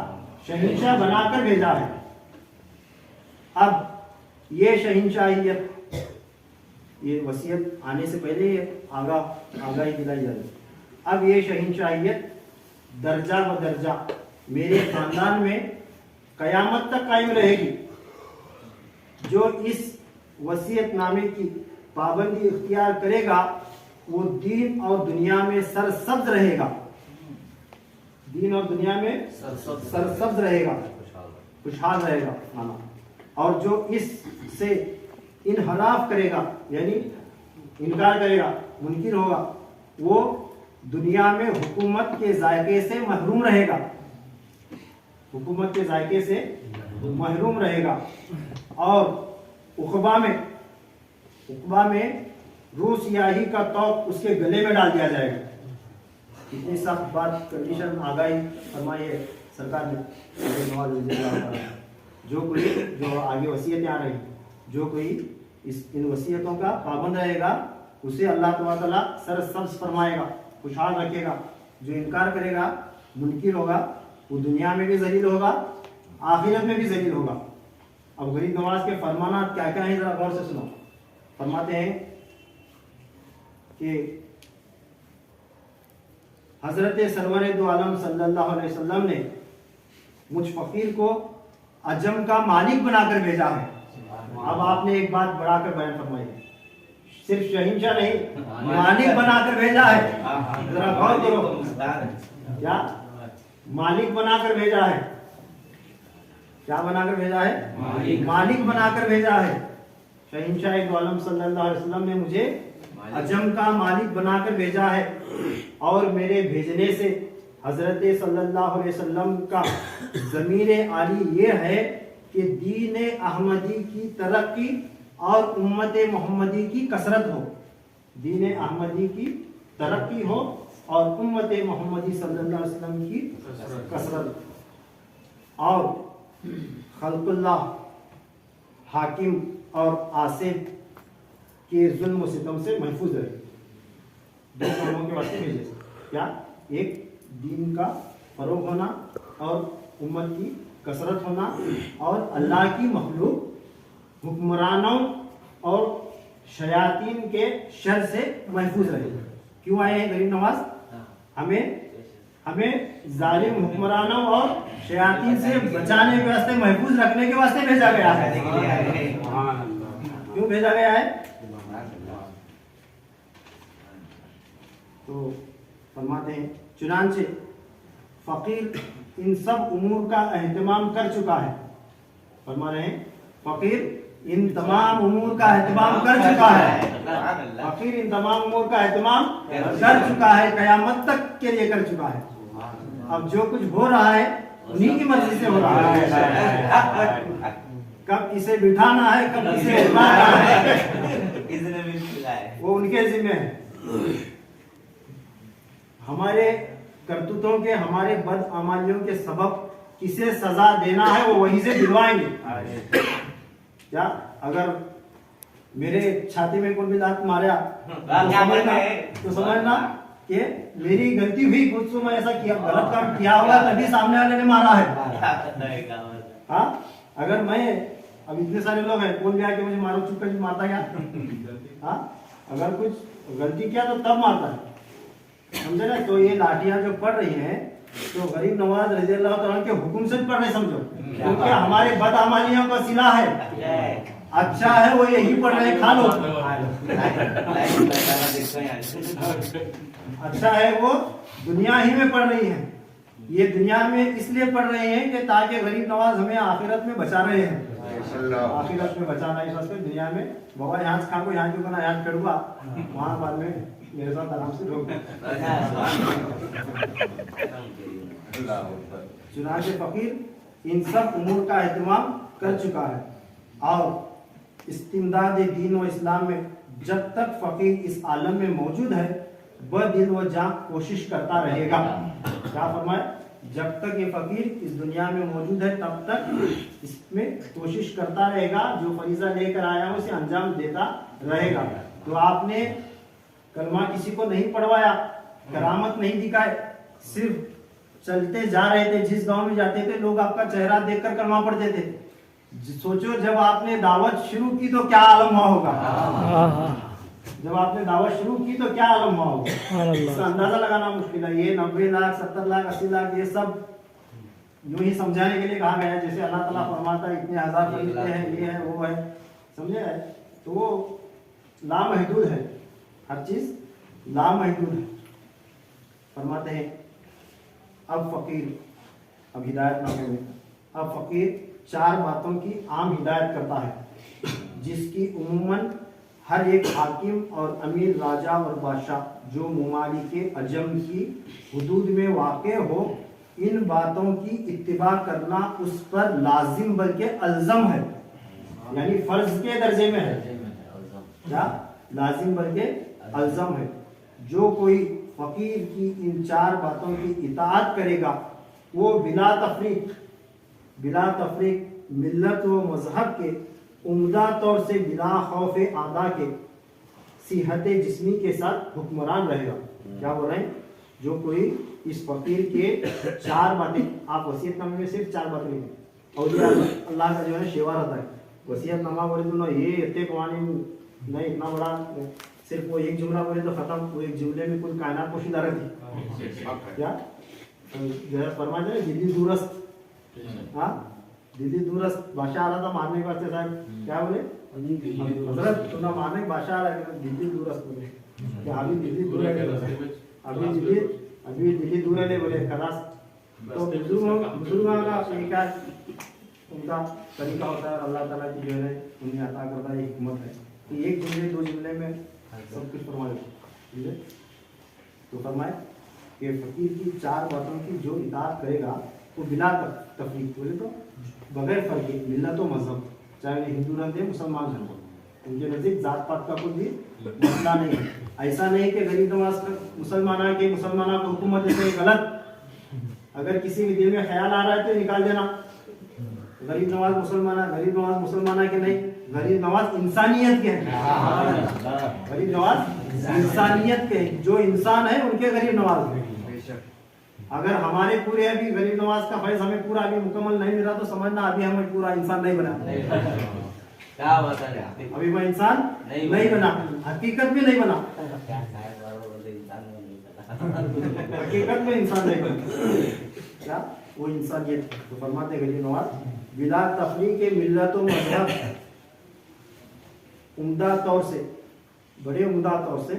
शहिंशाह बनाकर भेजा है। अब ये शहिंशाहियत, ये वसीयत आने से पहले आगाही दिलाई जा रही। अब ये शहिंशाहियत दर्जा ब दर्जा मेरे खानदान में कयामत तक कायम रहेगी। जो इस वसीयतनामे की पाबंदी इख्तियार करेगा वो दीन और दुनिया में सरसब्ज रहेगा, दीन और दुनिया में सरसब्ज रहेगा, खुशहाल रहेगा माना। और जो इससे इनहराफ करेगा यानी इनकार करेगा, मुनकिर होगा, वो दुनिया में हुकूमत के जायके से महरूम रहेगा, हुकूमत के जायके से महरूम रहेगा। और उक़बा में रूस सियाही का तौक उसके गले में डाल दिया जाएगा। इतनी सख्त बात कंडीशन आगाही फरमाई है सरकार ने। जो आगे वसीयतें आ रही, जो कोई इन वसीयतों का पाबंद रहेगा उसे अल्लाह ताला सरसब्ज फरमाएगा, खुशहाल रखेगा। जो इनकार करेगा, मुनकिर होगा, वो दुनिया में भी जलील होगा, आखिरत में भी जलील होगा। अब गरीब नवाज के फरमाना क्या क्या है जरा गौर से सुनो। फरमाते हैं कि हजरत सरवर दो आलम सल्लल्लाहु अलैहि वसल्लम ने मुझ फकीर को अजम का मालिक बनाकर भेजा है। अब आपने एक बात बढ़ाकर बयान फरमाई है, सिर्फ शहिंशाह नहीं, मालिक बनाकर भेजा है। जरा गौर करो, क्या मालिक बनाकर भेजा है? क्या बनाकर भेजा है? मालिक बनाकर भेजा है। शहिंशाह दो आलम सल्लल्लाहु अलैहि वसल्लम ने मुझे अजम का मालिक बनाकर भेजा है। और मेरे भेजने से हजरत सल्लल्लाहु अलैहि वसल्लम का ज़मीर आली ये है कि दीन अहमदी की तरक्की और उम्मत मोहम्मदी की कसरत हो, दीन अहमदी की तरक्की हो और उम्मत मोहम्मदी सल्लल्लाहु अलैहि वसल्लम की कसरत, और खल्कुल्लाह हाकिम और आसिफ के जुल्म सितम से महफूज रहे। दो कामों के वास्ते भेजे, क्या? एक दीन का फरोग होना और उम्मत की कसरत होना, और अल्लाह की मखलूक हुक्मरानों और शयातीन के शर से महफूज रहे। क्यों आए हैं गरीब नवाज? हमें जालिम हुक्मरानों और शयातीन से बचाने के वास्ते, महफूज रखने के वास्ते भेजा गया है। क्यों भेजा गया है? तो फरमाते हैं, चुनांचे फकीर इन सब उमूर का एहतमाम कर चुका है। फरमा रहे हैं, फकीर इन तमाम उमूर का एहतमाम कर चुका है। फकीर इन तमाम उमूर का एहतमाम कर चुका है, कयामत तक के लिए कर चुका है। अब जो कुछ हो रहा है उन्हीं की मर्जी से हो रहा है। कब किसे बिठाना है, कब किसे उठाना है, वो उनके जिम्मे है। हमारे करतूतों के, हमारे बदअमालियों के सबब किसे सजा देना है वो वहीं से दिलवाएंगे। क्या अगर मेरे छाती में कोई भी दांत मारा तो समझना कि मेरी गलती हुई, कुछ तो मैं ऐसा किया, गलत काम किया होगा तभी सामने वाले ने मारा है। हाँ, अगर मैं, अब इतने सारे लोग हैं, कौन भी आके मुझे मारो चुप कर मारता क्या? हाँ, अगर कुछ गलती किया तो तब मारता है, समझे ना? तो ये लाठियां जो पड़ रही हैं तो गरीब नवाज रज़ी अल्लाह तआला के हुक्म से पड़ रहे, समझो, क्योंकि हमारे बदअमालियों का सिला है। अच्छा है वो यही पढ़ रहे, खा लो। अच्छा है वो दुनिया ही में पढ़ रही है, ये दुनिया में इसलिए पढ़ रहे हैं कि ताकि गरीब नवाज हमें आखिरत में बचा रहे हैं, आखिरत में बचाना इस वास्ते दुनिया में बाबा यहाँ से खाओ यहाँ क्यों करना यहाँ करूँगा वहाँ बाद में मेरे साथ आराम से रहो। चुनाचे फकीर इन सब उमूर का एहतमाम कर चुका है और इस्तिमदाद दीन व इस्लाम में जब तक फकीर इस आलम में मौजूद है बदिल व जान कोशिश करता रहेगा। क्या फरमाए, जब तक ये फकीर इस दुनिया में मौजूद है तब तक इसमें कोशिश करता रहेगा, जो फरीजा लेकर आया है उसे अंजाम देता रहेगा। तो आपने कलमा किसी को नहीं पढ़वाया, करामत नहीं दिखाए, सिर्फ चलते जा रहे थे, जिस गांव में जाते थे लोग आपका चेहरा देखकर कलमा पढ़ते थे। सोचो जब आपने दावत शुरू की तो क्या आलम हुआ होगा, जब आपने दावत शुरू की तो क्या आलम हुआ होगा, इसका अंदाजा लगाना मुश्किल है। ये 90 लाख 70 लाख 80 लाख ये सब यूं ही समझाने के लिए कहा गया है, जैसे अल्लाह ताला फरमाता है इतने हजार फरिश्ते हैं, ये है वो है, समझे है, तो वो लामहदूद है, हर चीज लामहदूद है। फरमाते हैं अब फकीर, अब हिदायतनामे में अब फकीर 4 बातों की आम हिदायत करता है जिसकी उमूमन हर एक हाकिम और अमीर, राजा और बादशाह जो मुमालिके अजम की हुदूद में वाक़े हो, इन बातों की इत्तिबा करना उस पर लाजिम बल्कि अल्ज़म है, यानी फर्ज के दर्जे में है। क्या लाजिम बल्कि अल्ज़म है। जो कोई फकीर की इन 4 बातों की इताअत करेगा वो बिला तफरीक मिल्लत व मजहब के उम्दा तौर से बिला खौफ आदा के सिहत जिस्मी के साथ हुक्मरान रहेगा। क्या बोल रहे हैं, जो कोई इस फकीर के 4 बातें, आप वसीयतनामे में सिर्फ 4 बातें लिखें, और अल्लाह का जो है शेवा रहता है, वसीयतनामा बोले तो ये इतने कवानी नहीं, इतना बड़ा, सिर्फ वो एक जुमला बोले तो खत्म, वो एक जुमले में कोई कायनात पोशीदा रहती क्या, जरा फरमा जाए दिल्ली दूरस्त, हाँ दिल्ली दूरस्त बादशाह आ रहा था मारने के वास्ते साहब, क्या बोले हजरत तुमने मारने के बादशाह आ रहा है, दिल्ली दूरस्त बोले, क्या अभी दिल्ली दूर है, अभी दिल्ली दूर है बोले खलास। तो बुजुर्गों का तरीका, उनका तरीका होता है, अल्लाह ताला की जो है उन्हें अता करता है, हिकमत है कि एक जुमले 2 जुमले में सब कुछ फरमाए। तो फरमाए कि फकीर की 4 बातों की जो इताअत करेगा वो बिला तफरीक, बोले तो बगैर फर्क, मिल्लत व मजहब, चाहे हिंदू रहते हैं मुसलमान हैं, उनके नज़दीक जात पात का कोई भी मसला नहीं है। ऐसा नहीं कि गरीब नवाज मुसलमाना के मुसलमाना को हुकूमत देते गलत, अगर किसी के दिल में ख्याल आ रहा है तो निकाल देना, गरीब नवाज मुसलमाना के नहीं, गरीब नवाज इंसानियत के हैं, गरीब नवाज इंसानियत के, जो इंसान है उनके गरीब नवाज हैं। अगर हमारे पूरे अभी गरीब नवाज का फैज हमें पूरा अभी मुकम्मल नहीं मिला तो समझना अभी हमें पूरा इंसान नहीं बना, क्या बात है, अभी मैं इंसान नहीं बना, हकीकत में नहीं बना, हकीकत में इंसान नहीं बना, क्या वो इंसानियत। तो फरमाते गरीब नवाज बिला तफरीक मिल्लत व मजहब, उम्दा तौर से, बड़े उम्दा तौर से,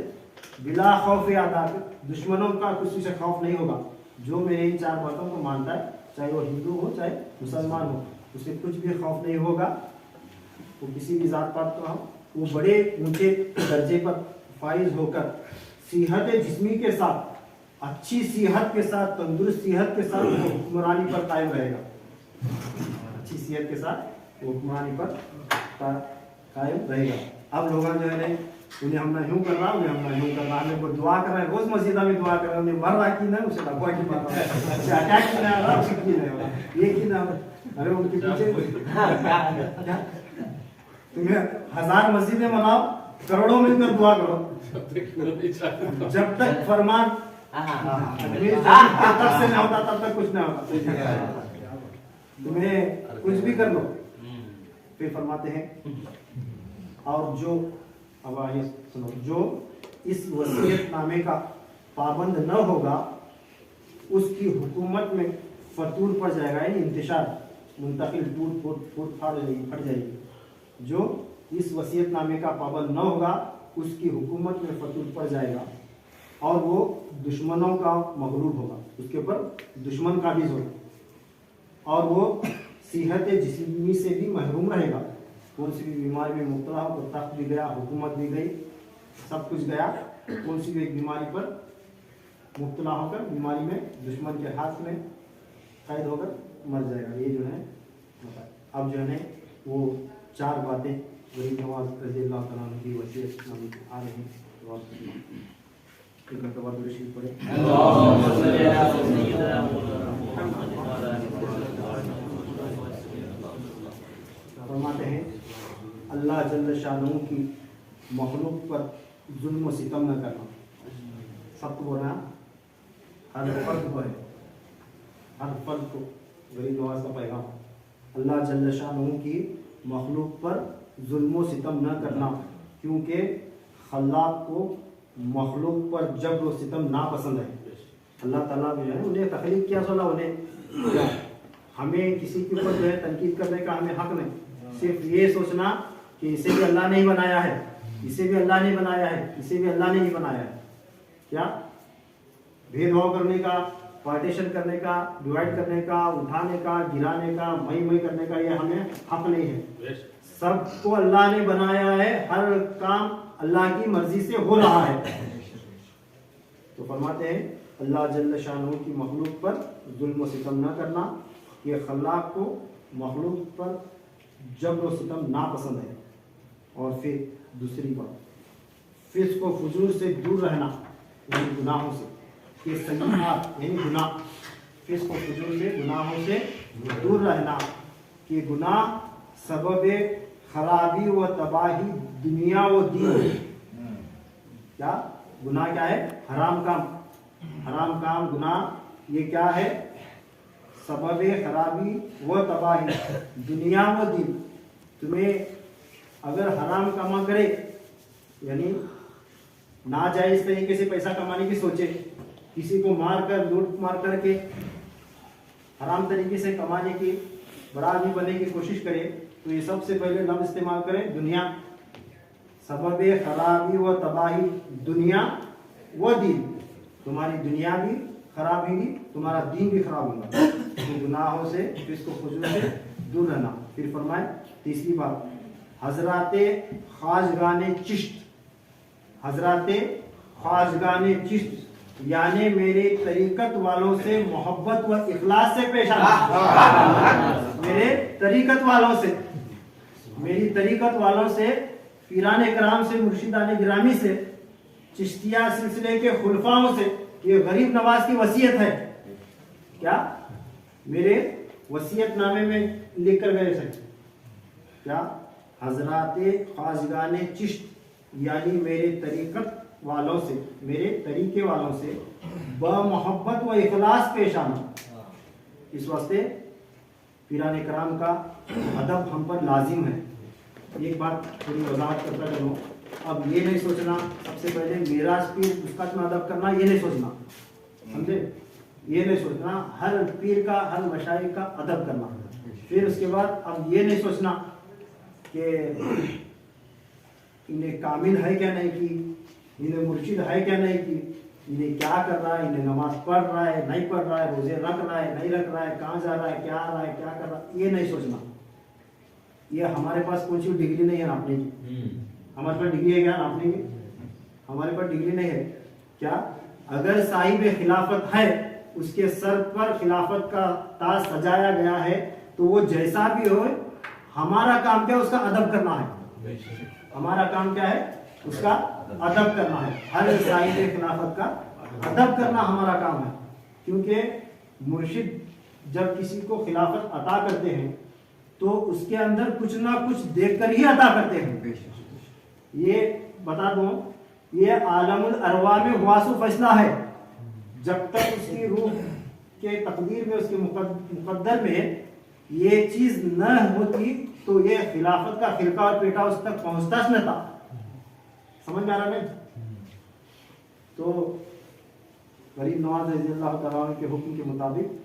बिला खौफ आदा, दुश्मनों का किसी से खौफ नहीं होगा। जो मेरे इन 4 बातों को मानता है, चाहे वो हिंदू हो चाहे मुसलमान हो, उसे कुछ भी खौफ नहीं होगा, वो किसी भी जात पात का हो, वो बड़े ऊंचे दर्जे पर फाइज होकर सेहत जिस्मी के साथ, अच्छी सेहत के साथ, तंदुरुस्त सेहत के साथ वो हुक्मरानी पर कायम रहेगा, अच्छी सेहत के साथ वो हुक्मरानी पर कायम रहेगा। अब लोग जो है उन्हें हमने यूं कर रहा, उन्हें हमने यूं कर रहा, हमें वो दुआ कर रहे हैं, रोज मस्जिद में दुआ कर रहे हैं, उन्हें मर रहा कि नहीं, उसे लगवा की मार रहा है, उसे अटैक की नहीं आ रहा, उसे की नहीं हो रहा, ये की ना, अरे उनके पीछे क्या, तुम्हें 1000 मस्जिदें मनाओ, करोड़ों मिलकर दुआ करो, जब तक फरमान तब से नहीं होता तब तक कुछ नहीं होता, तुम्हें कुछ भी कर लो। फिर फरमाते हैं और जो, अब आइए सुनो, जो इस वसीयतनामे का पाबंद न होगा उसकी हुकूमत में फतूर पड़ जाएगा, यानी इंतशार, मुंतकिल, फूट फाड़ फट जाएगी। जो इस वसीयतनामे का पाबंद न होगा उसकी हुकूमत में फतूर पड़ जाएगा। और वो दुश्मनों का मगलूब होगा, उसके ऊपर दुश्मन काबिज होगा, और वो सेहत जिस्मी से भी महरूम रहेगा। कौन सी भी बीमारी में मुब्तला हो तो तख्त भी गया, हुकूमत भी गई, सब कुछ गया। कौन सी भी एक बीमारी पर मुब्तला होकर बीमारी में दुश्मन के हाथ में कैद होकर मर जाएगा। ये जो है अब जो है वो 4 बातें गरीब नवाज रज़ी अल्लाह तआला अन्हु की वसीयत नामे आ रही हैं। एक मरतबा दुरूद शरीफ पढ़े। फरमाते हैं अल्लाह जल्ल शानहू की मखलूक पर जुल्म व सितम न करना। सबको बोलना, हर फर्द को है, हर फर्द को गरीब नवाज का पैगाम, अल्लाह जल्ल शानहू की मखलूक पर जुल्म व सितम न करना, क्योंकि खल्लाक को मखलूक पर जबर व सितम नापसंद है। अल्लाह ताला जो है उन्हें तखलीक किया सोला, उन्हें हमें किसी के ऊपर जो है तनकीद करने का हमें हक नहीं। सिर्फ ये सोचना कि इसे भी अल्लाह ने ही बनाया है, इसे भी अल्लाह ने बनाया है, इसे भी अल्लाह ने ही बनाया है। क्या भेदभाव करने का, पार्टीशन करने का, डिवाइड करने का, उठाने का, गिराने का, मई करने का ये हमें हक नहीं है। सबको अल्लाह ने बनाया है, हर काम अल्लाह की मर्जी से हो रहा है। तो फरमाते हैं अल्लाह जल्ल शानहू की मखलूक पर जुल्म व सितम न करना, ये खल्लाक को मखलूक पर जबर व सितम नापसंद है। और फिर दूसरी बात, फिस्क व फुजूर से दूर रहना, यानी गुनाहों से, कि सय्यात यानी गुनाह, फिस्क व फुजूर से गुनाहों से दूर रहना, कि गुनाह सबब खराबी व तबाही दुनिया व दीन। क्या गुनाह क्या है? हराम काम, हराम काम गुनाह ये क्या है? सबब खराबी व तबाही दुनिया व दीन। तुम्हें अगर हराम कमा करे, यानी नाजायज तरीके से पैसा कमाने की सोचे, किसी को मार कर लूट मार करके हराम तरीके से कमाने की, बड़ा आदमी बनने की कोशिश करे, तो ये सबसे पहले लफ्ज़ इस्तेमाल करें दुनिया। सबब खराबी व तबाही दुनिया व दीन, तुम्हारी दुनिया भी खराब होगी, तुम्हारा दीन भी खराब होगा। तो गुनाहों से, फिस्क व फुजूर से दूर रहना। फिर फरमाए तीसरी बात, हजराते ख्वाजगाने चिश्त, हजराते ख्वाजगाने चिश्त यानी मेरे तरीकत वालों से मोहब्बत व इखलास से पेश आना। मेरे तरीकत वालों से, मेरी तरीकत वालों से, पीराने कराम से, मुर्शिदाने गिरामी से, चिश्तिया सिलसिले के खुलफाओं से, ये गरीब नवाज की वसीयत है। क्या मेरे वसीयत नामे में लिख कर गए थे? क्या हजराते ख्वाजगाने चिश्त यानी मेरे तरीकत वालों से, मेरे तरीके वालों से बमोहब्बत व इखलास पेश आना। इस वास्ते पीराने कराम का अदब हम पर लाजिम है। एक बात थोड़ी वजाहत करता चलो, अब ये नहीं सोचना सबसे पहले मेरा पीर उसका मैं अदब करना, ये नहीं सोचना, समझे? ये नहीं सोचना हर पीर का, हर मशाइख का अदब करना। फिर उसके बाद अब ये नहीं सोचना कि इन्हें कामिल है क्या नहीं की, इन्हें मुर्शिद है क्या नहीं की, इन्हें क्या कर रहा है, इन्हें नमाज पढ़ रहा है नहीं पढ़ रहा है, रोजे रख रहा है नहीं रख रहा है, कहाँ जा रहा है, क्या आ रहा है, क्या कर रहा है, ये नहीं सोचना। ये हमारे पास कौन सी डिग्री नहीं है नापने की। हमारे पास डिग्री है क्या नापने की? हमारे पास डिग्री नहीं है। क्या अगर साहिब खिलाफत है, उसके सर पर खिलाफत का ताज सजाया गया है, तो वो जैसा भी हो, हमारा काम क्या है? उसका अदब करना है। हमारा काम क्या है? उसका अदब करना है। हर साहिब खिलाफत का अदब करना हमारा काम है। क्योंकि मुर्शिद जब किसी को खिलाफत अता करते हैं तो उसके अंदर कुछ ना कुछ देखकर ही अता करते हैं। ये बता दूं, ये आलमुल अरवा में वासु फैसला है। जब तक उसकी रूह के तकदीर में, उसके मुकद्दर में ये चीज न होती तो ये खिलाफत का खिलका और पेटा उस तक पहुंचता न था। समझ में आ रहा है? तो गरीब नवाज रज़ी अल्लाह तआला के हुक्म के मुताबिक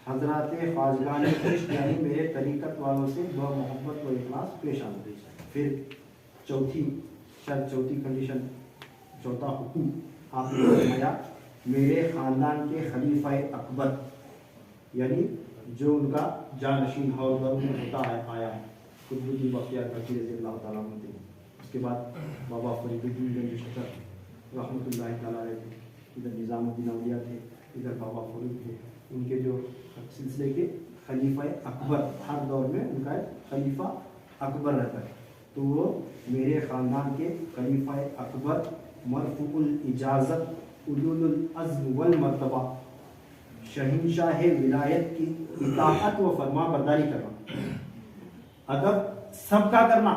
हजरात ख्वाजगाने चिश्त यानी मेरे तरीकत वालों से मोहब्बत व इखलास पेश आना। फिर चौथी शर्त, चौथी कंडीशन, चौथा हुक्म آپ نے فرمایا میرے خاندان کے خلیفہ اکبر یعنی جو ان کا جانشین حوضر میں ہوتا ہے آیا ہے قطب الدین بختیار کاکی رضی اللہ تعالیٰ عنہ تھے. اس کے بعد بابا فرید الدین گنج شکر رحمۃ اللہ تعالیٰ علیہ تھے. ادھر نظام الدین اولیاء تھے, ادھر بابا فرید تھے. ان کے جو سلسلے کے خلیفہ اکبر ہر دور میں ان کا ایک خلیفہ اکبر رہتا ہے. تو وہ میرے خاندان کے خلیفہ اکبر مرفوع الاجازت اولو العزم والمرتبہ شہنشاہ ولایت کی اطاعت و فرما برداری کرنا, ادب سب کا کرنا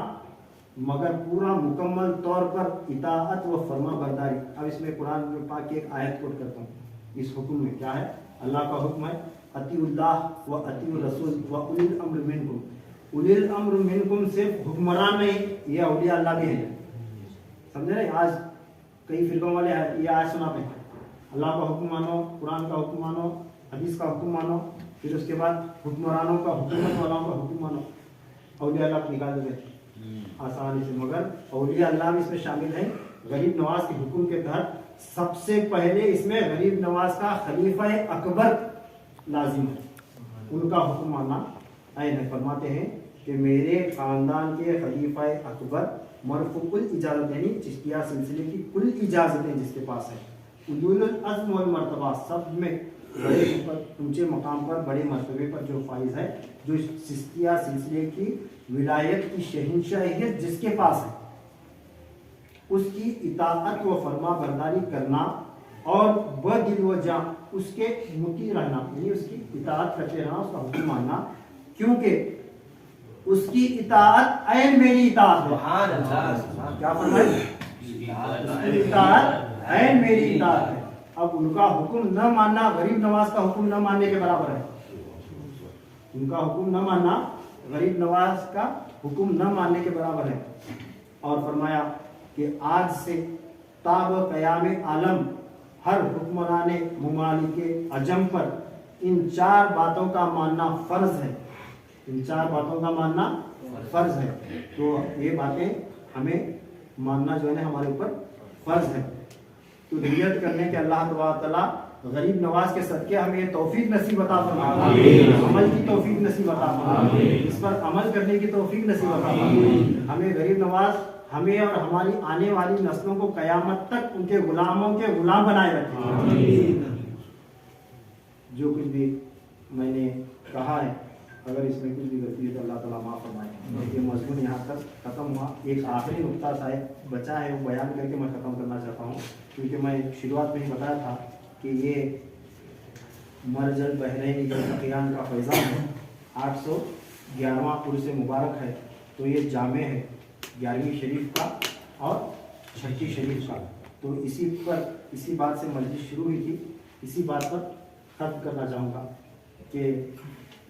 مگر پورا مکمل طور پر اطاعت و فرما برداری. اب اس میں قرآن پاک کی ایک آیت کوٹ کرتا ہوں. اس حکم میں کیا ہے؟ اللہ کا حکم ہے اطیعوا اللہ و اطیعوا الرسول و اولی الامر منکم. اولی الامر منکم صرف حکمران نہیں, یہ اولیاء اللہ بھی ہیں. سمجھے نا؟ آج کئی فرقوں والے یہ آج سناتے ہیں اللہ کا حکم مانو, قرآن کا حکم مانو, حدیث کا حکم مانو, پھر اس کے بعد حکمرانوں کا حکومت والوں کا حکم مانو. اولیاء اللہ کو نکال دیتے آسانی سے, مگر اولیاء اللہ بھی اس میں شامل ہیں. غریب نواز کے حکم کے تحت سب سے پہلے اس میں غریب نواز کا خلیفہ اکبر لازم ہے, ان کا حکم ماننا عین ہے. فرماتے ہیں کہ میرے خاندان کے خلیفہ اکبر مرفوع الاجازت یعنی چشتیہ سلسلے کی کل اجازتیں جس کے پاس ہیں, اولو العزم والمرتبہ سب میں بڑے اونچے مقام پر بڑے مرتبے پر جو فائز ہے, جو چشتیہ سلسلے کی ولایت کی شہنشاہیت جس کے پاس ہے, اس کی اطاعت و فرما برداری کرنا اور بدل و جان اس کے مطیع رہنا یعنی اس کی اطاعت کرتے رہنا, اس کا حکم ماننا, کیونکہ اس کی اطاعت عین میری اطاعت ہے. کیا فرمائے؟ اس کی اطاعت عین میری اطاعت ہے. اب ان کا حکم نہ ماننا غریب نواز کا حکم نہ ماننے کے برابر ہے. ان کا حکم نہ ماننا غریب نواز کا حکم نہ ماننے کے برابر ہے. اور فرمایا کہ آج سے تاب قیام عالم ہر حکمران ممالک عجم پر ان 4 باتوں کا ماننا فرض ہے. ان 4 باتوں کا ماننا فرض ہے. تو یہ باتیں ہمیں ماننا جو ہے نا ہمارے اوپر فرض ہے. تو نیت کرنے کے اللہ تبارک تعالیٰ غریب نواز کے صدقے ہمیں یہ توفیق نصیب عطا فرمائے, عمل کی توفیق نصیب عطا فرمائے, اس پر عمل کرنے کی توفیق نصیب عطا فرمائے. ہمیں غریب نواز ہمیں اور ہماری آنے والی نسلوں کو قیامت تک ان کے غلاموں کے غلام بنائے رکھے. جو کچھ بھی میں نے کہا ہے اگر اس میں کچھ بھی غلطی ہے تو اللہ تعالیٰ معاف فرمائے. یہ مضمون یہاں تک ختم ہوا. ایک آخری نقطہ صاحب بچا ہے وہ بیان کر کے میں ختم کرنا چاہتا ہوں, کیونکہ میں شروعات میں ہی بتایا تھا کہ یہ مرج البحرین یلتقیان کا فیضان ہے. 811واں عرس مبارک ہے. تو یہ جامع ہے 11ویں شریف کا اور 6 شریف کا. تو اسی بات سے مجلس شروع ہوئی تھی, اسی بات پر ختم کرنا چاہوں گا کہ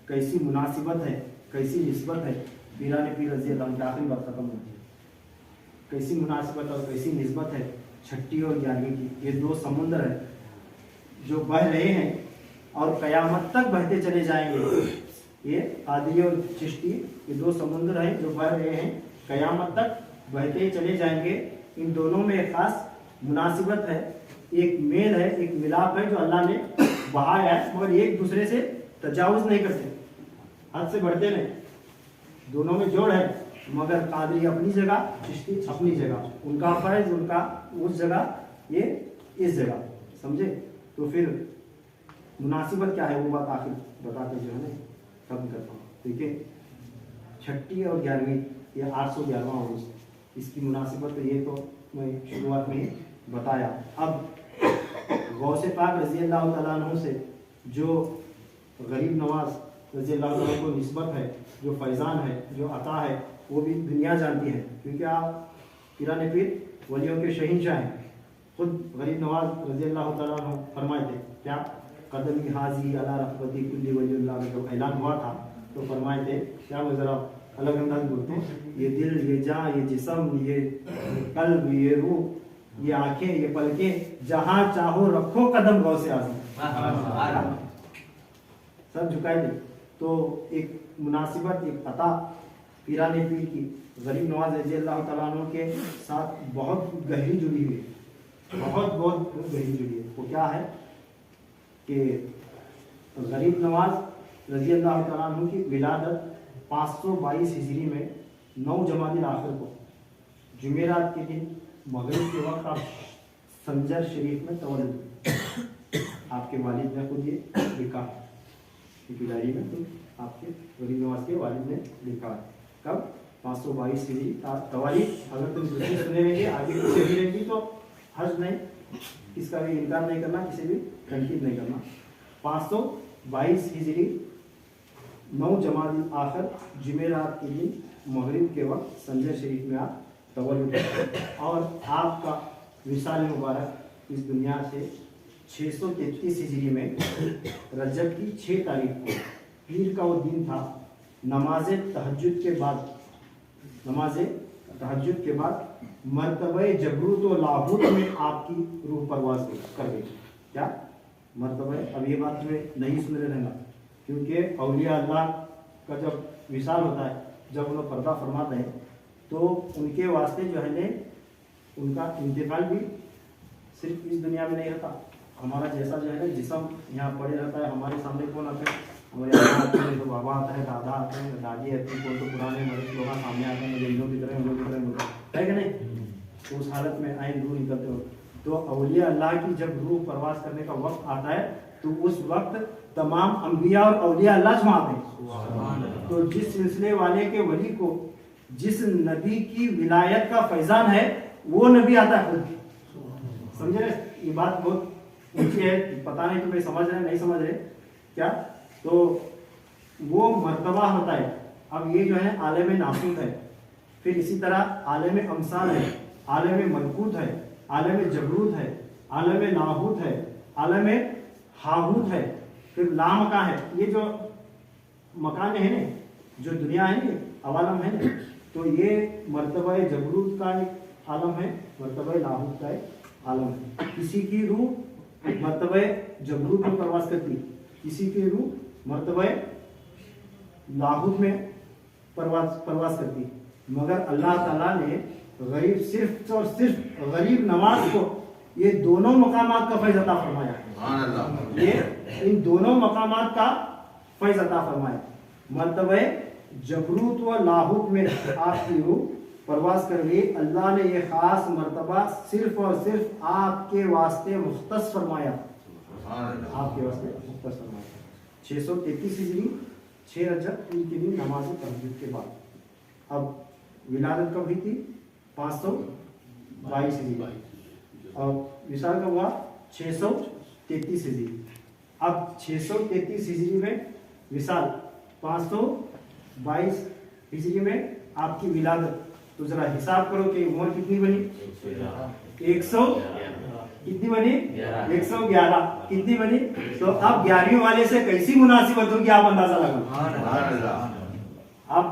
کیسی مناسبت ہے, کیسی نسبت ہے پیران پیر رضی اللہ عنہ کی آخری بات ختم ہوتی ہے. کیسی مناسبت اور کیسی نسبت ہے 6 اور 11ویں کی. یہ 2 سمندر ہیں جو بہہ رہے ہیں اور قیامت تک بہتے چلے جائیں گے. یہ قادری اور چشتی یہ 2 سمندر ہیں جو بہہ رہے ہیں, قیامت تک بہتے چلے جائیں گے. ان دونوں میں ایک خاص مناسبت ہے, ایک میل ہے, ایک ملاپ ہے جو اللہ نے بہایا ہے, مگر ایک دوسرے سے تجاوز نہیں کرتے, حد سے بڑھتے نہیں. دونوں میں جوڑ ہے, مگر قادری اپنی جگہ, چشتی اپنی جگہ. ان کا فیض ان کا اس جگہ, یہ اس جگہ. سمجھے؟ تو پھر مناسبت کیا ہے وہ بات آخر بتا کے جو ہے نا ختم کرتا ہوں. ٹھیک ہے, 6 اور 11ویں یہ 811واں عرس, اس کی مناسبت یہ تو میں شروعات میں ہی بتایا. اب غوث پاک رضی اللہ تعالیٰ عنہ سے جو غریب نواز رضی اللہ تعالیٰ کو نسبت ہے, جو فیضان ہے, جو عطا ہے, وہ بھی دنیا جانتی ہے, کیونکہ آپ پیران پیر ولیوں کے شہنشاہ ہیں. خود غریب نواز رضی اللہ تعالیٰ عنہ فرمائے تھے کیا قدمی حاضی علی رغبتی کلی ولی اللہ کا جب اعلان ہوا تھا تو فرمائے تھے کیا, میں ذرا الگ انداز بولتے ہیں, یہ دل, یہ جان, یہ جسم, یہ قلب, یہ روح, یہ آنکھیں, یہ پلکیں, جہاں چاہو رکھو قدم غوث اعظم, سب جھکائے تھے. تو ایک مناسبت, ایک عطا پیران پیر کی غریب نواز رضی اللہ تعالیٰ عنہ کے ساتھ بہت گہری جڑی ہوئی. बहुत बहुत गरीब जुड़ी है। वो क्या है कि गरीब नवाज रजी अल्लाह तआला अन्हु की विलादत 522 हिजरी में 9 जमादिल आखिर को जुमेरात के दिन मगरिब के वक्त आप संजर शरीफ में तवल्लुद आपके वालिद ने खुद ये लिखा है डायरी में, तो आपके गरीब नवाज के वालिद ने लिखा है। कब 522 हिजरी तवारीख। अगर तुम दूसरी सुने रहेंगे आगे किसी भी रहेंगी तो हर्ज नहीं, इसका भी इनकार नहीं करना, किसी भी तनकीद नहीं करना। 522 हिजरी 9 जमादिल आखिर जुमेरात के दिन मगरिब के वक्त संजय शरीफ में आप तवल्लुद और आपका विसाल मुबारक इस दुनिया से 633 हिजरी में रजब की 6 तारीख को पीर का वो दिन था। नमाज तहज्जुद के बाद मरतबे जबरूत व लाहूत में आपकी रूह परवाज कर गई। क्या मरतबे? अब ये बात तुम्हें नहीं सुन रहना, क्योंकि औलिया अल्लाह का जब विसाल होता है, जब उन्हें पर्दा फरमाते हैं, तो उनके वास्ते जो है ने उनका इंतकाल भी सिर्फ इस दुनिया में नहीं रहता। हमारा जैसा जो है ना जिस्म यहाँ पड़े रहता है, हमारे सामने कौन आते हैं? हमारे आते हैं तो बाबा आता है, दादा आते हैं, दादी आती है, कौन तो पुराने मरीज लोग सामने आते हैं, इन लोग की तरह उन लोग की तरह है कि नहीं? तो उस हालत में आए रूह निकलते हो, तो औलिया अल्लाह की जब रूह परवास करने का वक्त आता है तो उस वक्त तमाम अंबिया और औलिया अल्लाह छुआ आते हैं। तो जिस सिलसिले वाले के वली को जिस नबी की विलायत का फैजान है वो नबी आता है खुद। समझे रहे? ये बात बहुत ऊंची है, पता नहीं तुम्हें समझ रहे नहीं समझ रहे क्या? तो वो मर्तबा होता है। अब ये जो है आलम नासूत है, फिर इसी तरह आलम अमसाल है, आलम मलकूत है, आलम जबरूत है, आलम लाहूत है, आलम हाहूत है, फिर लामका है। ये जो मकान है ना, जो दुनिया है ना, अवालम है ना, तो ये मर्तबा जबरूत का एक आलम है, मर्तबा लाहूत का एक आलम है। किसी की रूह मर्तबा जबरूत में प्रवास करती, किसी की रूह मर्तबा लाहूत में प्रवास करती। मगर अल्लाह ताला ने गरीब सिर्फ और सिर्फ गरीब नवाज को ये दोनों मकामात का फैज़ अता फरमाया। ये इन दोनों मकामात का फैज़ अता फरमाया। मर्तबा जबरूत व लाहूत में आपकी रूह परवास कर गई। अल्लाह ने ये खास मर्तबा सिर्फ और सिर्फ आपके वास्ते मुख्तस फरमाया, आपके वास्ते मुख्तस फरमाया। 633 हिजरी 6 रजब के दिन नमाज तहज्जुद के बाद। अब विलादत कब हुई थी? 522 हिजरी और विसाल कब हुआ? 633 हिजरी। अब 633 हिजरी में विसाल, 522 हिजरी में आपकी विलादत। तो जरा हिसाब करो कि उम्र कितनी बनी? 100 कितनी बनी? 111 कितनी बनी? तो अब 11वीं वाले से कैसी मुनासिबत होगी आप अंदाजा लगा। अब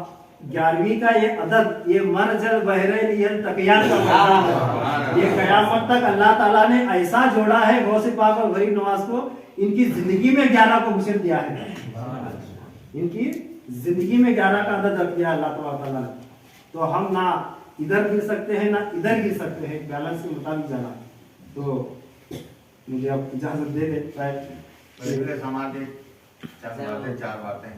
11वीं का ये अदद, ये मरजल बहरैन तकयान का मकाम है। ये कयामत तक अल्लाह ताला ने ऐसा जोड़ा है गौसे पाक और गरीब नवाज को, इनकी जिंदगी में 11 को मुझे दिया है, इनकी जिंदगी में 11 का अदद रख दिया अल्लाह ताला ने। तो हम ना इधर गिर सकते हैं ना इधर गिर सकते हैं, बैलेंस के मुताबिक जाना। तो मुझे अब इजाजत दे दे। समाज 4 बातें